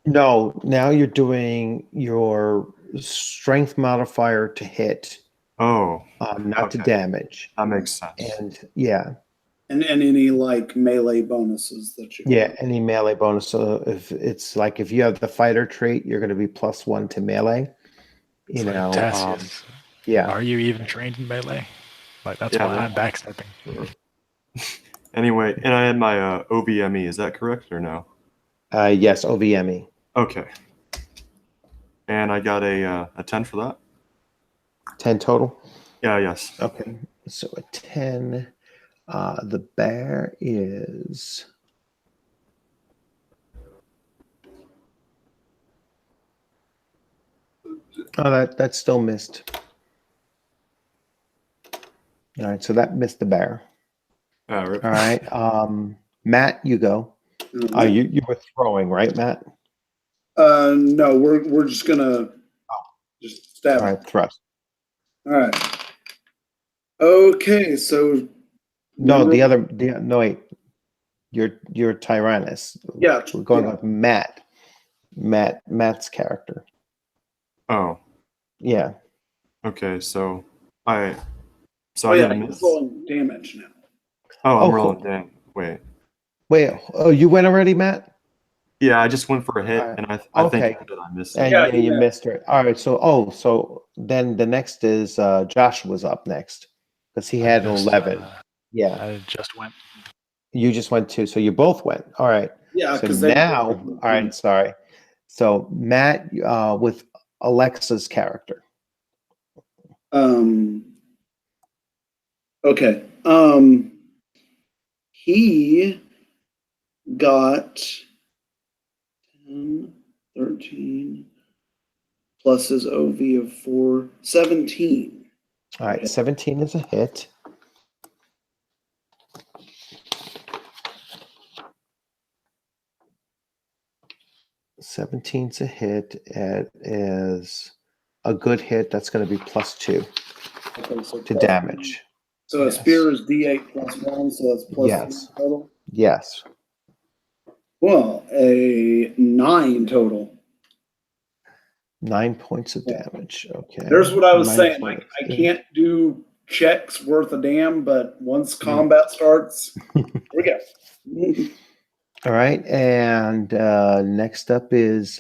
No, now you're doing your strength modifier to hit, Oh, not to Okay. damage. that makes sense. And yeah, And any like melee bonuses that you yeah, any melee bonus. So if it's like if you have the fighter trait, you're going to be +1 to melee. It's You like know, Tassius. yeah. Are you even trained in melee? Like, that's Yeah, why man. I'm backstepping. Anyway, and I had my OVME. Is that correct or no? Yes, OVME. Okay. And I got a 10 for that. 10 total. Yeah. Yes. Okay, so a 10. The bear is. Oh, that still missed. All right, so that missed the bear. Rip. All right, Matt, you go. You were throwing, right, Matt? No, we're just gonna just stab All it. right, thrust. All right. Okay, so No, remember- no, wait. You're Tyrannus. Yeah, We're going yeah. with Matt's character. Oh. Yeah. Okay. So Oh I yeah, didn't he's miss. rolling damage now. Oh, Oh, I'm cool. rolling damn. Wait. Wait. Oh, you went already, Matt? Yeah, I just went for a hit, Alright. and I think Okay. that I missed And it. Yeah, yeah, he you missed. missed her. All right. So then the next is Joshua's up next because he had an 11. Yeah. I just went. You just went 2, so you both went. All right. Yeah, So because now, all right, sorry. So Matt with Alexa's character. Okay. He got 10, 13 plus his OV of 4, 17. All right, 17 is a hit. '17's a hit. It is a good hit. That's going to be +2 Okay, so to plus- damage. So a Yes. spear is D8 plus 1, so that's plus Yes. 3 total. Yes. Well, a 9 total. 9 points of Yeah. damage. Okay. There's what I was 9 saying. Like, points. I can't do checks worth a damn, but once combat starts, here we go. All right, and next up is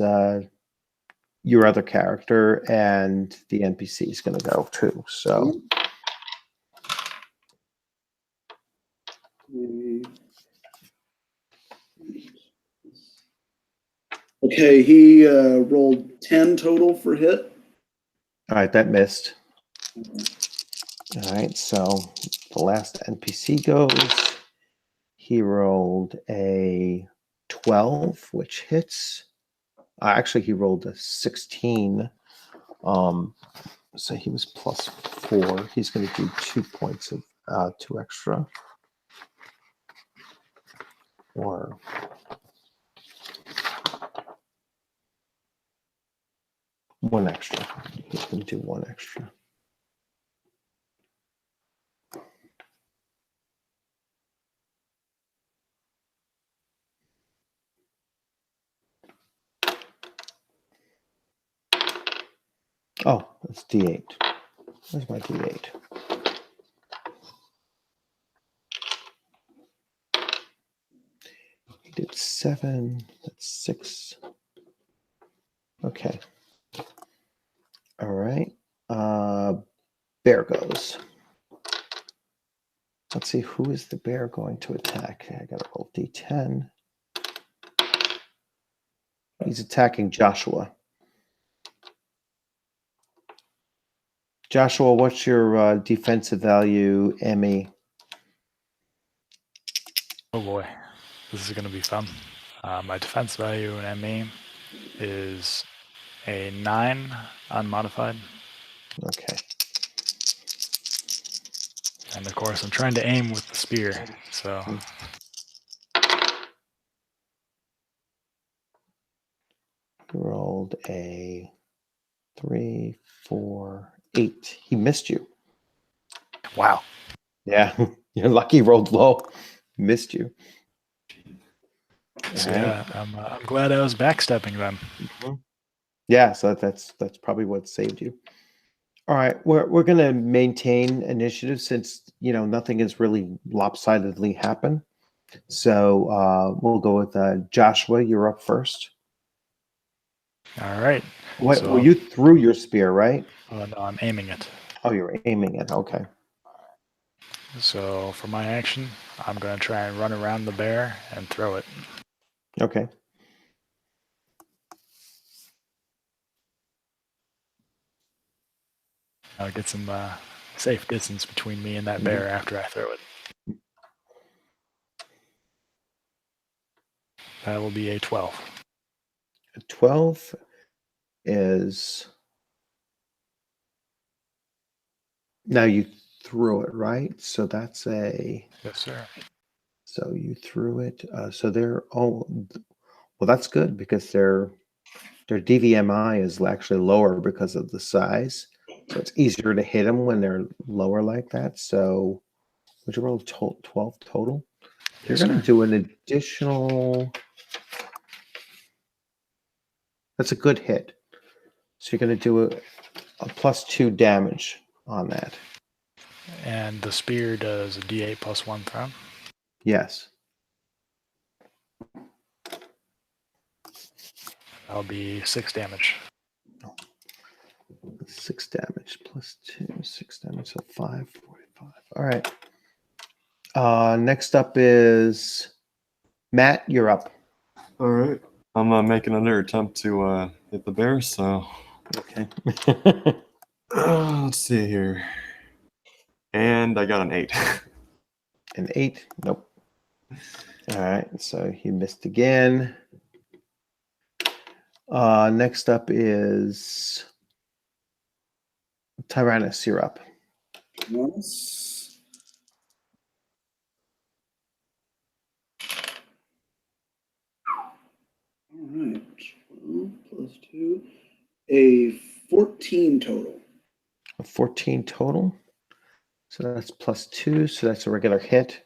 your other character, and the NPC is going to go too. So Okay, he rolled 10 total for hit. all right, that missed. All right, so the last NPC goes. He rolled a 12, which hits. Actually, he rolled a 16. So he was +4. He's going to do 2 points of 2 extra. Or 1 extra. He's going to do 1 extra. Oh, that's D8. Where's my D8? He did 7. That's 6. Okay. All right. Bear goes. Let's see, who is the bear going to attack? I got to roll D10. He's attacking Joshua. Joshua, what's your defensive value, ME? Oh boy, this is going to be fun. My defense value in ME is a 9 unmodified. Okay. And of course, I'm trying to aim with the spear. So Rolled a 3, 4, 8. He missed you. wow. Yeah, you're lucky. He rolled low. Missed you. So All right. yeah, I'm glad I was backstepping then. Yeah, so that's probably what saved you. All right, we're gonna maintain initiative since nothing has really lopsidedly happened. So we'll go with Joshua. You're up first. All right. What? So- Well, you threw your spear, right? Oh, no, I'm aiming it. Oh, you're aiming it. Okay. So for my action, I'm going to try and run around the bear and throw it. Okay. I'll get some safe distance between me and that Mhm. bear after I throw it. That will be a 12. A 12 is. Now you threw it, right? So that's a. Yes, sir. So you threw it. So they're well, that's good because their DVMI is actually lower because of the size. So it's easier to hit them when they're lower like that. So would you roll 12 total? You're Yes, going to sir. do an additional. That's a good hit. So you're going to do a +2 damage on that. And the spear does a d8 plus 1 thrown. Yes. That'll be 6 damage. 6 damage +2, 6 damage, so 5, 45. All right. Next up is Matt. You're up. All right. I'm making another attempt to hit the bear. So Okay. let's see here. And I got an 8. An 8. Nope. All right. So he missed again. Next up is Tyrannus. You're up. Once. All right. 12 plus 2. A 14 total. A 14 total. So that's +2. So that's a regular hit.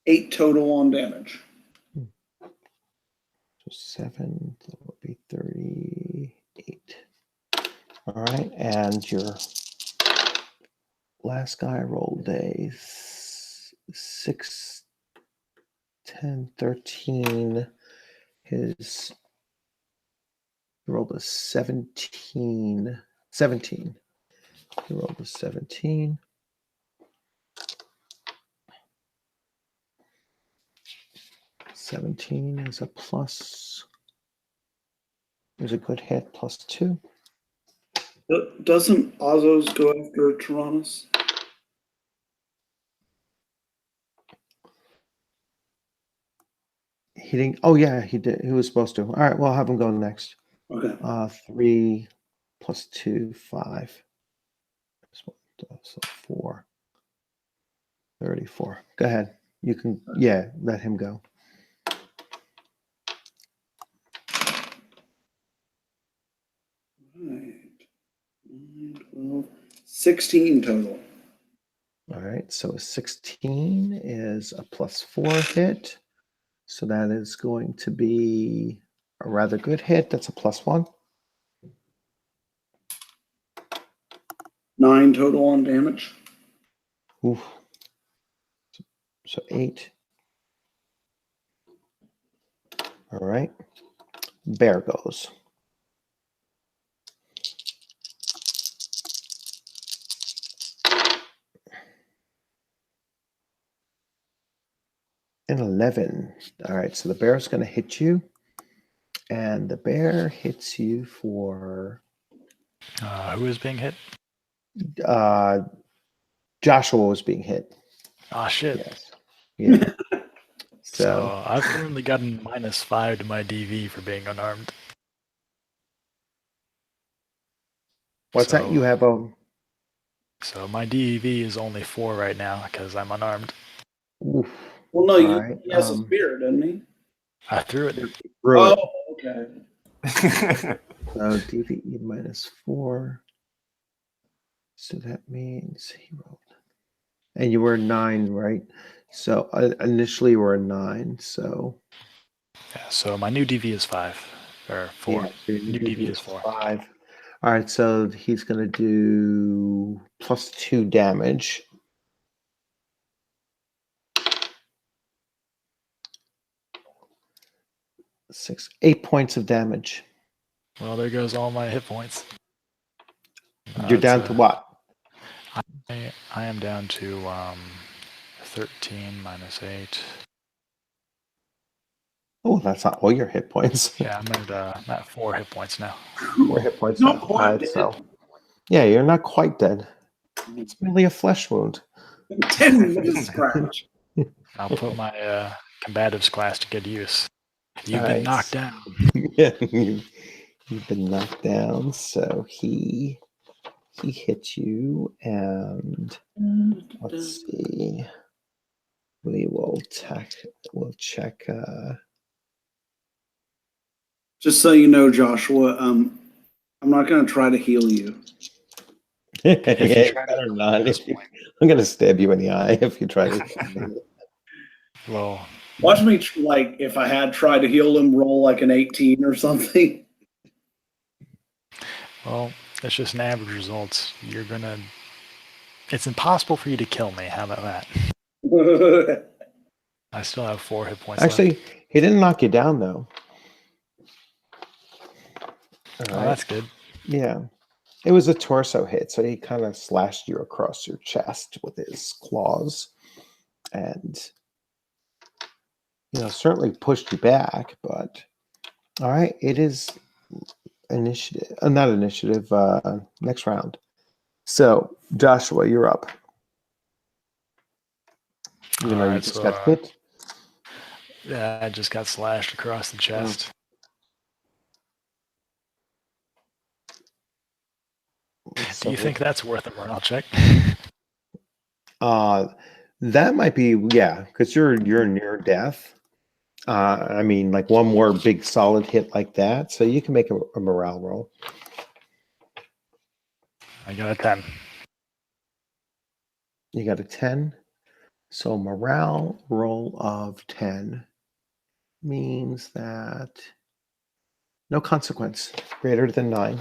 8 total on damage. So 7, that would be 38. All right, and your last guy rolled a 6, 10, 13. His he rolled a 17. 17. He rolled a 17. +17 is a plus. Is a good hit, +2. Doesn't Azos go after Tyrannus? He didn't. Oh yeah, he did. He was supposed to. All right, well, I'll have him go next. Okay. 3 + 2, 5. So 4. 34. Go ahead. You can. Yeah, let him go. Right. 9, 12, 16 total. All right. So a 16 is a +4 hit. So that is going to be a rather good hit. That's a +1. 9 total on damage. Oof. So 8. All right. Bear goes. An 11. All right. So the bear is going to hit you. And the bear hits you for. Who is being hit? Joshua was being hit. Ah, shit. Yes. Yeah. So I've currently gotten -5 to my DV for being unarmed. What's that? You have a. So my DV is only 4 right now because I'm unarmed. Oof. Well, no, All he right. has a spear, doesn't he? I threw it. Through it. Oh, okay. So DVE -4. So that means he rolled. And you were 9, right? So initially you were a 9. So Yeah, so my new DV is 5 or 4. yeah, so your New DV is 4. 5. All right. So he's going to do +2 damage. Eight points of damage. Well, there goes all my hit points. You're down to what? I am down to 13 minus 8. Oh, that's not all your hit points. Yeah, I'm at 4 hit points now. 4 hit points. Not left. quite Alright, dead. so yeah, you're not quite dead. It's merely a flesh wound. 10 with a scratch. I'll put my combatives class to good use. You've Alright. been knocked down. Yeah, you've been knocked down. So he hit you, and let's see. We will check. We'll check. Just so you know, Joshua, I'm not going to try to heal you. If you try to Better not. I'm gonna stab you in the eye if you try to. Well, Watch me, like, if I had tried to heal him, roll like an 18 or something. well, it's just an average result. It's impossible for you to kill me. How about that? I still have 4 hit points Actually, left. he didn't knock you down though. All Oh, right. that's good. Yeah. It was a torso hit, so he kind of slashed you across your chest with his claws, and certainly pushed you back. But all right, it is initiative, not initiative. Next round. So Joshua, you're up. You know, you Alright, just so, got hit. Yeah, I just got slashed across the chest. Do you think that's worth a morale check? That might be, yeah, because you're near death. I mean, like one more big solid hit like that, so you can make a morale roll. I got a 10. You got a 10. So morale roll of 10 means that no consequence greater than 9.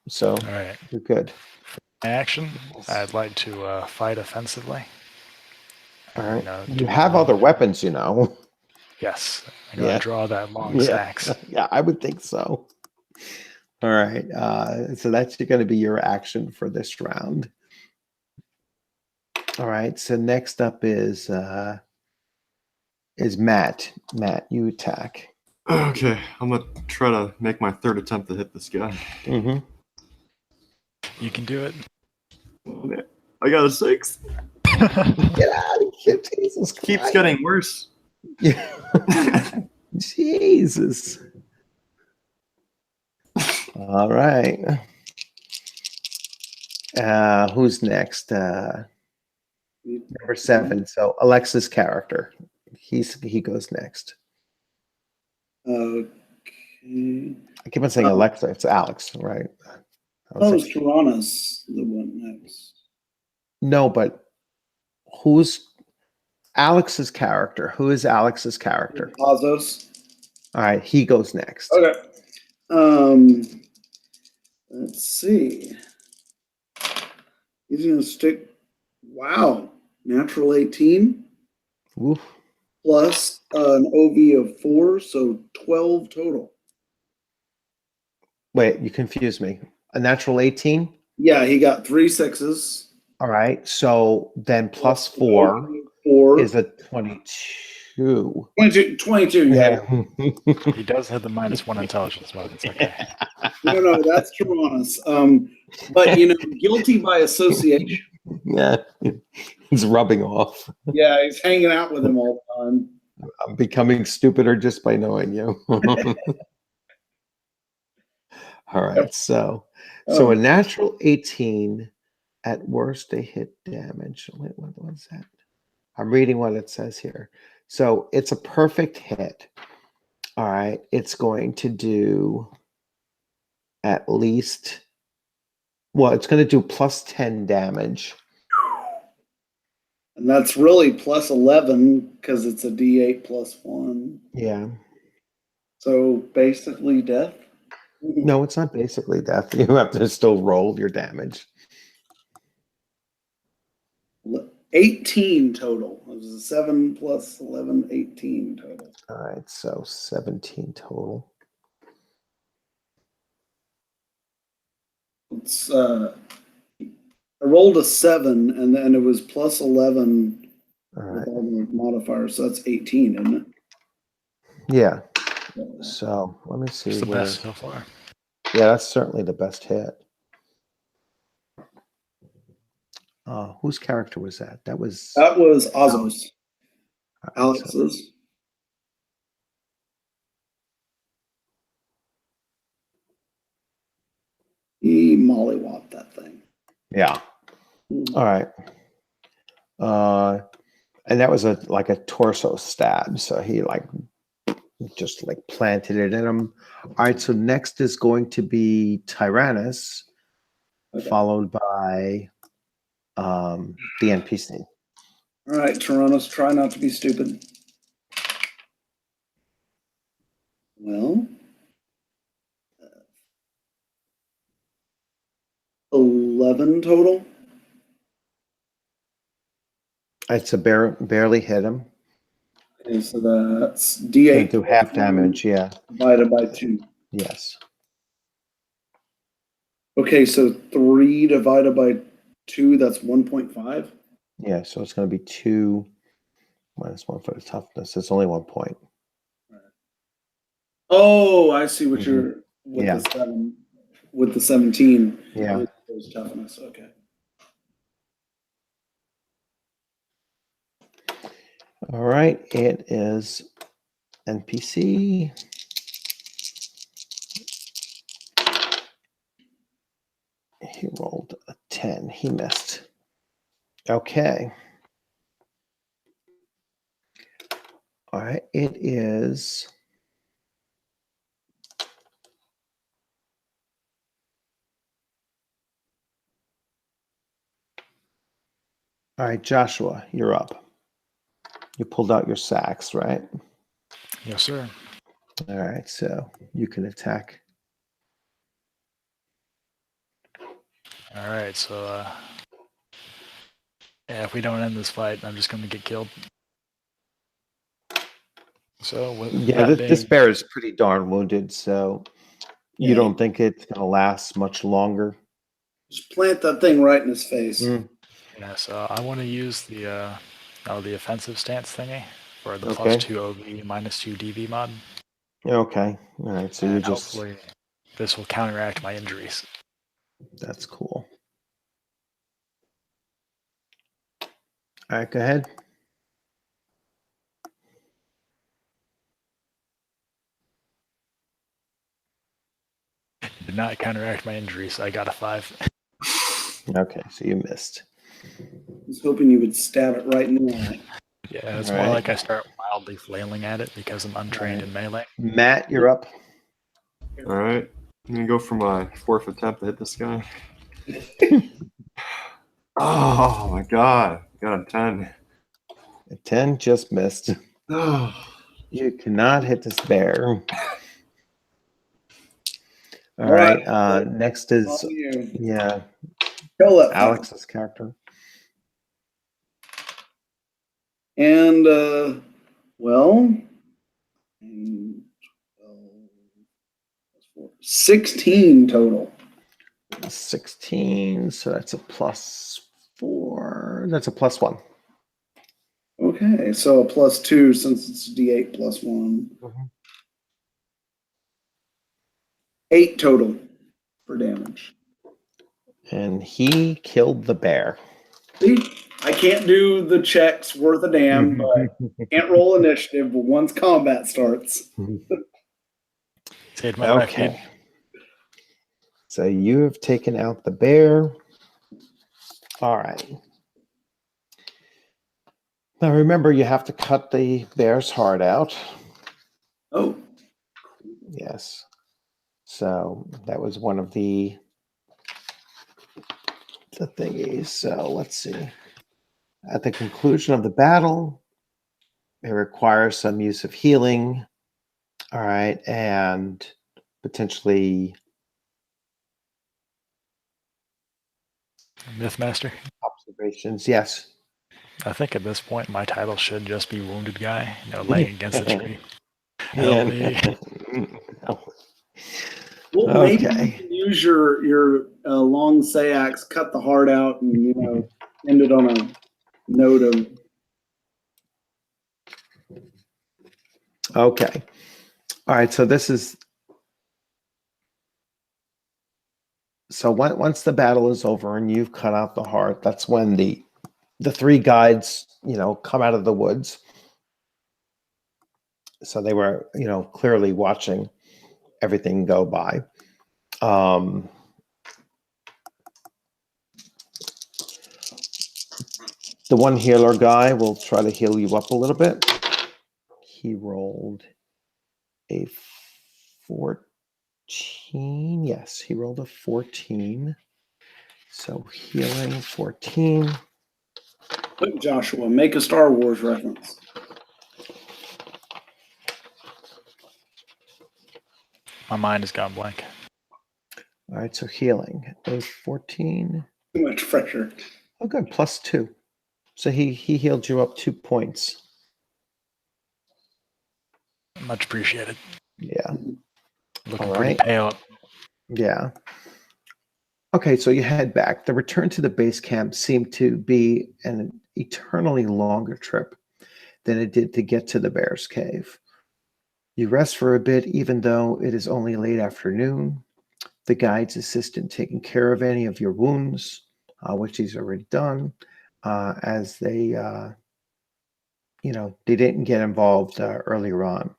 So All right. you're good. Action. I'd like to fight offensively. All right. Do You have long- other weapons, you know. Yes. I'm going to Yeah. draw that long axe. Yeah, I would think so. All right. So that's going to be your action for this round. All right. So next up is Matt. Matt, you attack. Okay, I'm gonna try to make my third attempt to hit this guy. Mm-hmm. You can do it. I got a 6. Get out of here, Jesus Christ. Keeps getting worse. Yeah. Jesus. All right. Who's next? Number 7. So Alexa's character. He goes next. Okay. I keep on saying Alexa. It's Alex, right? Oh, it's Tyrannus, the one next. No, but who's Alex's character? Who is Alex's character? Pazos. All right, he goes next. Okay. Let's see. He's gonna stick. Wow, natural 18 Oof. plus an OV of 4, so 12 total. Wait, you confused me. A natural 18? Yeah, he got 3 6s. All right, so then plus 4 is a 22. 22, yeah. He does have the -1 intelligence, but it's okay. No, that's Tyrannus. But guilty by association. Yeah, it's rubbing off. Yeah, he's hanging out with him all the time. I'm becoming stupider just by knowing you. All right, so a natural 18 at worst they hit damage. Wait, what's that? I'm reading what it says here. So it's a perfect hit. All right, it's going to do at least, well, it's going to do plus 10 damage. And that's really plus 11 because it's a D8 plus 1. Yeah. So basically death? No, it's not basically death. You have to still roll your damage. 18 total. It was a 7 plus 11, 18 total. All right, so 17 total. It's I rolled a 7, and then it was plus 11 All with right. all the modifiers, so that's 18, isn't Yeah. it? So let me see It's the where. best so far. Yeah, that's certainly the best hit. Whose character was that? That was That was Ozos, all right, so- Alex's. He mollywopped that thing. yeah. All right. And that was like a torso stab. So he just planted it in him. All right. So next is going to be Tyrannus, Okay. followed by the NPC. All right, Tyrannus, try not to be stupid. Well, 11 total. It's a barely hit him. Okay, so that's Gonna D8 do half damage. Yeah. divided by 2. Yes. Okay, so 3 divided by 2, that's 1.5. Yeah. So it's going to be 2 minus 1 for the toughness. It's only 1 point. Oh, I see what you're with Yeah. the 7, with the 17. Yeah. Those toughness. Okay. All right. It is NPC. He rolled a 10. He missed. Okay. All right. It is. All right, Joshua, you're up. You pulled out your sacks, right? Yes, sir. All right. So you can attack. All right, so yeah, if we don't end this fight, I'm just going to get killed. So with Yeah, that this being, bear is pretty darn wounded. So you Yeah. don't think it's going to last much longer? Just plant that thing right in his face. Mm, yeah, so I want to use the offensive stance thingy for the Okay. +2 OV, -2 DV mod. okay. All right. So you And just. hopefully this will counteract my injuries. That's cool. All right. Go ahead. Did not counteract my injuries. I got a 5. Okay. So you missed. I was hoping you would stab it right in the eye. Yeah, it's All more right. like I start wildly flailing at it because I'm untrained Right. in melee. Matt, you're up. All right. I'm going to go for my 4th attempt to hit this guy. Oh, my God. Got a 10. A 10 just missed. Oh. You cannot hit this bear. All All right. right. Next is On you. yeah, Kill that thing. Alex's character. And well, 16 total. 16. So that's a +4. That's a +1. Okay, so a +2 since it's D8 +1. Mhm. 8 total for damage. And he killed the bear. See, I can't do the checks worth a damn, but can't roll initiative. But once combat starts, Saved my life, dude. Okay. So you have taken out the bear. All right. Now remember, you have to cut the bear's heart out. oh, Yes. So that was one of the thingies. So let's see. At the conclusion of the battle, it requires some use of healing. All right. And potentially Mythmaster. observations. Yes. I think at this point my title should just be Wounded Guy, laying against a tree. Help And- me. well, maybe Okay. you can use your long sayax, cut the heart out, and end it on a note of. Okay. All right. So this is. So once the battle is over and you've cut out the heart, that's when the three guides, come out of the woods. So they were, clearly watching everything go by. The one healer guy will try to heal you up a little bit. He rolled a 14. Yes, he rolled a 14. So healing 14. Quick, Joshua, make a Star Wars reference. My mind has gone blank. All right, so healing a 14. Too much pressure. Oh, good, +2. So he healed you up 2 points. Much appreciated. Yeah. Looking All pretty right. pale. Yeah. Okay, so you head back. The return to the base camp seemed to be an eternally longer trip than it did to get to the bear's cave. You rest for a bit, even though it is only late afternoon. The guide's assistant taking care of any of your wounds, which he's already done, as they, they didn't get involved earlier on,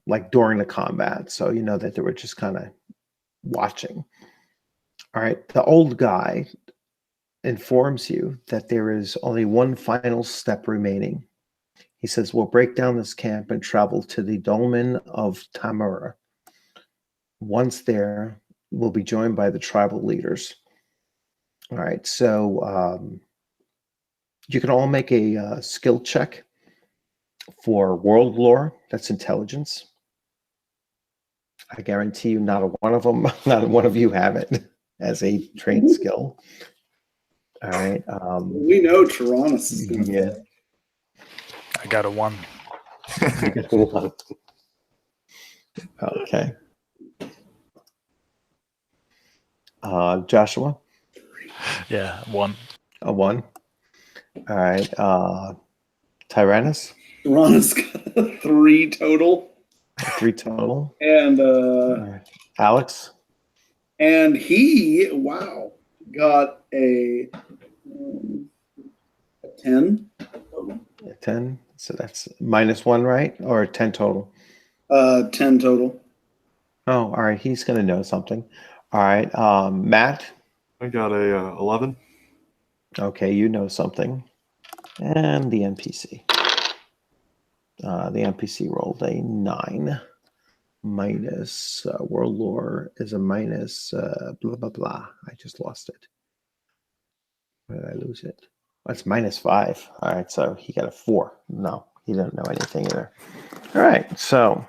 like during the combat. So you know that they were just kind of watching. All right, the old guy informs you that there is only one final step remaining. He says, we'll break down this camp and travel to the dolmen of Tamura. Once there, we'll be joined by the tribal leaders. All right, so you can all make a skill check for world lore. That's intelligence. I guarantee you not one of you have it as a trained skill. All right. We know Tyrannus is going to Yeah. I got a 1. Okay. Joshua, Yeah, 1. a 1. All right. Tyrannus, Tyrannus got a 3 total. 3 total. And All right. Alex, he got a 10. a 10. So that's -1, right? Or 10 total. 10 total. Oh, all right. He's going to know something. All right. Matt, I got a 11. okay, you know something. And the NPC. The NPC rolled a 9. Minus world lore is a minus blah blah blah. I just lost it. Where did I lose it? That's -5. All right, so he got a 4. No, he didn't know anything either. All right, so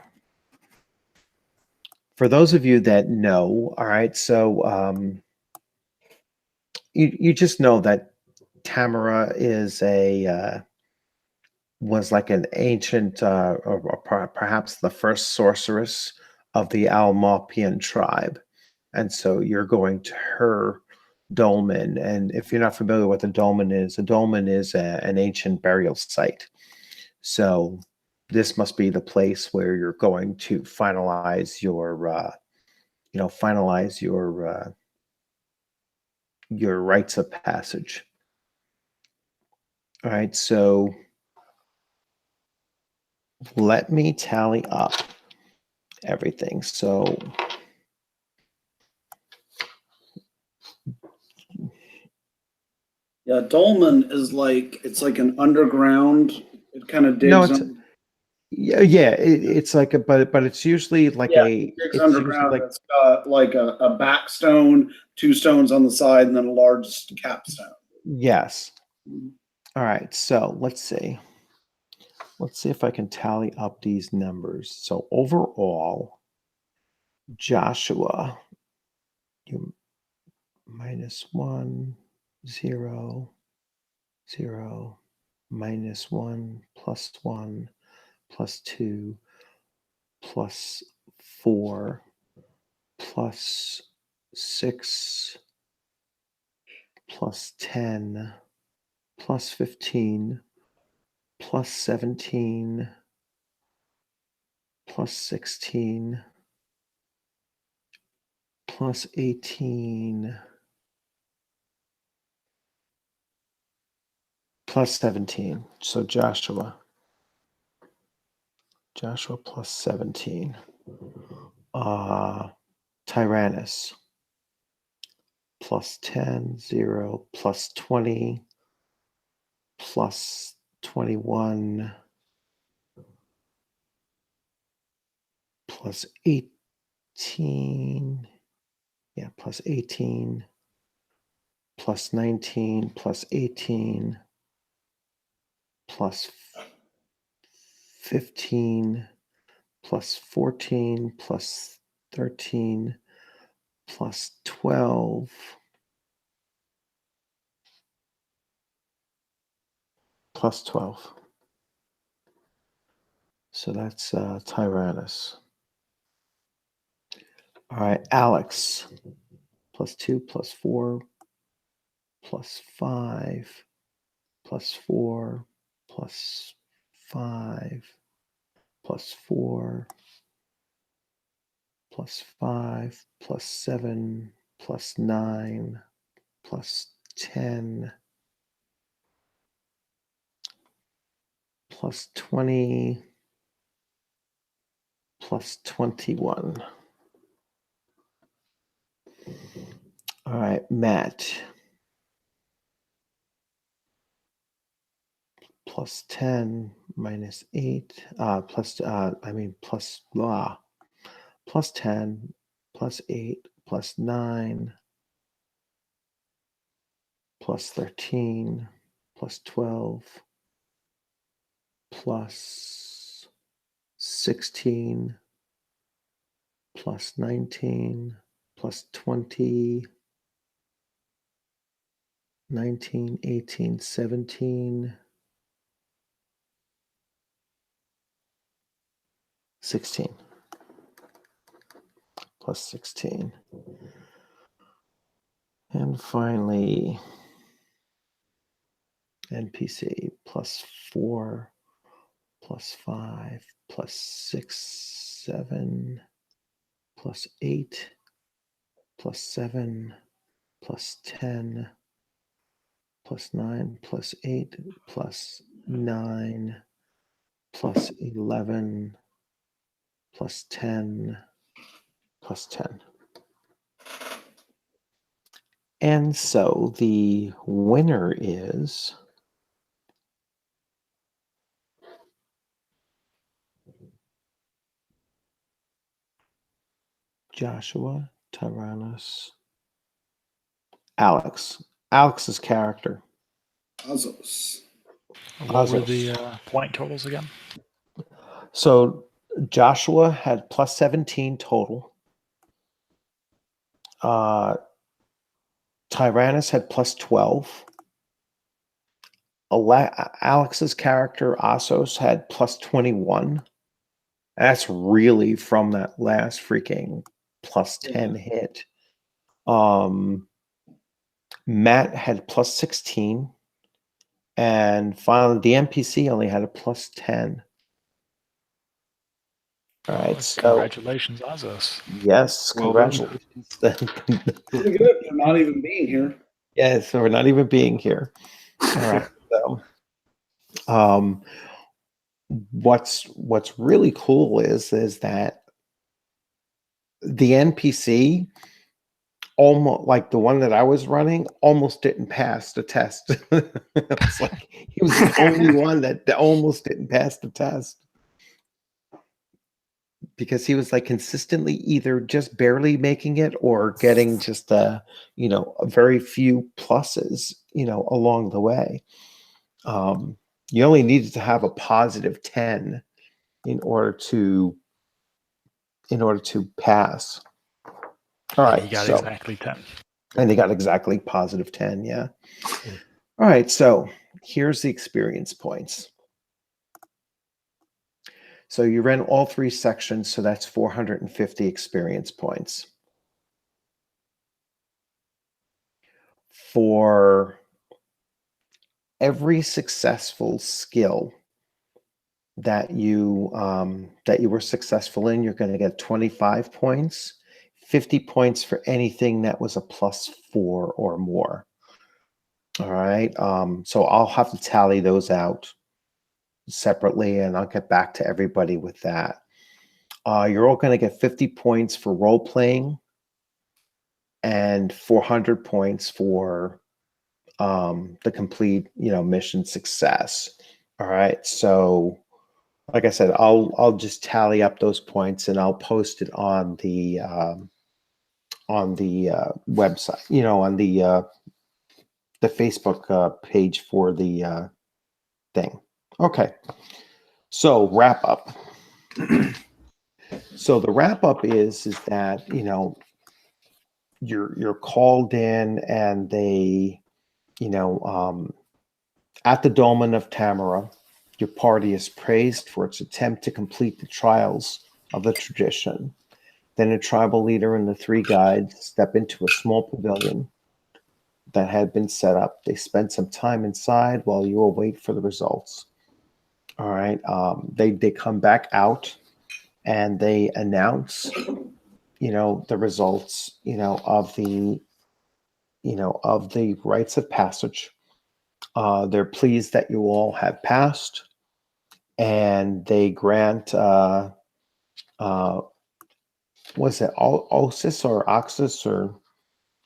for those of you that know, all right, so you just know that Tamara is was like an ancient or perhaps the first sorceress of the Almapian tribe. And so you're going to her dolmen. And if you're not familiar with a dolmen is an ancient burial site. So this must be the place where you're going to finalize your your rites of passage. All right, so let me tally up everything. So Yeah, dolmen is it's like an underground. It kind of digs. no, yeah, it's like but it's usually like digs it's underground. usually like, It's got like a backstone, 2 stones on the side, and then a large capstone. yes. All right, so let's see. Let's see if I can tally up these numbers. So overall, Joshua, you -1, 0, 0, -1, +1, +2, +4, plus 6 plus 10 plus 15 plus 17 plus 16 plus 18 plus 17. So Joshua plus 17. Tyrannus plus 10, 0, plus 20, plus 21, plus 18, yeah, plus 18, plus 19, plus 18, plus 15, plus 14, plus 13, plus 12, plus 12. So that's Tyrannus. All right, Alex, plus 2, plus 4, plus 5, plus 4, plus 5, plus 4, plus 5, plus 7, plus 9, plus 10, plus 20, plus 21. All right, Matt. Plus 10 minus 8, plus 10, plus 8, plus 9, plus 13, plus 12, plus 16, plus 19, plus 20, 19, 18, 17, 16, plus 16. And finally, NPC plus 4, plus 5, plus 6, 7, plus 8, plus 7, plus 10, plus 9, plus 8, plus 9, plus 11, plus 10, plus 10. And so the winner is Joshua, Tyrannus, Alex. Alex's character. Azos. What were the point totals again? So Joshua had plus 17 total. Tyrannus had plus 12. Alex's character, Asos, had plus 21. That's really from that last freaking plus 10 hit. Matt had plus 16. And finally, the NPC only had a plus 10. All right, so congratulations, Azos. yes, Well done. congratulations. Pretty good for not even being here. Yeah, so we're not even being here. All right. So, what's really cool is that the NPC, almost like the one that I was running, almost didn't pass the test. It's like he was the only one that almost didn't pass the test, because he was like consistently either just barely making it or getting just a very few pluses along the way. You only needed to have a positive 10 in order to pass. All right, He got so exactly 10. and they got exactly positive 10. Yeah. All right, so here's the experience points. So you ran all 3 sections, so that's 450 experience points. for every successful skill that you were successful in, you're going to get 25 points, 50 points for anything that was a +4 or more. All right. So I'll have to tally those out separately, and I'll get back to everybody with that. You're all going to get 50 points for role playing and 400 points for the complete, mission success. All right. So, like I said, I'll just tally up those points and I'll post it on the website, on the Facebook page for the thing. Okay. So wrap up. So the wrap up is that, you're called in, and they, at the Dolmen of Tamara, your party is praised for its attempt to complete the trials of the tradition. Then a tribal leader and the 3 guides step into a small pavilion that had been set up. They spend some time inside while you await for the results. All right. They come back out and they announce, the results, of the rites of passage. They're pleased that you all have passed, and they grant was it Osis or Oxus or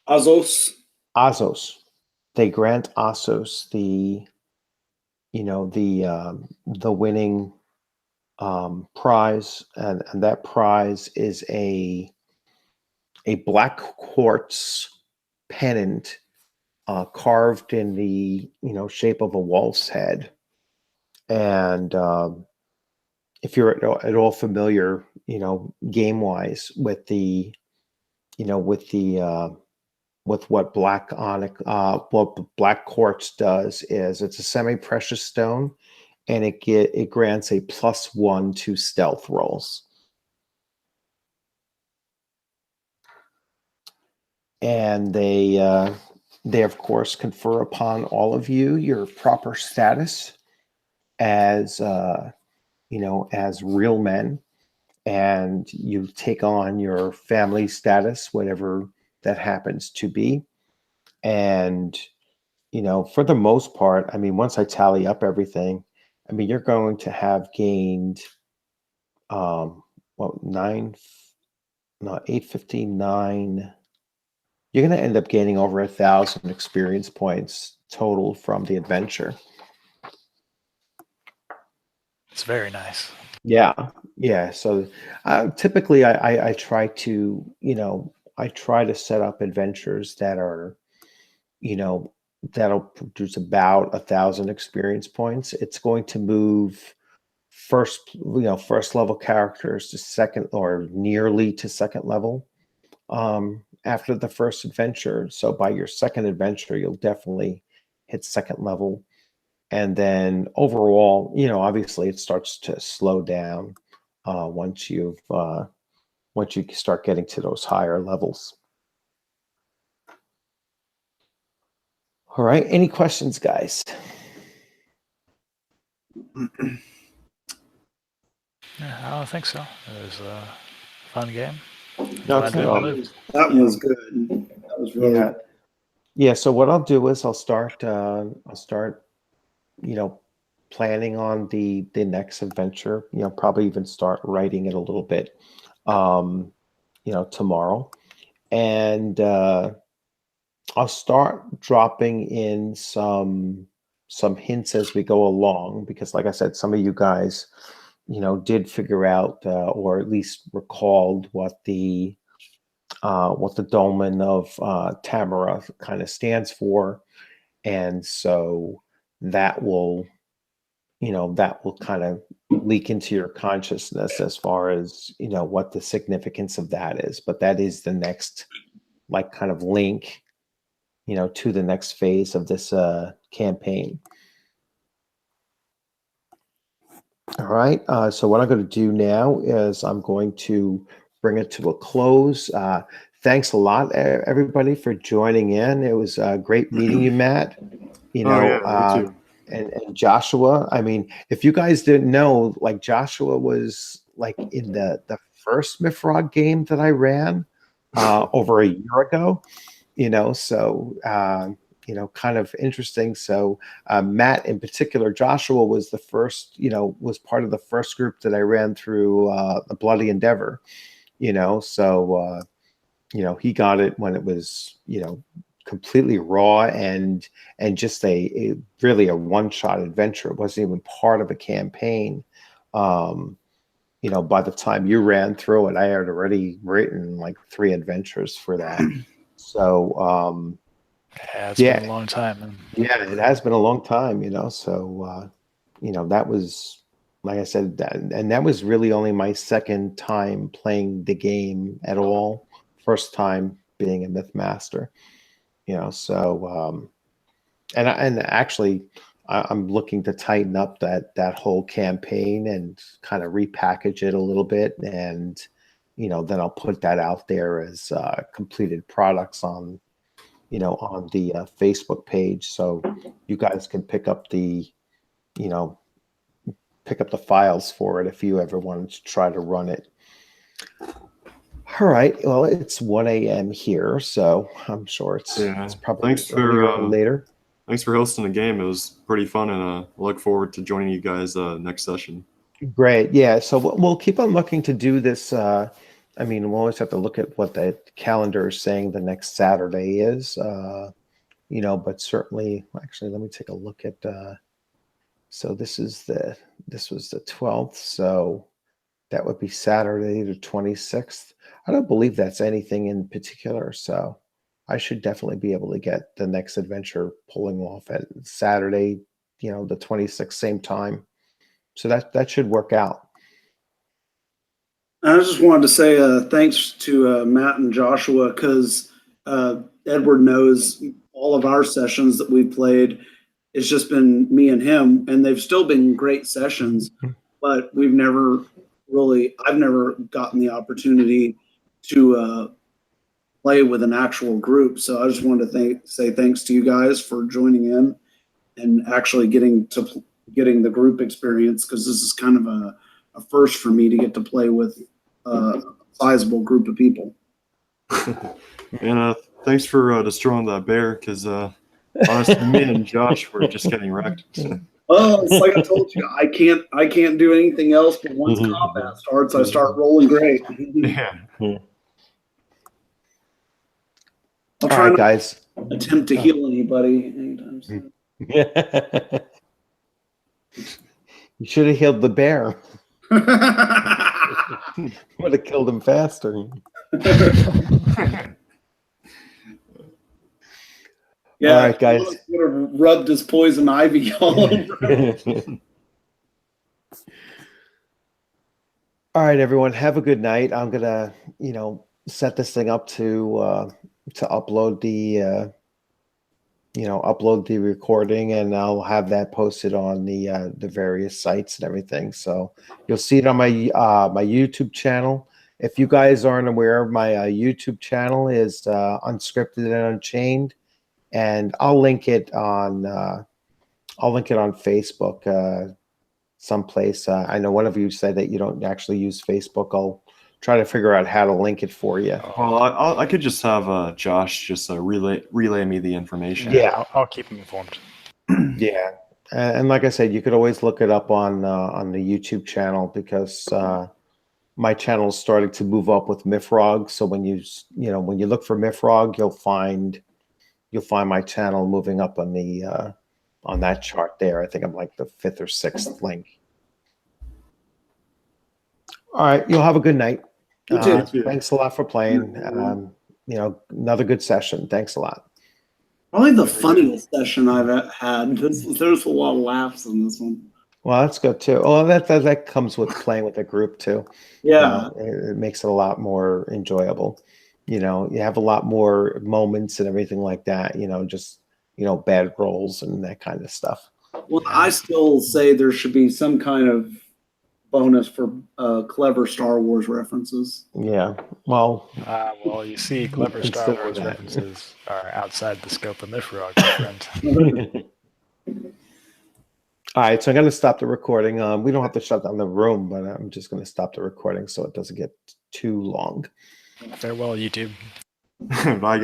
Azos. Azos? They grant Azos the winning prize, and that prize is a black quartz pennant carved in the shape of a wolf's head. And if you're at all familiar, game wise with the with what black onyx, what black quartz does is it's a semi-precious stone, and it grants a +1 to stealth rolls. And they of course confer upon all of you your proper status as as real men, and you take on your family status, whatever that happens to be. And for the most part, I mean, once I tally up everything, I mean, you're going to have gained 859. You're going to end up gaining over 1,000 experience points total from the adventure. It's very nice. Yeah. So typically, I try to set up adventures that are, that'll produce about 1,000 experience points. It's going to move first level characters to second, or nearly to second level, after the first adventure. So by your second adventure, you'll definitely hit second level. And then overall, obviously it starts to slow down once you start getting to those higher levels. All right. Any questions, guys? Yeah, I don't think so. It was a fun game. Okay. That was good. That was really Yeah. Yeah. So what I'll do is I'll start planning on the next adventure, probably even start writing it a little bit, tomorrow. And I'll start dropping in some hints as we go along, because like I said, some of you guys, did figure out, or at least recalled what the Dolmen of Tamara kind of stands for. And so that will kind of leak into your consciousness as far as, what the significance of that is. But that is the next, like, kind of link, to the next phase of this campaign. All right. So what I'm going to do now is I'm going to bring it to a close. thanks a lot, everybody, for joining in. It was great meeting you, Matt. You know, me too. and Joshua. I mean, if you guys didn't know, like Joshua was like in the first Mifrog game that I ran over a year ago. You know, so you know, kind of interesting. So Matt, in particular, Joshua was the first. You know, was part of the first group that I ran through the Bloody Endeavor. You know, so you know, he got it when it was, you know, completely raw and just a really a one-shot adventure. It wasn't even part of a campaign. You know, by the time you ran through it, I had already written like 3 adventures for that. So Yeah, it's been a long time. And yeah, it has been a long time, you know. So you know, that was, like I said, that was really only my second time playing the game at all. First time being a myth master, you know. So and actually I'm looking to tighten up that whole campaign and kind of repackage it a little bit, and you know, then I'll put that out there as completed products on, you know, on the Facebook page, so you guys can pick up the, you know, pick up the files for it if you ever wanted to try to run it. All right. Well, it's 1 a.m. here, so I'm sure it's probably Thanks earlier or for later. thanks for hosting the game. It was pretty fun, and I look forward to joining you guys next session. Great. Yeah. So we'll keep on looking to do this. I mean, we'll always have to look at what the calendar is saying the next Saturday is, you know, but certainly, actually, let me take a look at, so this was the 12th. So that would be Saturday the 26th. I don't believe that's anything in particular. So I should definitely be able to get the next adventure pulling off at Saturday, you know, the 26th, same time. So that should work out. I just wanted to say thanks to Matt and Joshua, because Edward knows all of our sessions that we've played. It's just been me and him, and they've still been great sessions, but I've never gotten the opportunity to play with an actual group. So I just wanted to say thanks to you guys for joining in and actually getting the group experience, because this is kind of a first for me to get to play with a sizable group of people. And thanks for destroying that bear, because honestly, me and Josh were just getting wrecked. Well, it's like I told you, I can't do anything else, but once combat starts, I start rolling great. Yeah. I'll All try right, not guys. to attempt to heal anybody anytime soon. You should have healed the bear. Would have killed him faster. Yeah, all right, guys. Would have rubbed his poison ivy all over him. All right, everyone. Have a good night. I'm gonna, you know, set this thing up to upload the, you know, upload the recording, and I'll have that posted on the various sites and everything. So you'll see it on my my YouTube channel. If you guys aren't aware, my YouTube channel is Unscripted and Unchained, and I'll link it on Facebook someplace. I know one of you said that you don't actually use Facebook. I'll try to figure out how to link it for you. Well, I could just have Josh just relay me the information. Yeah. I'll keep him informed. Yeah, and like I said, you could always look it up on the YouTube channel, because my channel is starting to move up with Mifrog. So when you look for Mifrog, you'll find my channel moving up on the on that chart there. I think I'm like the 5th or 6th link. All right, you'll have a good night. You too. Thanks a lot for playing. You know, another good session. Thanks a lot. Probably the funniest session I've had. There's a lot of laughs in this one. Well, that's good too. Well, that comes with playing with a group too. Yeah. It makes it a lot more enjoyable. You know, you have a lot more moments and everything like that. You know, just, you know, bad rolls and that kind of stuff. Well, I still say there should be some kind of bonus for clever Star Wars references. Yeah. Well, Well, you see, clever Star Consider Wars that. references are outside the scope of Mifrog, my friend. all right. So I'm going to stop the recording. We don't have to shut down the room, but I'm just going to stop the recording so it doesn't get too long. Farewell, YouTube. Bye.